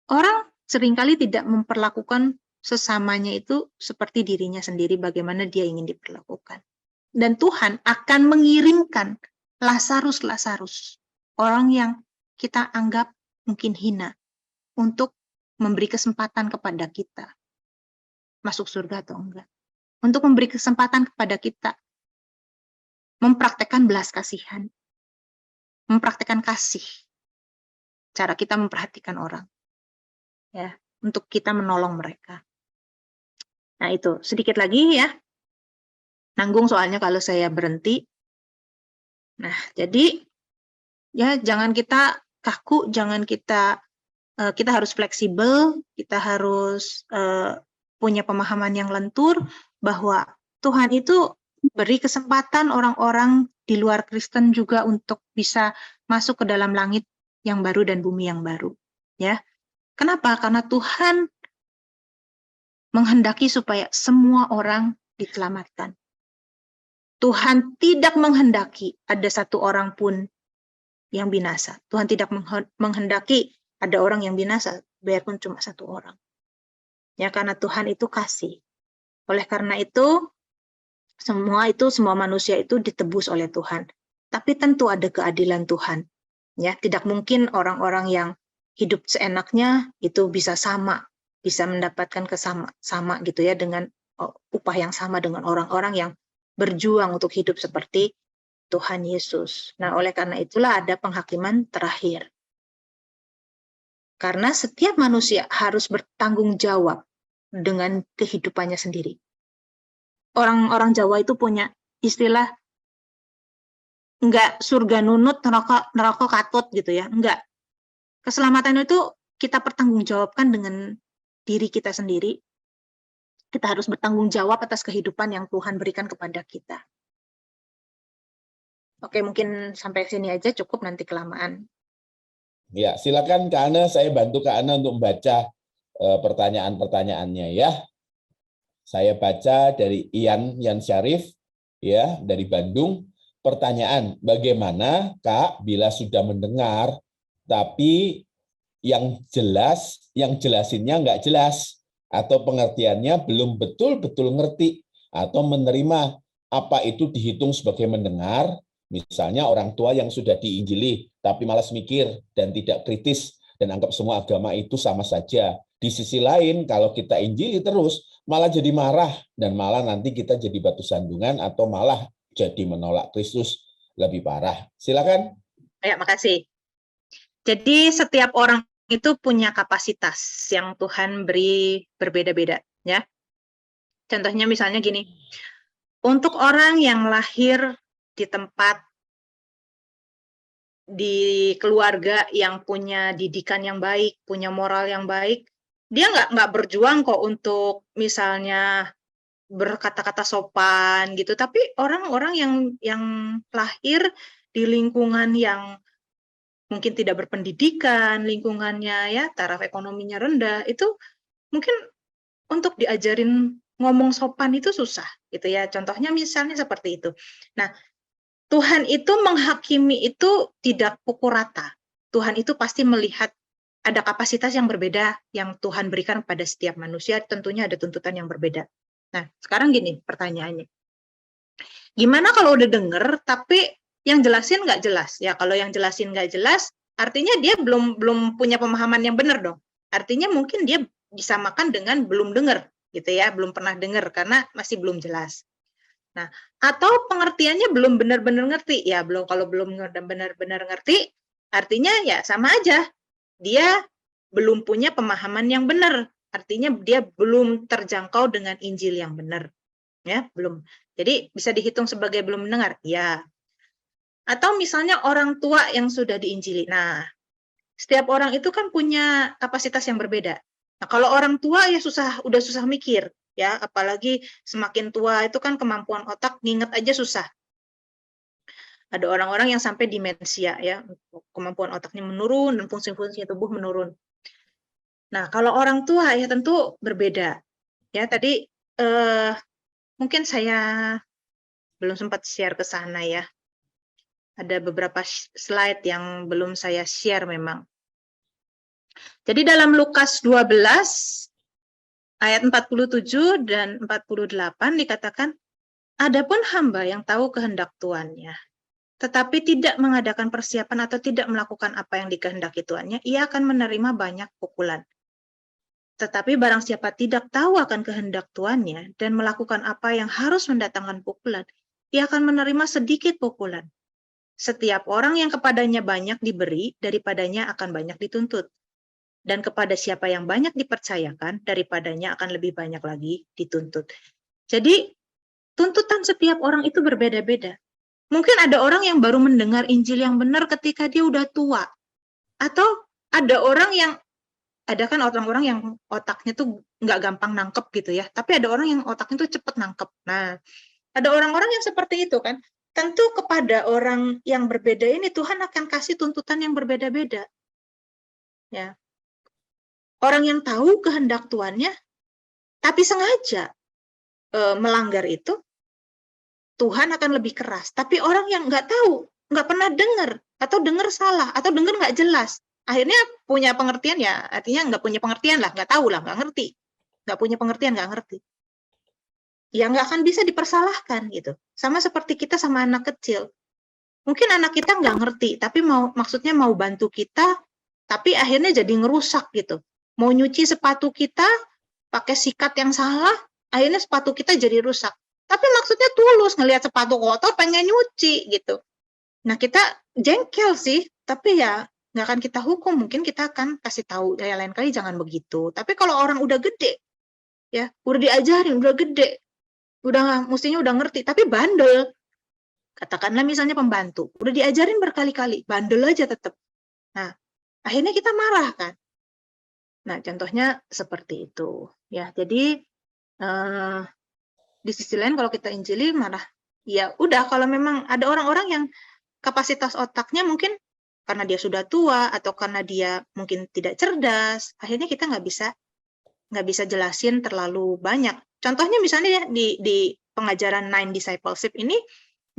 orang seringkali tidak memperlakukan sesamanya itu seperti dirinya sendiri, bagaimana dia ingin diperlakukan. Dan Tuhan akan mengirimkan Lazarus, orang yang kita anggap mungkin hina, untuk memberi kesempatan kepada kita masuk surga atau enggak. Untuk memberi kesempatan kepada kita mempraktekkan belas kasihan, mempraktekkan kasih, cara kita memperhatikan orang, ya, untuk kita menolong mereka. Nah itu, sedikit lagi ya, nanggung soalnya kalau saya berhenti. Nah, jadi ya jangan kita kaku, jangan kita harus fleksibel, kita harus punya pemahaman yang lentur bahwa Tuhan itu beri kesempatan orang-orang di luar Kristen juga untuk bisa masuk ke dalam langit yang baru dan bumi yang baru. Ya, kenapa? Karena Tuhan menghendaki supaya semua orang diselamatkan. Tuhan tidak menghendaki ada satu orang pun yang binasa. Tuhan tidak menghendaki ada orang yang binasa, biarpun cuma satu orang. Ya, karena Tuhan itu kasih. Oleh karena itu, semua manusia itu ditebus oleh Tuhan. Tapi tentu ada keadilan Tuhan. Ya, tidak mungkin orang-orang yang hidup seenaknya itu bisa mendapatkan sama gitu ya, dengan upah yang sama dengan orang-orang yang berjuang untuk hidup seperti Tuhan Yesus. Nah, oleh karena itulah ada penghakiman terakhir. Karena setiap manusia harus bertanggung jawab dengan kehidupannya sendiri. Orang-orang Jawa itu punya istilah enggak surga nunut, neraka katut gitu ya. Enggak. Keselamatan itu kita pertanggungjawabkan dengan diri kita sendiri. Kita harus bertanggung jawab atas kehidupan yang Tuhan berikan kepada kita. Oke, mungkin sampai sini aja cukup, nanti kelamaan. Ya, silakan Kak Ana, saya bantu Kak Ana untuk membaca pertanyaan-pertanyaannya ya. Saya baca dari Ian Syarif ya, dari Bandung. Pertanyaan, bagaimana Kak bila sudah mendengar tapi yang jelasinnya nggak jelas atau pengertiannya belum betul-betul ngerti atau menerima, apa itu dihitung sebagai mendengar? Misalnya orang tua yang sudah diinjili tapi malas mikir dan tidak kritis dan anggap semua agama itu sama saja. Di sisi lain, kalau kita injili terus, malah jadi marah dan malah nanti kita jadi batu sandungan atau malah jadi menolak Kristus lebih parah. Silakan. Ya, makasih. Jadi setiap orang itu punya kapasitas yang Tuhan beri berbeda-beda, ya. Contohnya misalnya gini, untuk orang yang lahir di tempat, di keluarga yang punya didikan yang baik, punya moral yang baik, dia nggak berjuang kok untuk misalnya berkata-kata sopan gitu. Tapi orang-orang yang lahir di lingkungan yang mungkin tidak berpendidikan, lingkungannya ya taraf ekonominya rendah, itu mungkin untuk diajarin ngomong sopan itu susah gitu ya. Contohnya misalnya seperti itu. Nah, Tuhan itu menghakimi itu tidak pukul rata. Tuhan itu pasti melihat ada kapasitas yang berbeda yang Tuhan berikan pada setiap manusia, tentunya ada tuntutan yang berbeda. Nah, sekarang gini pertanyaannya. Gimana kalau udah denger tapi yang jelasin nggak jelas? Ya, kalau yang jelasin nggak jelas, artinya dia belum punya pemahaman yang benar dong. Artinya mungkin dia disamakan dengan belum dengar, gitu ya, belum pernah dengar karena masih belum jelas. Nah, atau pengertiannya belum benar-benar ngerti, ya belum, kalau belum benar-benar ngerti, artinya ya sama aja, dia belum punya pemahaman yang benar, artinya dia belum terjangkau dengan Injil yang benar, ya belum. Jadi bisa dihitung sebagai belum mendengar, ya. Atau misalnya orang tua yang sudah diinjili. Nah, setiap orang itu kan punya kapasitas yang berbeda. Nah, kalau orang tua ya udah susah mikir, ya, apalagi semakin tua itu kan kemampuan otak nginget aja susah. Ada orang-orang yang sampai demensia ya, kemampuan otaknya menurun dan fungsi-fungsi tubuh menurun. Nah, kalau orang tua ya tentu berbeda. Ya, tadi mungkin saya belum sempat share ke sana ya. Ada beberapa slide yang belum saya share memang. Jadi dalam Lukas 12 ayat 47 dan 48 dikatakan, adapun hamba yang tahu kehendak tuannya, tetapi tidak mengadakan persiapan atau tidak melakukan apa yang dikehendaki tuannya, ia akan menerima banyak pukulan. Tetapi barang siapa tidak tahu akan kehendak tuannya dan melakukan apa yang harus mendatangkan pukulan, ia akan menerima sedikit pukulan. Setiap orang yang kepadanya banyak diberi, daripadanya akan banyak dituntut. Dan kepada siapa yang banyak dipercayakan, daripadanya akan lebih banyak lagi dituntut. Jadi, tuntutan setiap orang itu berbeda-beda. Mungkin ada orang yang baru mendengar Injil yang benar ketika dia udah tua. Atau ada orang yang, ada kan orang-orang yang otaknya tuh nggak gampang nangkep gitu ya. Tapi ada orang yang otaknya tuh cepet nangkep. Nah, ada orang-orang yang seperti itu kan. Tentu kepada orang yang berbeda ini Tuhan akan kasih tuntutan yang berbeda-beda. Ya. Orang yang tahu kehendak tuannya, tapi sengaja melanggar itu, Tuhan akan lebih keras. Tapi orang yang nggak tahu, nggak pernah dengar, atau dengar salah, atau dengar nggak jelas, akhirnya punya pengertian ya, artinya nggak punya pengertian lah, nggak tahu lah, nggak ngerti. Nggak punya pengertian, nggak ngerti. Ya nggak akan bisa dipersalahkan gitu. Sama seperti kita sama anak kecil. Mungkin anak kita nggak ngerti, tapi maksudnya mau bantu kita, tapi akhirnya jadi ngerusak gitu. Mau nyuci sepatu kita, pakai sikat yang salah, akhirnya sepatu kita jadi rusak. Tapi maksudnya tulus, ngelihat sepatu kotor, pengen nyuci gitu. Nah kita jengkel sih, tapi ya nggak akan kita hukum. Mungkin kita akan kasih tahu, ya lain kali jangan begitu. Tapi kalau orang udah gede, ya udah diajarin, udah gede, mestinya udah ngerti, tapi bandel. Katakanlah misalnya pembantu, udah diajarin berkali-kali, bandel aja tetap. Nah, akhirnya kita marah kan. Nah, contohnya seperti itu. Ya, jadi di sisi lain kalau kita injili malah, ya udah kalau memang ada orang-orang yang kapasitas otaknya mungkin karena dia sudah tua atau karena dia mungkin tidak cerdas, akhirnya kita nggak bisa jelasin terlalu banyak. Contohnya misalnya ya di pengajaran Nine Discipleship ini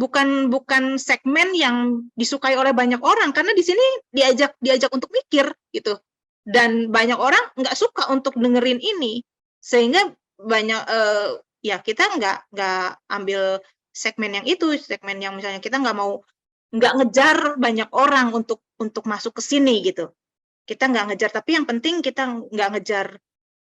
bukan segmen yang disukai oleh banyak orang, karena di sini diajak untuk mikir gitu, dan banyak orang nggak suka untuk dengerin ini, sehingga banyak ya kita nggak ambil segmen yang itu, segmen yang misalnya kita nggak ngejar banyak orang untuk masuk ke sini gitu. Kita nggak ngejar, tapi yang penting kita nggak ngejar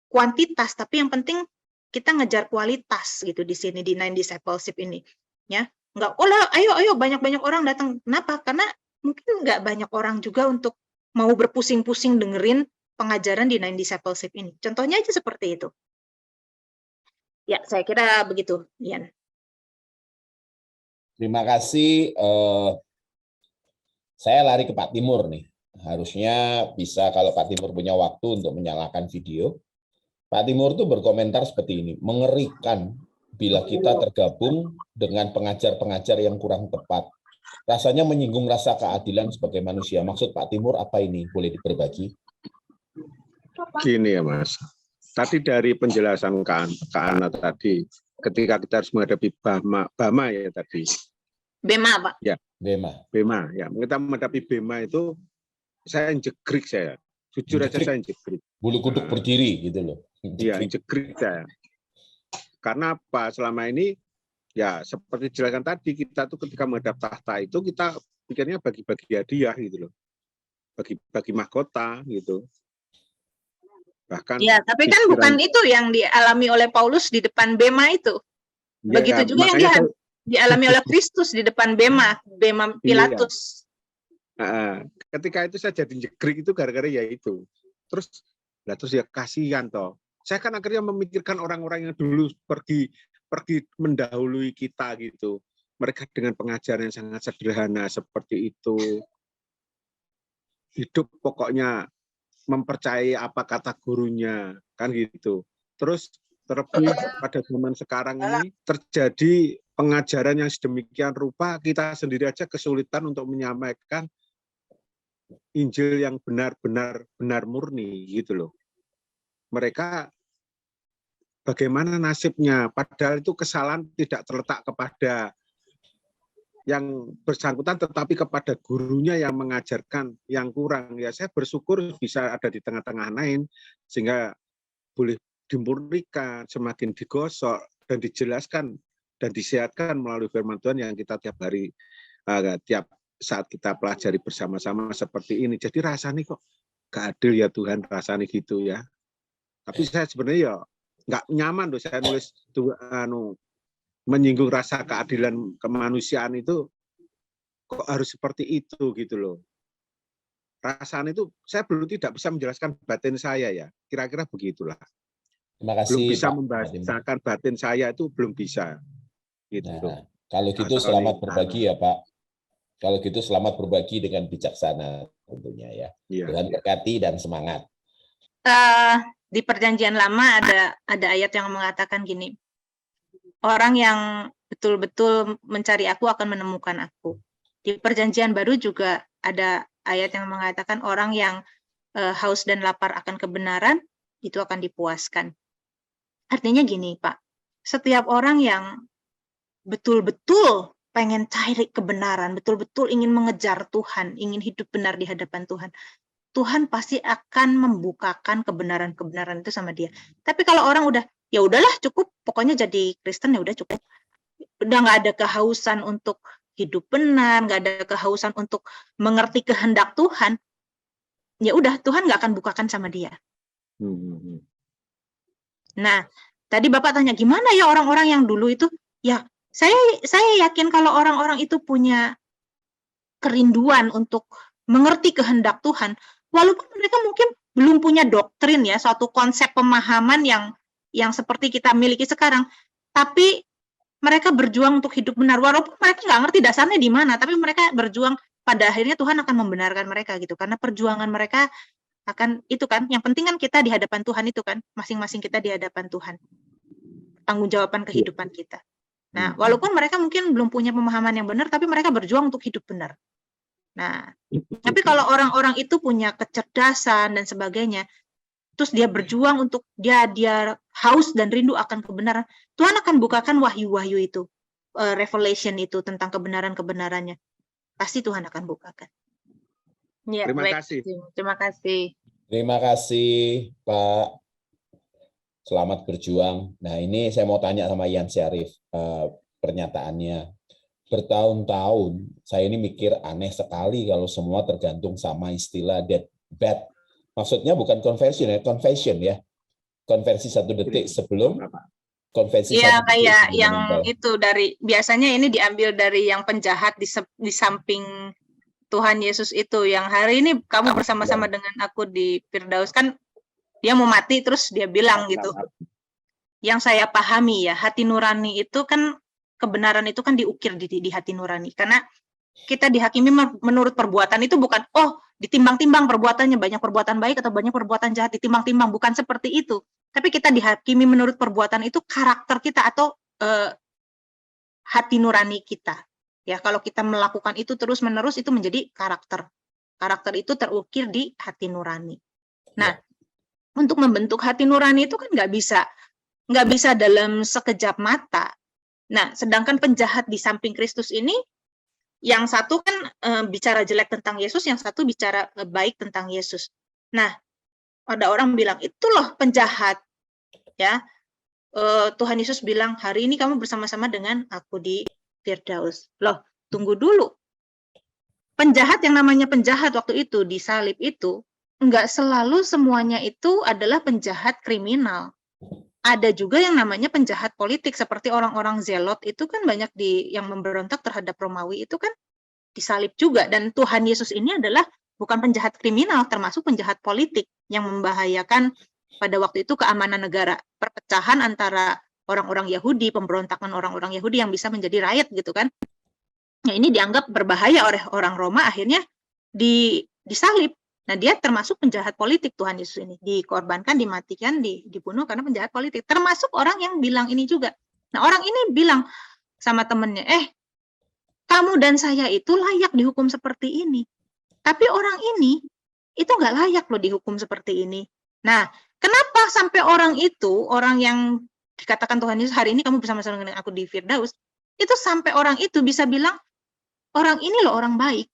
kuantitas, tapi yang penting kita ngejar kualitas gitu di sini di Nine Discipleship ini, ya. Nggak, oh lah, ayo banyak orang datang. Kenapa? Karena mungkin nggak banyak orang juga untuk mau berpusing-pusing dengerin pengajaran di Nine Discipleship ini. Contohnya aja seperti itu. Ya, saya kira begitu, Ian. Terima kasih. Saya lari ke Pak Timur nih. Harusnya bisa kalau Pak Timur punya waktu untuk menyalakan video. Pak Timur tuh berkomentar seperti ini, mengerikan bila kita tergabung dengan pengajar-pengajar yang kurang tepat. Rasanya menyinggung rasa keadilan sebagai manusia. Maksud Pak Timur apa ini? Boleh berbagi? Gini ya Mas, tadi dari penjelasan Kak Ana tadi, ketika kita harus menghadapi Bama ya tadi. Bema, Pak. Ya, Bema ya. Kita menghadapi Bema itu, saya jegrik saya. Jujur aja saya jegrik. Bulu kuduk berdiri gitu loh. Iya, jegrik saya. Karena apa? Selama ini ya seperti dijelaskan tadi, kita tuh ketika menghadap tahta itu kita pikirnya bagi-bagi hadiah gitu loh. Bagi mahkota gitu. Bahkan ya, tapi kan bukan itu yang dialami oleh Paulus di depan Bema itu. Begitu ya, juga yang dialami oleh Kristus di depan Bema Pilatus. Iya. Ketika itu saya jadi jegrik itu gara-gara ya itu. Terus ya kasihan toh. Saya kan akhirnya memikirkan orang-orang yang dulu pergi mendahului kita gitu. Mereka dengan pengajaran yang sangat sederhana seperti itu. Hidup pokoknya mempercayai apa kata gurunya, kan gitu. Terus terlebih pada zaman sekarang ini terjadi pengajaran yang sedemikian rupa, kita sendiri aja kesulitan untuk menyampaikan Injil yang benar murni gitu loh. Mereka bagaimana nasibnya, padahal itu kesalahan tidak terletak kepada yang bersangkutan tetapi kepada gurunya yang mengajarkan yang kurang. Ya saya bersyukur bisa ada di tengah-tengah lain sehingga boleh dimurnikan, semakin digosok dan dijelaskan dan disehatkan melalui firman Tuhan yang kita tiap hari tiap saat kita pelajari bersama-sama seperti ini. Jadi rasanya kok gak adil ya Tuhan, rasanya gitu ya. Tapi saya sebenarnya ya nggak nyaman loh saya nulis menyinggung rasa keadilan kemanusiaan itu kok harus seperti itu gitu loh. Rasanya itu saya tidak bisa menjelaskan batin saya ya. Kira-kira begitulah. Terima kasih, belum bisa Pak membahasakan batin saya itu belum bisa. Gitu. Nah, kalau gitu selamat berbagi ya Pak. Kalau gitu selamat berbagi dengan bijaksana tentunya ya. Tuhan berkati dan semangat. Di Perjanjian Lama ada ayat yang mengatakan gini, orang yang betul-betul mencari aku akan menemukan aku. Di Perjanjian Baru juga ada ayat yang mengatakan orang yang haus dan lapar akan kebenaran itu akan dipuaskan. Artinya gini Pak, setiap orang yang betul-betul pengen cari kebenaran, betul-betul ingin mengejar Tuhan, ingin hidup benar di hadapan Tuhan, Tuhan pasti akan membukakan kebenaran-kebenaran itu sama dia. Tapi kalau orang udah, ya udahlah cukup, pokoknya jadi Kristen ya udah cukup. Udah nggak ada kehausan untuk hidup benar, nggak ada kehausan untuk mengerti kehendak Tuhan, ya udah Tuhan nggak akan bukakan sama dia. Nah, tadi Bapak tanya gimana ya orang-orang yang dulu itu, ya saya yakin kalau orang-orang itu punya kerinduan untuk mengerti kehendak Tuhan, walaupun mereka mungkin belum punya doktrin ya, suatu konsep pemahaman yang seperti kita miliki sekarang, tapi mereka berjuang untuk hidup benar, walaupun mereka nggak ngerti dasarnya di mana, tapi mereka berjuang, pada akhirnya Tuhan akan membenarkan mereka gitu, karena perjuangan mereka akan itu kan, yang penting kan kita di hadapan Tuhan itu kan, masing-masing kita di hadapan Tuhan, tanggung jawaban kehidupan kita. Nah, walaupun mereka mungkin belum punya pemahaman yang benar, tapi mereka berjuang untuk hidup benar. Nah, tapi kalau orang-orang itu punya kecerdasan dan sebagainya, terus dia berjuang untuk dia haus dan rindu akan kebenaran, Tuhan akan bukakan wahyu-wahyu itu, revelation itu tentang kebenaran-kebenarannya. Pasti Tuhan akan bukakan. Ya, Terima baik. kasih. Terima kasih. Terima kasih, Pak. Selamat berjuang. Nah, ini saya mau tanya sama Ian Syarif, pernyataannya. Bertahun-tahun, saya ini mikir aneh sekali kalau semua tergantung sama istilah dead bad. Maksudnya bukan conversion ya, confession ya. Konversi 1 detik sebelum, konversi 1 Iya, detik kayak sebelum yang meninggal. itu biasanya ini diambil dari yang penjahat di samping Tuhan Yesus itu, yang hari ini kamu bersama-sama dengan aku di Firdaus, kan dia mau mati terus dia bilang gitu. Yang saya pahami ya, hati nurani itu kan, kebenaran itu kan diukir di hati nurani. Karena kita dihakimi menurut perbuatan itu bukan, ditimbang-timbang perbuatannya, banyak perbuatan baik atau banyak perbuatan jahat, ditimbang-timbang, bukan seperti itu. Tapi kita dihakimi menurut perbuatan itu karakter kita atau hati nurani kita. Ya, kalau kita melakukan itu terus-menerus itu menjadi karakter. Karakter itu terukir di hati nurani. Nah, untuk membentuk hati nurani itu kan nggak bisa dalam sekejap mata. Nah, sedangkan penjahat di samping Kristus ini, yang satu kan bicara jelek tentang Yesus, yang satu bicara baik tentang Yesus. Nah, ada orang bilang, itu loh penjahat. Ya, Tuhan Yesus bilang, hari ini kamu bersama-sama dengan aku di Firdaus. Loh, tunggu dulu. Penjahat yang namanya penjahat waktu itu, di salib itu, enggak selalu semuanya itu adalah penjahat kriminal. Ada juga yang namanya penjahat politik, seperti orang-orang Zelot itu kan banyak yang memberontak terhadap Romawi itu kan disalib juga. Dan Tuhan Yesus ini adalah bukan penjahat kriminal, termasuk penjahat politik yang membahayakan pada waktu itu keamanan negara, perpecahan antara orang-orang Yahudi, pemberontakan orang-orang Yahudi yang bisa menjadi riot gitu kan. Nah, ini dianggap berbahaya oleh orang Roma, akhirnya disalib. Nah, dia termasuk penjahat politik, Tuhan Yesus ini. Dikorbankan, dimatikan, dibunuh karena penjahat politik. Termasuk orang yang bilang ini juga. Nah, orang ini bilang sama temennya, kamu dan saya itu layak dihukum seperti ini. Tapi orang ini, itu nggak layak loh dihukum seperti ini. Nah, kenapa sampai orang itu, orang yang dikatakan Tuhan Yesus, hari ini kamu bersama-sama dengan aku di Firdaus, itu sampai orang itu bisa bilang, orang ini loh orang baik.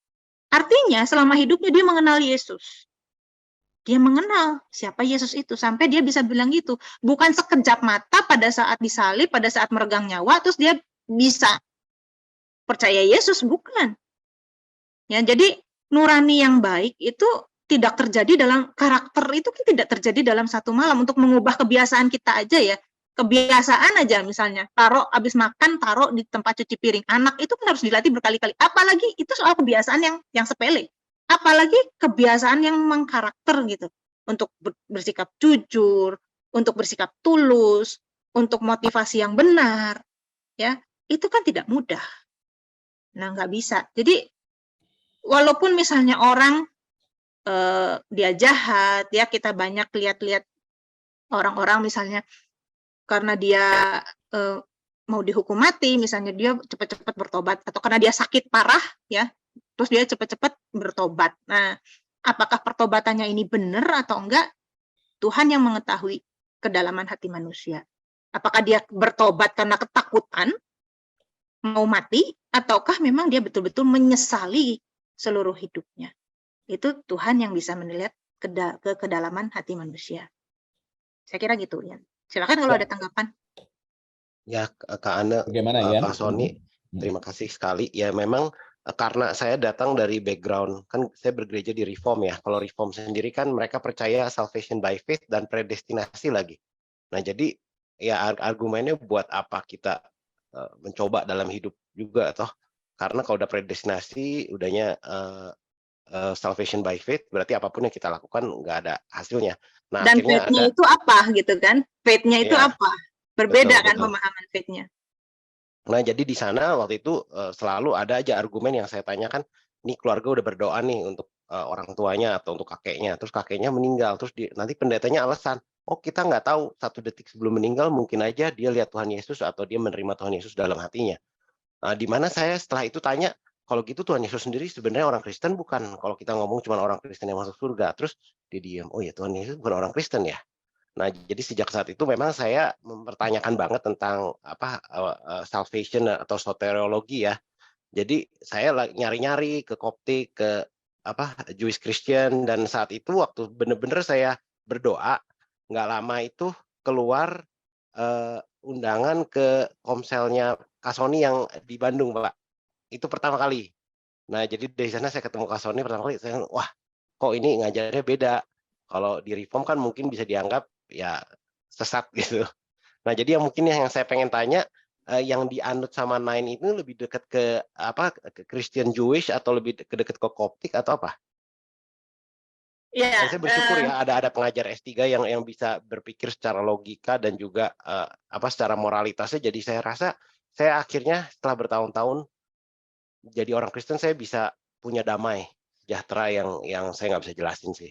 Artinya selama hidupnya dia mengenal Yesus. Dia mengenal siapa Yesus itu. Sampai dia bisa bilang gitu. Bukan sekejap mata pada saat disalib, pada saat meregang nyawa, terus dia bisa percaya Yesus, bukan. Ya, jadi nurani yang baik itu tidak terjadi dalam karakter, itu tidak terjadi dalam satu malam. Untuk mengubah kebiasaan kita aja ya. Kebiasaan aja misalnya, habis makan taruh di tempat cuci piring. Anak itu kan harus dilatih berkali-kali. Apalagi itu soal kebiasaan yang sepele. Apalagi kebiasaan yang mengkarakter gitu. Untuk bersikap jujur, untuk bersikap tulus, untuk motivasi yang benar, ya itu kan tidak mudah. Nah, nggak bisa. Jadi walaupun misalnya orang dia jahat, ya kita banyak lihat-lihat orang-orang misalnya karena dia mau dihukum mati, misalnya dia cepat-cepat bertobat, atau karena dia sakit parah, ya, terus dia cepat-cepat bertobat. Nah, apakah pertobatannya ini benar atau enggak? Tuhan yang mengetahui kedalaman hati manusia. Apakah dia bertobat karena ketakutan mau mati, ataukah memang dia betul-betul menyesali seluruh hidupnya? Itu Tuhan yang bisa melihat ke kedalaman hati manusia. Saya kira gitu, ya. Silakan kalau ada tanggapan. Ya, Kak Ane, Pak Sony, terima kasih sekali. Ya memang karena saya datang dari background, kan saya bergereja di Reform ya. Kalau Reform sendiri kan mereka percaya salvation by faith dan predestinasi lagi. Nah jadi ya argumennya buat apa kita mencoba dalam hidup juga toh. Karena kalau udah predestinasi, udahnya salvation by faith, berarti apapun yang kita lakukan nggak ada hasilnya. Nah, dan faith-nya itu apa gitu kan? Faith-nya itu ya, apa? Berbeda betul, kan pemahaman faith-nya. Nah, jadi di sana waktu itu selalu ada aja argumen yang saya tanyakan, nih keluarga udah berdoa nih untuk orang tuanya atau untuk kakeknya, terus kakeknya meninggal, terus nanti pendetanya alasan, oh kita nggak tahu 1 detik sebelum meninggal mungkin aja dia lihat Tuhan Yesus atau dia menerima Tuhan Yesus dalam hatinya. Nah, di mana saya setelah itu tanya, kalau gitu Tuhan Yesus sendiri sebenarnya orang Kristen bukan? Kalau kita ngomong cuma orang Kristen yang masuk surga, terus dia diam. Oh ya, Tuhan Yesus bukan orang Kristen ya. Nah, jadi sejak saat itu memang saya mempertanyakan banget tentang salvation atau soteriologi ya. Jadi saya nyari-nyari ke Koptik, ke Jewish Christian, dan saat itu waktu benar-benar saya berdoa, nggak lama itu keluar undangan ke komselnya Kak Sony yang di Bandung, Pak. Itu pertama kali. Nah, jadi dari sana saya ketemu Kak Sony pertama kali, saya wah, kok ini ngajarnya beda. Kalau di Reform kan mungkin bisa dianggap ya sesat gitu. Nah, jadi yang mungkin yang saya pengen tanya, yang dianut sama Nine itu lebih dekat ke ke Christian Jewish atau lebih dekat ke Koptik atau apa? Ya, saya bersyukur ya ada pengajar S3 yang bisa berpikir secara logika dan juga secara moralitasnya. Jadi saya rasa saya akhirnya setelah bertahun-tahun jadi orang Kristen, saya bisa punya damai sejahtera yang saya nggak bisa jelasin sih.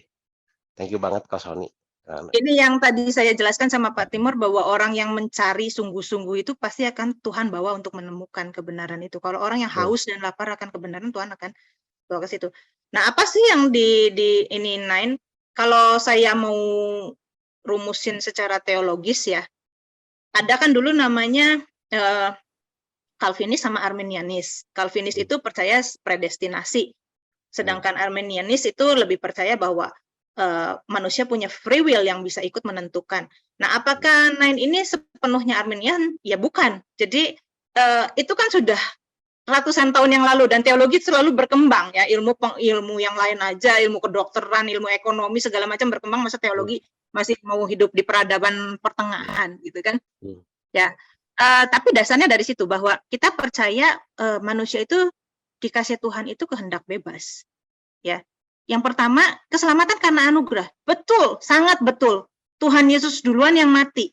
Thank you banget Kak Sony. Ini yang tadi saya jelaskan sama Pak Timur, bahwa orang yang mencari sungguh-sungguh itu pasti akan Tuhan bawa untuk menemukan kebenaran itu. Kalau orang yang haus dan lapar akan kebenaran, Tuhan akan bawa ke situ. Nah, apa sih yang di ini Nine? Kalau saya mau rumusin secara teologis ya, ada kan dulu namanya Calvinis sama Arminianis. Calvinis itu percaya predestinasi, sedangkan Arminianis itu lebih percaya bahwa manusia punya free will yang bisa ikut menentukan. Nah, apakah Nine ini sepenuhnya Arminian? Ya bukan. Jadi itu kan sudah ratusan tahun yang lalu, dan teologi selalu berkembang ya, ilmu yang lain aja, ilmu kedokteran, ilmu ekonomi segala macam berkembang, masa teologi masih mau hidup di peradaban pertengahan gitu kan? Ya. Tapi dasarnya dari situ, bahwa kita percaya manusia itu dikasih Tuhan itu kehendak bebas. Ya. Yang pertama, keselamatan karena anugerah. Betul, sangat betul. Tuhan Yesus duluan yang mati.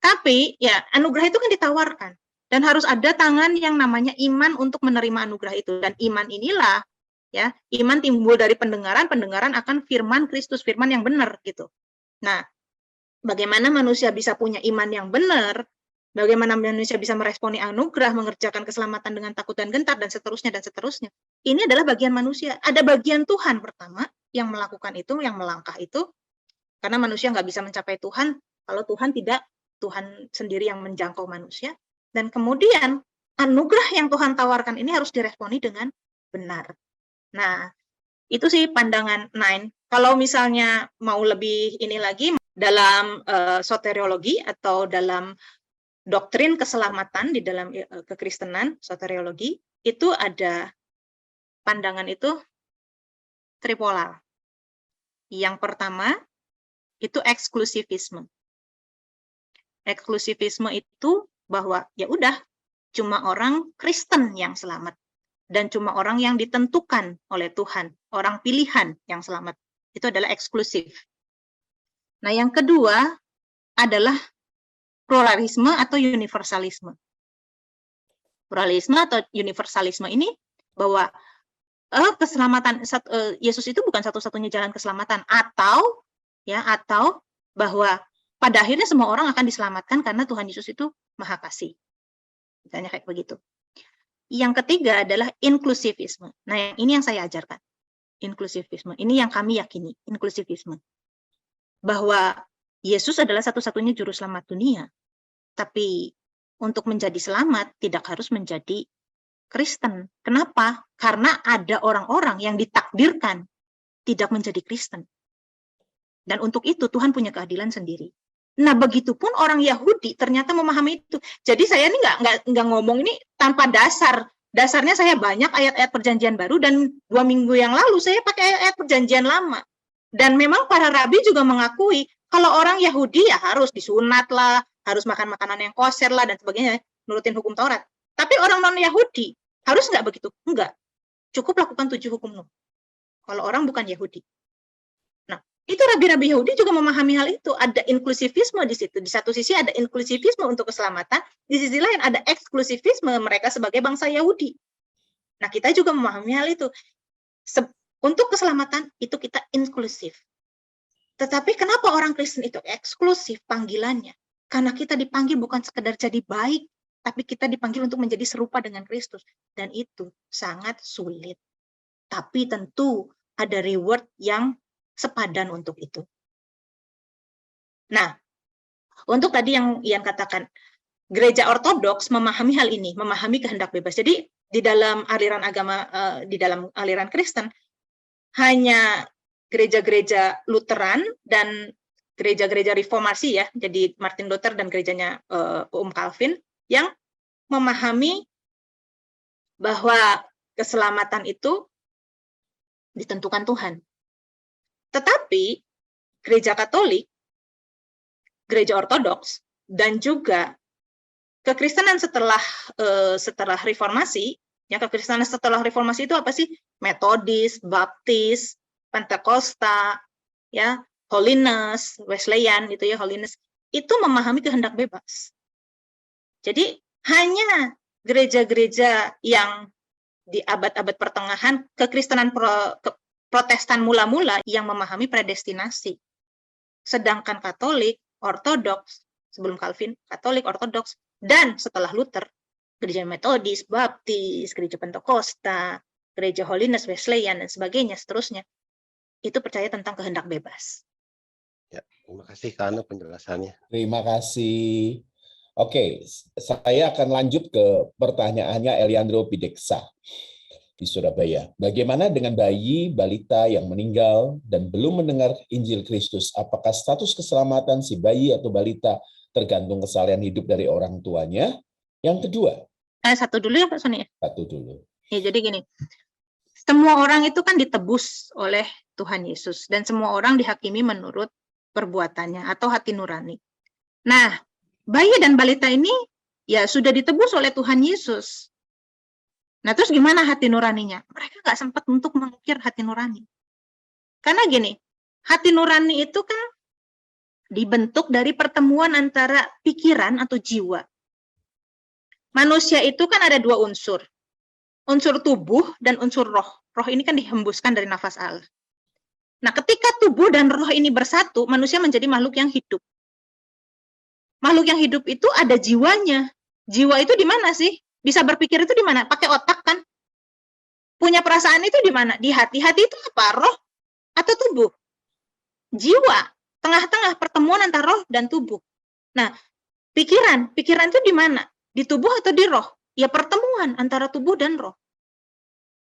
Tapi ya anugerah itu kan ditawarkan. Dan harus ada tangan yang namanya iman untuk menerima anugerah itu. Dan iman inilah, ya, iman timbul dari pendengaran, pendengaran akan firman Kristus, firman yang benar gitu. Nah, bagaimana manusia bisa punya iman yang benar? Bagaimana manusia bisa meresponi anugerah, mengerjakan keselamatan dengan takut dan gentar, dan seterusnya, dan seterusnya. Ini adalah bagian manusia. Ada bagian Tuhan pertama yang melakukan itu, yang melangkah itu, karena manusia nggak bisa mencapai Tuhan kalau Tuhan tidak, Tuhan sendiri yang menjangkau manusia. Dan kemudian anugerah yang Tuhan tawarkan ini harus diresponi dengan benar. Nah, itu sih pandangan Nine. Kalau misalnya mau lebih ini lagi, dalam soteriologi atau dalam doktrin keselamatan di dalam kekristenan, soteriologi, itu ada pandangan itu tripolar. Yang pertama, itu eksklusivisme. Eksklusivisme itu bahwa ya udah, cuma orang Kristen yang selamat. Dan cuma orang yang ditentukan oleh Tuhan, orang pilihan yang selamat. Itu adalah eksklusif. Nah, yang kedua adalah pluralisme atau universalisme. Pluralisme atau universalisme ini bahwa keselamatan Yesus itu bukan satu-satunya jalan keselamatan, atau bahwa pada akhirnya semua orang akan diselamatkan karena Tuhan Yesus itu Maha Kasih. Misalnya kayak begitu. Yang ketiga adalah inklusivisme. Nah, yang ini yang saya ajarkan. Inklusivisme. Ini yang kami yakini, inklusivisme. Bahwa Yesus adalah satu-satunya juru selamat dunia. Tapi untuk menjadi selamat tidak harus menjadi Kristen. Kenapa? Karena ada orang-orang yang ditakdirkan tidak menjadi Kristen. Dan untuk itu Tuhan punya keadilan sendiri. Nah, begitupun orang Yahudi ternyata memahami itu. Jadi saya ini nggak ngomong ini tanpa dasar. Dasarnya saya banyak ayat-ayat Perjanjian Baru, dan 2 minggu yang lalu saya pakai ayat-ayat Perjanjian Lama. Dan memang para rabi juga mengakui kalau orang Yahudi ya harus disunat lah, harus makan makanan yang koser lah, dan sebagainya, nurutin hukum Taurat. Tapi orang non-Yahudi harus nggak begitu? Enggak. Cukup lakukan 7 hukum Nuh. Kalau orang bukan Yahudi. Nah, itu rabi-rabi Yahudi juga memahami hal itu. Ada inklusivisme di situ. Di satu sisi ada inklusivisme untuk keselamatan, di sisi lain ada eksklusivisme mereka sebagai bangsa Yahudi. Nah, kita juga memahami hal itu. Untuk keselamatan itu kita inklusif. Tetapi kenapa orang Kristen itu eksklusif panggilannya? Karena kita dipanggil bukan sekedar jadi baik, tapi kita dipanggil untuk menjadi serupa dengan Kristus. Dan itu sangat sulit. Tapi tentu ada reward yang sepadan untuk itu. Nah, untuk tadi yang Ian katakan, gereja ortodoks memahami hal ini, memahami kehendak bebas. Jadi di dalam aliran agama, di dalam aliran Kristen, hanya gereja-gereja Lutheran dan gereja-gereja reformasi ya, jadi Martin Luther dan gerejanya Calvin yang memahami bahwa keselamatan itu ditentukan Tuhan. Tetapi gereja Katolik, gereja Ortodoks, dan juga kekristenan setelah reformasi, ya kekristenan setelah reformasi itu apa sih? Metodis, Baptis, Pentakosta, ya, Holiness, Wesleyan gitu ya, Holiness, itu memahami kehendak bebas. Jadi hanya gereja-gereja yang di abad-abad pertengahan, kekristenan Protestan mula-mula yang memahami predestinasi. Sedangkan Katolik, Ortodoks, sebelum Calvin, Katolik, Ortodoks, dan setelah Luther, gereja Metodis, Baptis, gereja Pentakosta, gereja Holiness, Wesleyan, dan sebagainya, seterusnya, itu percaya tentang kehendak bebas. Ya, terima kasih karena penjelasannya. Terima kasih. Oke, saya akan lanjut ke pertanyaannya Eliandro Pideksa di Surabaya. Bagaimana dengan bayi, balita yang meninggal dan belum mendengar Injil Kristus? Apakah status keselamatan si bayi atau balita tergantung kesalahan hidup dari orang tuanya? Yang kedua. Satu dulu ya Pak Sony. Satu dulu. Ya, jadi gini, semua orang itu kan ditebus oleh Tuhan Yesus dan semua orang dihakimi menurut perbuatannya atau hati nurani. Nah, bayi dan balita ini ya sudah ditebus oleh Tuhan Yesus. Nah, terus gimana hati nuraninya? Mereka nggak sempat untuk mengukir hati nurani. Karena gini, hati nurani itu kan dibentuk dari pertemuan antara pikiran atau jiwa. Manusia itu kan ada dua unsur. Unsur tubuh dan unsur roh. Roh ini kan dihembuskan dari nafas Allah. Nah, ketika tubuh dan roh ini bersatu, manusia menjadi makhluk yang hidup. Makhluk yang hidup itu ada jiwanya. Jiwa itu di mana sih? Bisa berpikir itu di mana? Pakai otak kan? Punya perasaan itu di mana? Di hati. Hati itu apa? Roh atau tubuh? Jiwa. Tengah-tengah pertemuan antara roh dan tubuh. Nah, pikiran itu di mana? Di tubuh atau di roh? Ya pertemuan antara tubuh dan roh.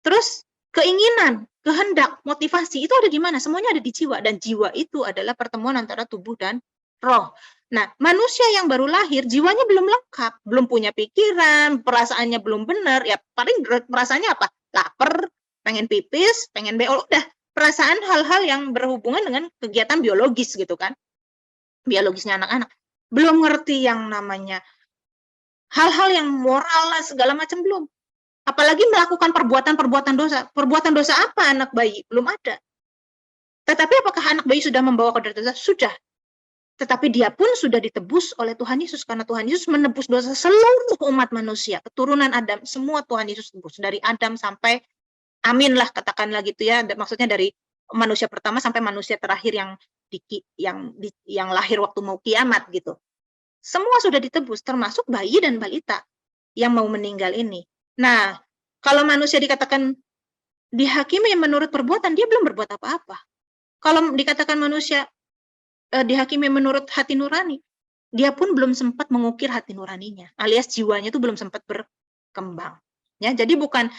Terus keinginan, kehendak, motivasi itu ada di mana? Semuanya ada di jiwa. Dan jiwa itu adalah pertemuan antara tubuh dan roh. Nah, manusia yang baru lahir, jiwanya belum lengkap. Belum punya pikiran, perasaannya belum benar. Ya paling perasaannya apa? Lapar, pengen pipis, pengen beol. Udah, perasaan hal-hal yang berhubungan dengan kegiatan biologis gitu kan. Biologisnya anak-anak. Belum ngerti yang namanya hal-hal yang moral lah, segala macam belum. Apalagi melakukan perbuatan-perbuatan dosa. Perbuatan dosa apa anak bayi? Belum ada. Tetapi apakah anak bayi sudah membawa kodrat dosa? Sudah. Tetapi dia pun sudah ditebus oleh Tuhan Yesus. Karena Tuhan Yesus menebus dosa seluruh umat manusia. Keturunan Adam, semua Tuhan Yesus tebus. Dari Adam sampai, amin lah katakanlah gitu ya. Maksudnya dari manusia pertama sampai manusia terakhir yang lahir waktu mau kiamat gitu. Semua sudah ditebus, termasuk bayi dan balita yang mau meninggal ini. Nah, kalau manusia dikatakan dihakimi menurut perbuatan, dia belum berbuat apa-apa. Kalau dikatakan manusia dihakimi menurut hati nurani, dia pun belum sempat mengukir hati nuraninya, alias jiwanya itu belum sempat berkembang. Ya, jadi bukan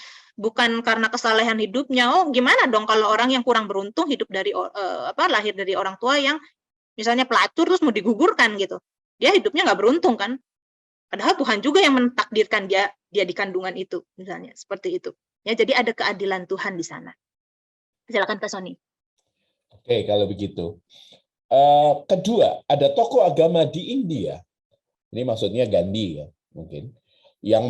karena kesalahan hidupnya. Oh, gimana dong kalau orang yang kurang beruntung hidup dari lahir dari orang tua yang misalnya pelacur terus mau digugurkan gitu. Dia hidupnya nggak beruntung kan? Padahal Tuhan juga yang mentakdirkan dia di kandungan itu, misalnya seperti itu. Ya, jadi ada keadilan Tuhan di sana. Silakan Pak Sony. Oke, kalau begitu. Kedua, ada tokoh agama di India. Ini maksudnya Gandhi ya, mungkin. Yang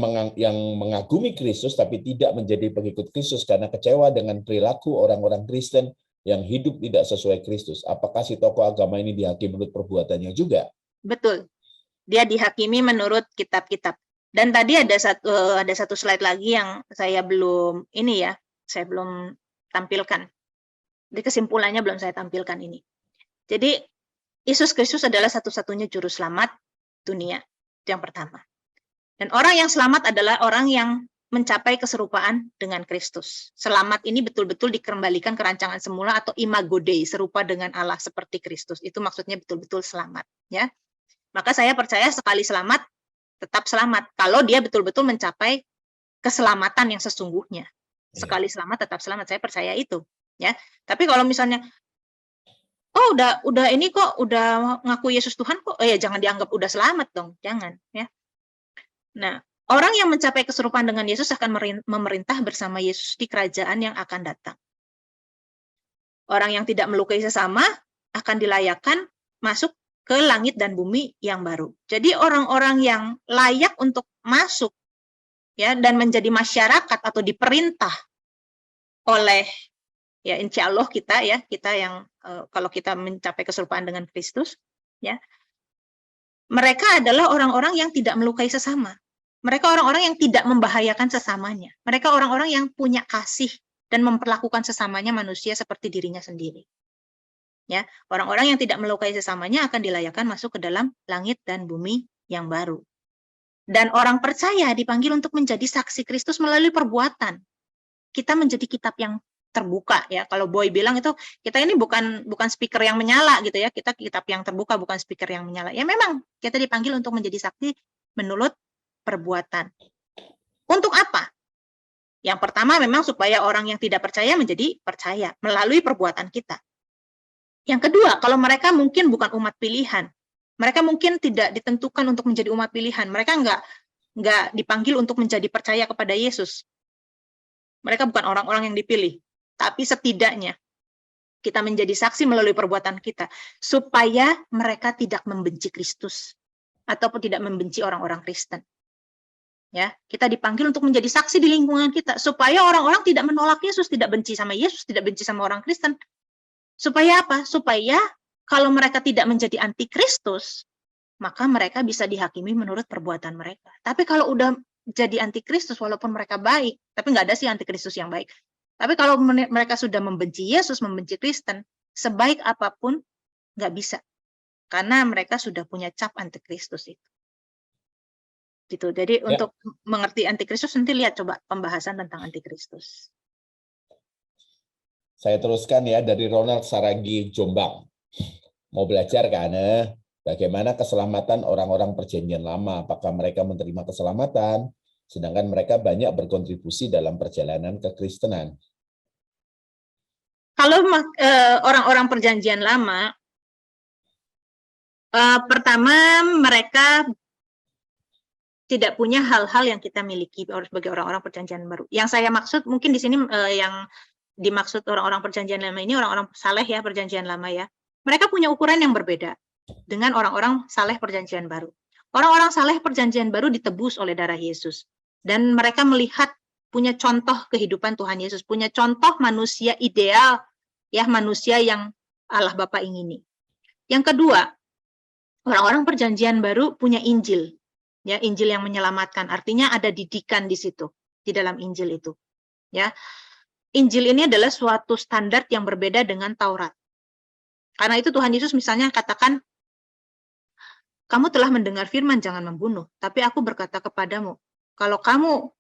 mengagumi Kristus tapi tidak menjadi pengikut Kristus karena kecewa dengan perilaku orang-orang Kristen yang hidup tidak sesuai Kristus. Apakah si tokoh agama ini dihakimi menurut perbuatannya juga? Betul. Dia dihakimi menurut kitab-kitab. Dan tadi ada satu slide lagi yang saya belum tampilkan. Di kesimpulannya belum saya tampilkan ini. Jadi Yesus Kristus adalah satu-satunya juru selamat dunia. Itu yang pertama. Dan orang yang selamat adalah orang yang mencapai keserupaan dengan Kristus. Selamat ini betul-betul dikembalikan ke rancangan semula atau imago Dei, serupa dengan Allah seperti Kristus. Itu maksudnya betul-betul selamat, ya. Maka saya percaya sekali selamat tetap selamat kalau dia betul-betul mencapai keselamatan yang sesungguhnya. Sekali selamat tetap selamat, saya percaya itu, ya. Tapi kalau misalnya oh udah ini kok udah ngaku Yesus Tuhan kok, ya jangan dianggap udah selamat dong, jangan, ya. Nah, orang yang mencapai keserupaan dengan Yesus akan memerintah bersama Yesus di kerajaan yang akan datang. Orang yang tidak melukai sesama akan dilayakkan masuk ke langit dan bumi yang baru. Jadi orang-orang yang layak untuk masuk, ya, dan menjadi masyarakat atau diperintah oleh, ya, insya Allah kita yang kalau kita mencapai keserupaan dengan Kristus, ya, mereka adalah orang-orang yang tidak melukai sesama. Mereka orang-orang yang tidak membahayakan sesamanya. Mereka orang-orang yang punya kasih dan memperlakukan sesamanya manusia seperti dirinya sendiri. Ya, orang-orang yang tidak melukai sesamanya akan dilayakkan masuk ke dalam langit dan bumi yang baru. Dan orang percaya dipanggil untuk menjadi saksi Kristus melalui perbuatan. Kita menjadi kitab yang terbuka, ya. Kalau Boy bilang itu kita ini bukan speaker yang menyala gitu ya. Kita kitab yang terbuka, bukan speaker yang menyala. Ya memang kita dipanggil untuk menjadi saksi menurut perbuatan. Untuk apa? Yang pertama memang supaya orang yang tidak percaya menjadi percaya melalui perbuatan kita. Yang kedua, kalau mereka mungkin bukan umat pilihan, mereka mungkin tidak ditentukan untuk menjadi umat pilihan, mereka nggak dipanggil untuk menjadi percaya kepada Yesus. Mereka bukan orang-orang yang dipilih, tapi setidaknya kita menjadi saksi melalui perbuatan kita supaya mereka tidak membenci Kristus ataupun tidak membenci orang-orang Kristen. Ya, kita dipanggil untuk menjadi saksi di lingkungan kita supaya orang-orang tidak menolak Yesus, tidak benci sama Yesus, tidak benci sama orang Kristen. Supaya apa? Supaya kalau mereka tidak menjadi antikristus, maka mereka bisa dihakimi menurut perbuatan mereka. Tapi kalau udah jadi antikristus, walaupun mereka baik, tapi nggak ada sih antikristus yang baik. Tapi kalau mereka sudah membenci Yesus, membenci Kristen, sebaik apapun nggak bisa, karena mereka sudah punya cap antikristus itu. Gitu. Jadi untuk mengerti antikristus nanti lihat coba pembahasan tentang antikristus. Saya teruskan ya dari Ronald Saragi Jombang. Mau belajar kan? Bagaimana keselamatan orang-orang perjanjian lama? Apakah mereka menerima keselamatan? Sedangkan mereka banyak berkontribusi dalam perjalanan kekristenan. Kalau orang-orang perjanjian lama, pertama mereka tidak punya hal-hal yang kita miliki sebagai orang-orang perjanjian baru. Yang saya maksud mungkin di sini yang dimaksud orang-orang perjanjian lama ini orang-orang saleh ya, perjanjian lama ya. Mereka punya ukuran yang berbeda dengan orang-orang saleh perjanjian baru. Orang-orang saleh perjanjian baru ditebus oleh darah Yesus. Dan mereka melihat punya contoh kehidupan Tuhan Yesus, punya contoh manusia ideal, ya, manusia yang Allah Bapa ingini. Yang kedua, orang-orang perjanjian baru punya Injil. Ya, Injil yang menyelamatkan, artinya ada didikan di situ, di dalam Injil itu. Ya, Injil ini adalah suatu standar yang berbeda dengan Taurat. Karena itu Tuhan Yesus misalnya katakan, kamu telah mendengar firman jangan membunuh, tapi aku berkata kepadamu, kalau kamu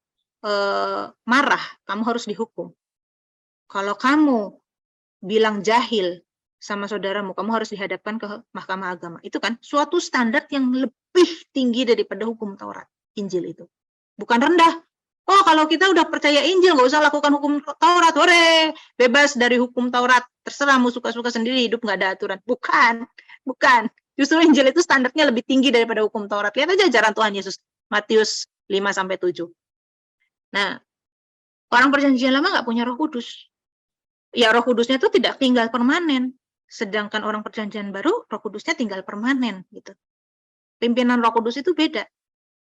marah, kamu harus dihukum. Kalau kamu bilang jahil sama saudaramu, kamu harus dihadapkan ke mahkamah agama. Itu kan suatu standar yang lebih tinggi daripada hukum Taurat, Injil itu. Bukan rendah. Oh, kalau kita udah percaya Injil, nggak usah lakukan hukum Taurat. Hore, bebas dari hukum Taurat. Terserah, mau suka-suka sendiri, hidup nggak ada aturan. Bukan. Justru Injil itu standarnya lebih tinggi daripada hukum Taurat. Lihat aja ajaran Tuhan Yesus, Matius 5-7. Nah, orang perjanjian lama nggak punya Roh Kudus. Ya, Roh Kudusnya itu tidak tinggal permanen. Sedangkan orang perjanjian baru, Roh Kudusnya tinggal permanen gitu. Pimpinan Roh Kudus itu beda.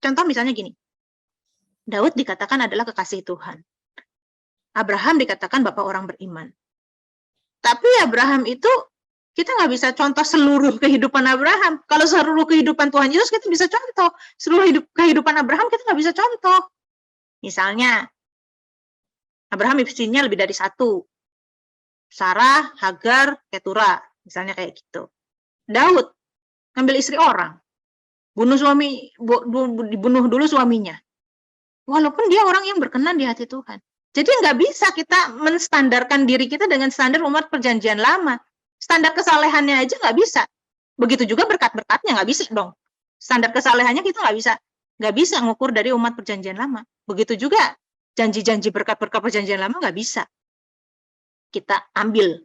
Contoh misalnya gini. Daud dikatakan adalah kekasih Tuhan. Abraham dikatakan bapak orang beriman. Tapi Abraham itu kita nggak bisa contoh seluruh kehidupan Abraham. Kalau seluruh kehidupan Tuhan Yesus kita bisa contoh. Seluruh kehidupan Abraham kita nggak bisa contoh. Misalnya, Abraham istrinya lebih dari satu. Sarah, Hagar, Ketura. Misalnya kayak gitu. Daud ngambil istri orang, dibunuh dulu suaminya. Walaupun dia orang yang berkenan di hati Tuhan. Jadi nggak bisa kita menstandarkan diri kita dengan standar umat perjanjian lama. Standar kesalehannya aja nggak bisa. Begitu juga berkat-berkatnya nggak bisa dong. Standar kesalehannya kita nggak bisa ngukur dari umat perjanjian lama. Begitu juga janji-janji berkat-berkat perjanjian lama nggak bisa kita ambil.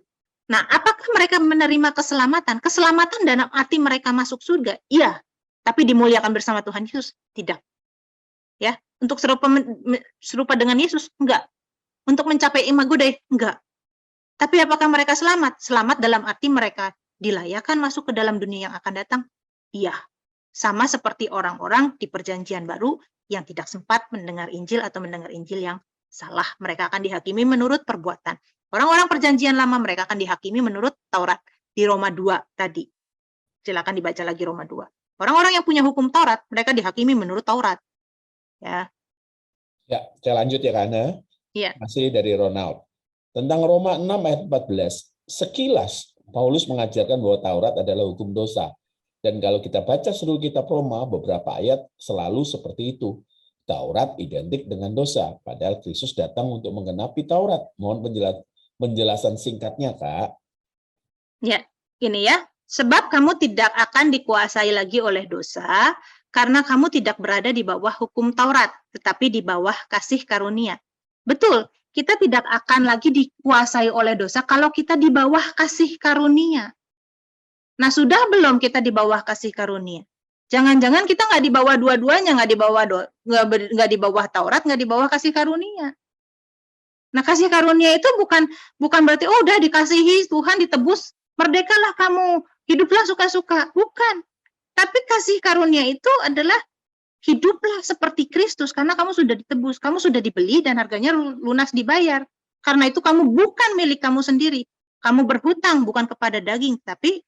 Nah, apakah mereka menerima keselamatan? Keselamatan dalam arti mereka masuk surga? Iya. Tapi dimuliakan bersama Tuhan Yesus? Tidak. Ya, untuk serupa dengan Yesus? Enggak. Untuk mencapai imago Dei? Enggak. Tapi apakah mereka selamat? Selamat dalam arti mereka dilayakkan masuk ke dalam dunia yang akan datang? Iya. Sama seperti orang-orang di perjanjian baru yang tidak sempat mendengar Injil atau mendengar Injil yang salah. Mereka akan dihakimi menurut perbuatan. Orang-orang perjanjian lama mereka akan dihakimi menurut Taurat di Roma 2 tadi. Silakan dibaca lagi Roma 2. Orang-orang yang punya hukum Taurat, mereka dihakimi menurut Taurat. Ya. Ya, saya lanjut ya Kana. Iya. Masih dari Ronald. Tentang Roma 6 ayat 14. Sekilas Paulus mengajarkan bahwa Taurat adalah hukum dosa. Dan kalau kita baca seluruh kitab Roma, beberapa ayat selalu seperti itu. Taurat identik dengan dosa, padahal Kristus datang untuk menggenapi Taurat. Mohon penjelasan singkatnya, Kak. Ya, ini ya. Sebab kamu tidak akan dikuasai lagi oleh dosa, karena kamu tidak berada di bawah hukum Taurat, tetapi di bawah kasih karunia. Betul, kita tidak akan lagi dikuasai oleh dosa kalau kita di bawah kasih karunia. Nah, sudah belum kita di bawah kasih karunia? Jangan-jangan kita nggak di bawah dua-duanya, nggak di bawah Taurat, nggak di bawah kasih karunia. Nah, kasih karunia itu bukan berarti oh udah dikasihi Tuhan, ditebus, merdekalah kamu, hiduplah suka-suka. Bukan. Tapi kasih karunia itu adalah hiduplah seperti Kristus karena kamu sudah ditebus, kamu sudah dibeli dan harganya lunas dibayar. Karena itu kamu bukan milik kamu sendiri. Kamu berhutang bukan kepada daging, tapi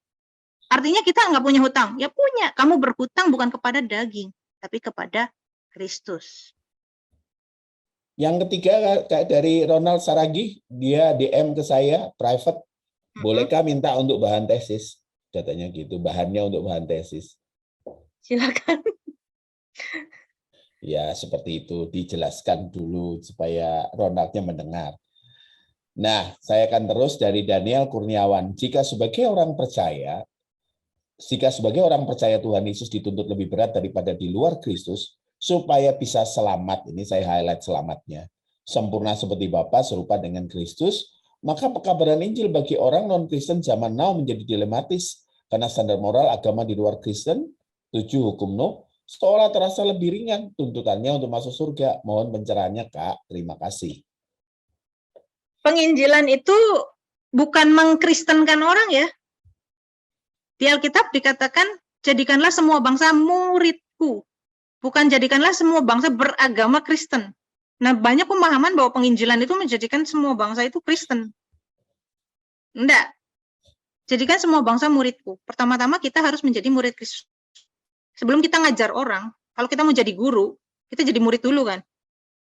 artinya kita nggak punya hutang. Ya punya. Kamu berhutang bukan kepada daging, tapi kepada Kristus. Yang ketiga, kayak dari Ronald Saragih, dia DM ke saya, private. Bolehkah minta untuk bahan tesis? Katanya gitu, bahannya untuk bahan tesis. Silakan. Ya, seperti itu. Dijelaskan dulu supaya Ronaldnya mendengar. Nah, saya akan terus dari Daniel Kurniawan. Jika sebagai orang percaya Tuhan Yesus dituntut lebih berat daripada di luar Kristus, supaya bisa selamat, ini saya highlight selamatnya, sempurna seperti Bapa, serupa dengan Kristus, maka pekabaran Injil bagi orang non-Kristen zaman now menjadi dilematis, karena standar moral agama di luar Kristen, 7 hukum Nuh, seolah terasa lebih ringan tuntutannya untuk masuk surga. Mohon pencerahannya, Kak. Terima kasih. Penginjilan itu bukan mengkristenkan orang ya. Di Alkitab dikatakan, jadikanlah semua bangsa muridku. Bukan jadikanlah semua bangsa beragama Kristen. Nah, banyak pemahaman bahwa penginjilan itu menjadikan semua bangsa itu Kristen. Enggak. Jadikan semua bangsa muridku. Pertama-tama kita harus menjadi murid Kristus. Sebelum kita ngajar orang, kalau kita mau jadi guru, kita jadi murid dulu kan.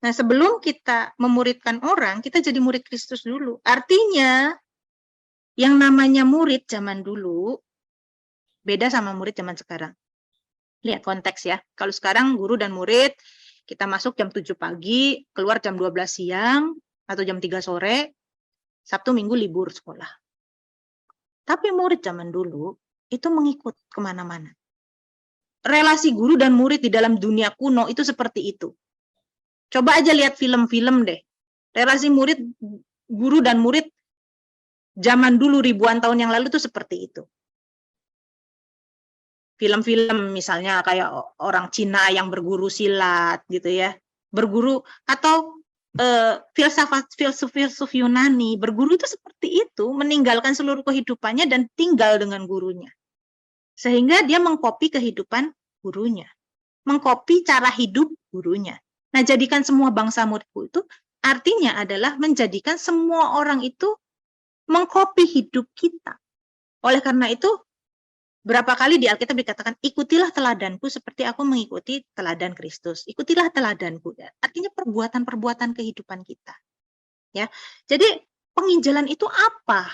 Nah, sebelum kita memuridkan orang, kita jadi murid Kristus dulu. Artinya, yang namanya murid zaman dulu, beda sama murid zaman sekarang. Lihat konteks ya. Kalau sekarang guru dan murid, kita masuk jam 7 pagi, keluar jam 12 siang, atau jam 3 sore, Sabtu Minggu libur sekolah. Tapi murid zaman dulu, itu mengikut kemana-mana. Relasi guru dan murid di dalam dunia kuno itu seperti itu. Coba aja lihat film-film deh. Relasi guru dan murid zaman dulu ribuan tahun yang lalu itu seperti itu. Film-film misalnya kayak orang Cina yang berguru silat gitu ya, berguru atau filsuf Yunani, berguru itu seperti itu, meninggalkan seluruh kehidupannya dan tinggal dengan gurunya. Sehingga dia mengkopi kehidupan gurunya, mengkopi cara hidup gurunya. Nah, jadikan semua bangsa muridku itu artinya adalah menjadikan semua orang itu mengkopi hidup kita. Oleh karena itu, berapa kali di Alkitab dikatakan, ikutilah teladanku seperti aku mengikuti teladan Kristus. Ikutilah teladanku. Artinya perbuatan-perbuatan kehidupan kita. Ya, jadi penginjilan itu apa?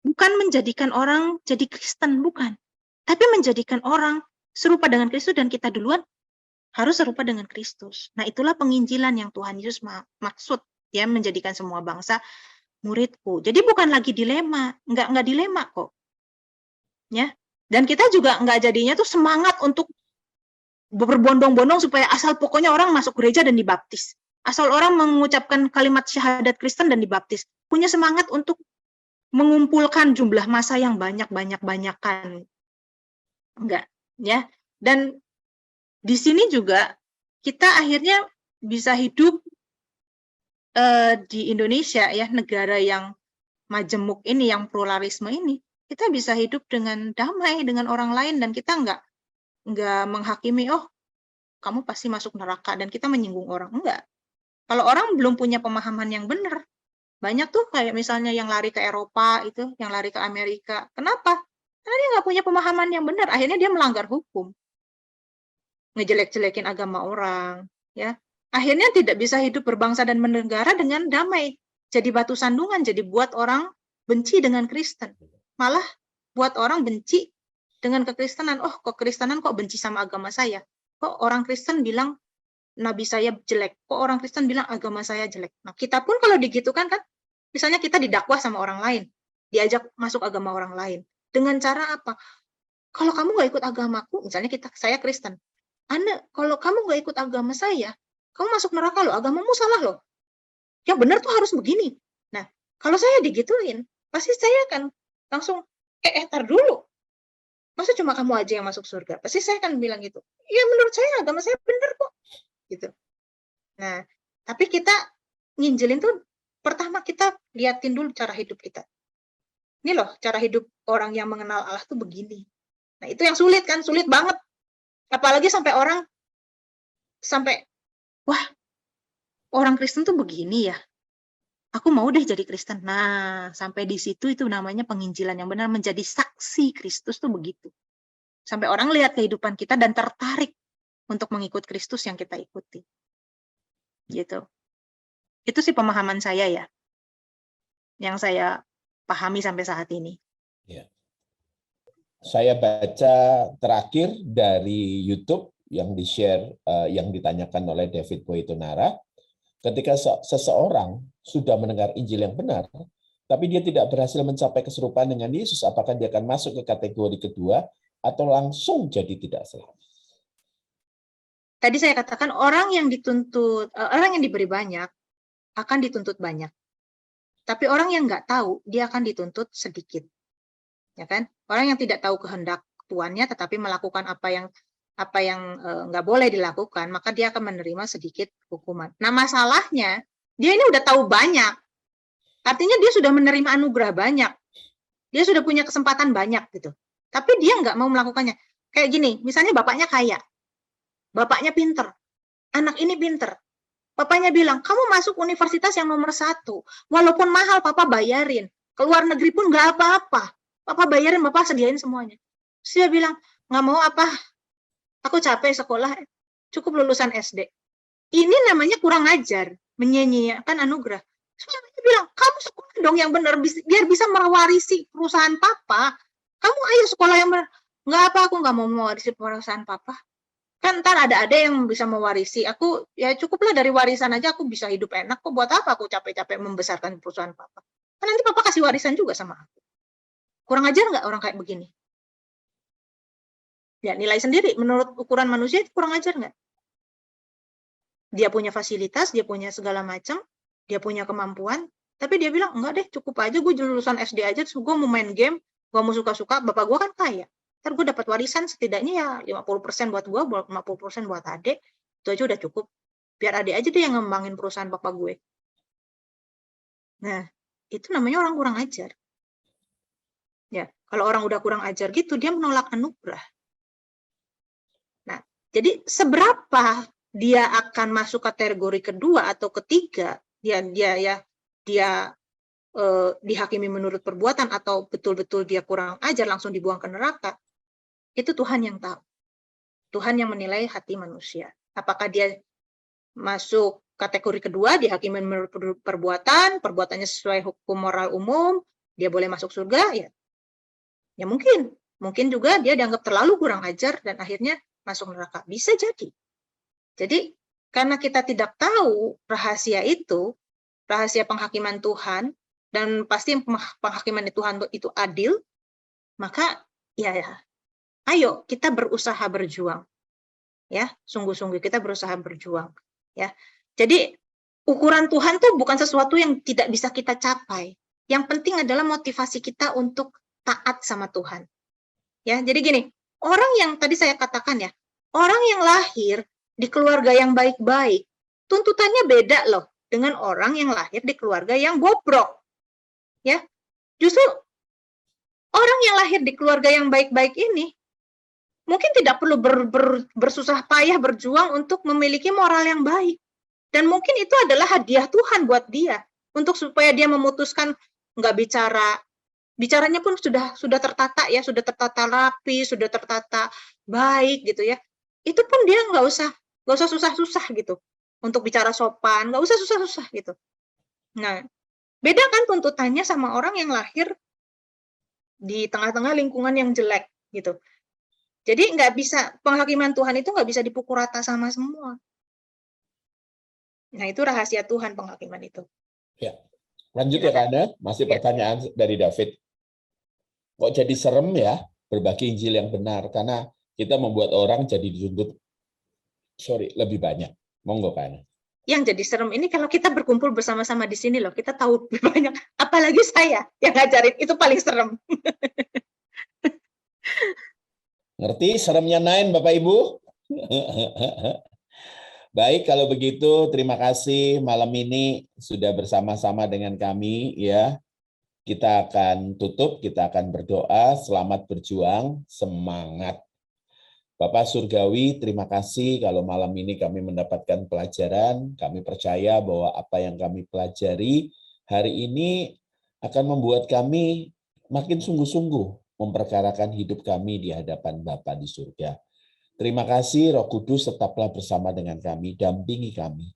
Bukan menjadikan orang jadi Kristen, bukan. Tapi menjadikan orang serupa dengan Kristus, dan kita duluan harus serupa dengan Kristus. Nah, itulah penginjilan yang Tuhan Yesus maksud, ya, menjadikan semua bangsa muridku. Jadi bukan lagi dilema, enggak dilema kok. Ya. Dan kita juga enggak jadinya tuh semangat untuk berbondong-bondong supaya asal pokoknya orang masuk gereja dan dibaptis. Asal orang mengucapkan kalimat syahadat Kristen dan dibaptis. Punya semangat untuk mengumpulkan jumlah massa yang banyak-banyak-banyakan. Enggak, ya. Dan di sini juga kita akhirnya bisa hidup di Indonesia, ya, negara yang majemuk ini, yang pluralisme ini, kita bisa hidup dengan damai dengan orang lain, dan kita enggak menghakimi, oh kamu pasti masuk neraka, dan kita menyinggung orang. Enggak. Kalau orang belum punya pemahaman yang benar, banyak tuh kayak misalnya yang lari ke Eropa itu, yang lari ke Amerika. Kenapa? Karena dia nggak punya pemahaman yang benar. Akhirnya dia melanggar hukum, ngejelek-jelekin agama orang, ya. Akhirnya tidak bisa hidup berbangsa dan bernegara dengan damai. Jadi batu sandungan, jadi buat orang benci dengan Kristen. Malah buat orang benci dengan kekristenan. Oh, kekristenan kok benci sama agama saya? Kok orang Kristen bilang nabi saya jelek? Kok orang Kristen bilang agama saya jelek? Nah, kita pun kalau digitukan kan, misalnya kita didakwah sama orang lain, diajak masuk agama orang lain. Dengan cara apa? Kalau kamu nggak ikut agamaku, misalnya saya Kristen, Anda, kalau kamu nggak ikut agama saya, kamu masuk neraka loh, agamamu salah loh. Yang benar tuh harus begini. Nah, kalau saya digituin, pasti saya akan langsung, tar dulu. Masa cuma kamu aja yang masuk surga? Pasti saya akan bilang gitu. Ya menurut saya agama saya benar kok. Gitu. Nah, tapi kita nginjelin tuh, pertama kita liatin dulu cara hidup kita. Ini loh cara hidup orang yang mengenal Allah tuh begini. Nah, itu yang sulit kan, sulit banget. Apalagi sampai orang, wah, orang Kristen tuh begini ya. Aku mau deh jadi Kristen. Nah, sampai di situ itu namanya penginjilan yang benar, menjadi saksi Kristus tuh begitu. Sampai orang lihat kehidupan kita dan tertarik untuk mengikut Kristus yang kita ikuti. Gitu. Itu sih pemahaman saya ya. Yang saya pahami sampai saat ini. Ya. Saya baca terakhir dari YouTube yang di-share, yang ditanyakan oleh David Boitonara. Ketika seseorang sudah mendengar Injil yang benar, tapi dia tidak berhasil mencapai keserupaan dengan Yesus, apakah dia akan masuk ke kategori kedua atau langsung jadi tidak selamat? Tadi saya katakan orang yang dituntut, orang yang diberi banyak akan dituntut banyak. Tapi orang yang nggak tahu, dia akan dituntut sedikit. Ya kan? Orang yang tidak tahu kehendak Tuannya, tetapi melakukan apa yang nggak boleh dilakukan, maka dia akan menerima sedikit hukuman. Nah, masalahnya, dia ini udah tahu banyak. Artinya dia sudah menerima anugerah banyak. Dia sudah punya kesempatan banyak gitu. Tapi dia nggak mau melakukannya. Kayak gini, misalnya bapaknya kaya. Bapaknya pinter. Anak ini pinter. Bapaknya bilang, kamu masuk universitas yang nomor 1. Walaupun mahal, papa bayarin. Keluar negeri pun nggak apa-apa. Papa bayarin, bapak sediain semuanya. Terus dia bilang, nggak mau apa, aku capek sekolah, cukup lulusan SD. Ini namanya kurang ajar, menyia-nyiakan anugerah. Suaminya bilang, kamu sekolah dong yang benar, biar bisa mewarisi perusahaan papa. Kamu ayo sekolah yang benar. Nggak apa, aku nggak mau mewarisi perusahaan papa. Kan ntar ada yang bisa mewarisi. Aku, ya cukuplah dari warisan aja aku bisa hidup enak. Kok buat apa aku capek-capek membesarkan perusahaan papa? Kan nanti papa kasih warisan juga sama aku. Kurang ajar nggak orang kayak begini? Ya, nilai sendiri, menurut ukuran manusia itu kurang ajar nggak? Dia punya fasilitas, dia punya segala macam, dia punya kemampuan, tapi dia bilang, enggak deh, cukup aja gue lulusan SD aja, terus gue mau main game, gue mau suka-suka, bapak gue kan kaya. Ntar gue dapat warisan setidaknya ya 50% buat gue, 50% buat adik, itu aja udah cukup. Biar adik aja deh yang ngembangin perusahaan bapak gue. Nah, itu namanya orang kurang ajar. Ya, kalau orang udah kurang ajar gitu, dia menolak anugerah. Jadi seberapa dia akan masuk kategori kedua atau ketiga, dia dihakimi menurut perbuatan atau betul-betul dia kurang ajar langsung dibuang ke neraka, itu Tuhan yang tahu. Tuhan yang menilai hati manusia. Apakah dia masuk kategori kedua, dihakimi menurut perbuatan, perbuatannya sesuai hukum moral umum, dia boleh masuk surga? Ya mungkin. Mungkin juga dia dianggap terlalu kurang ajar dan akhirnya masuk neraka. Bisa jadi. Jadi karena kita tidak tahu rahasia itu, rahasia penghakiman Tuhan, dan pasti penghakiman Tuhan itu adil, maka ya ayo kita berusaha berjuang. Ya, sungguh-sungguh kita berusaha berjuang. Ya. Jadi ukuran Tuhan tuh bukan sesuatu yang tidak bisa kita capai. Yang penting adalah motivasi kita untuk taat sama Tuhan. Ya, jadi gini, orang yang tadi saya katakan ya, orang yang lahir di keluarga yang baik-baik, tuntutannya beda loh dengan orang yang lahir di keluarga yang bobrok. Ya. Justru orang yang lahir di keluarga yang baik-baik ini mungkin tidak perlu bersusah payah berjuang untuk memiliki moral yang baik. Dan mungkin itu adalah hadiah Tuhan buat dia. Untuk supaya dia memutuskan nggak bicaranya pun sudah tertata ya, sudah tertata rapi, sudah tertata baik gitu ya. Itu pun dia nggak usah susah-susah gitu. Untuk bicara sopan, nggak usah susah-susah gitu. Nah, beda kan tuntutannya sama orang yang lahir di tengah-tengah lingkungan yang jelek gitu. Jadi nggak bisa, penghakiman Tuhan itu nggak bisa dipukul rata sama semua. Nah, itu rahasia Tuhan penghakiman itu. Ya. Lanjut ya, Karena masih pertanyaan dari David. Kok jadi serem ya berbagi Injil yang benar? Karena kita membuat orang jadi dituntut lebih banyak. Monggo, Karena. Yang jadi serem ini kalau kita berkumpul bersama-sama di sini loh, kita tahu lebih banyak. Apalagi saya yang ngajarin, itu paling serem. Ngerti seremnya Nain, Bapak Ibu? Baik, kalau begitu terima kasih malam ini sudah bersama-sama dengan kami ya. Kita akan tutup, kita akan berdoa, selamat berjuang, semangat. Bapak Surgawi, terima kasih kalau malam ini kami mendapatkan pelajaran. Kami percaya bahwa apa yang kami pelajari hari ini akan membuat kami makin sungguh-sungguh memperkarakan hidup kami di hadapan Bapa di surga. Terima kasih Roh Kudus, tetaplah bersama dengan kami, dampingi kami,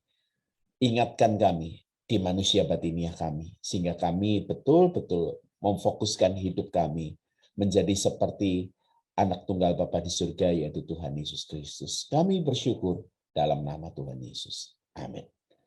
ingatkan kami di manusia batiniah kami, sehingga kami betul-betul memfokuskan hidup kami menjadi seperti anak tunggal Bapa di surga, yaitu Tuhan Yesus Kristus. Kami bersyukur dalam nama Tuhan Yesus. Amin.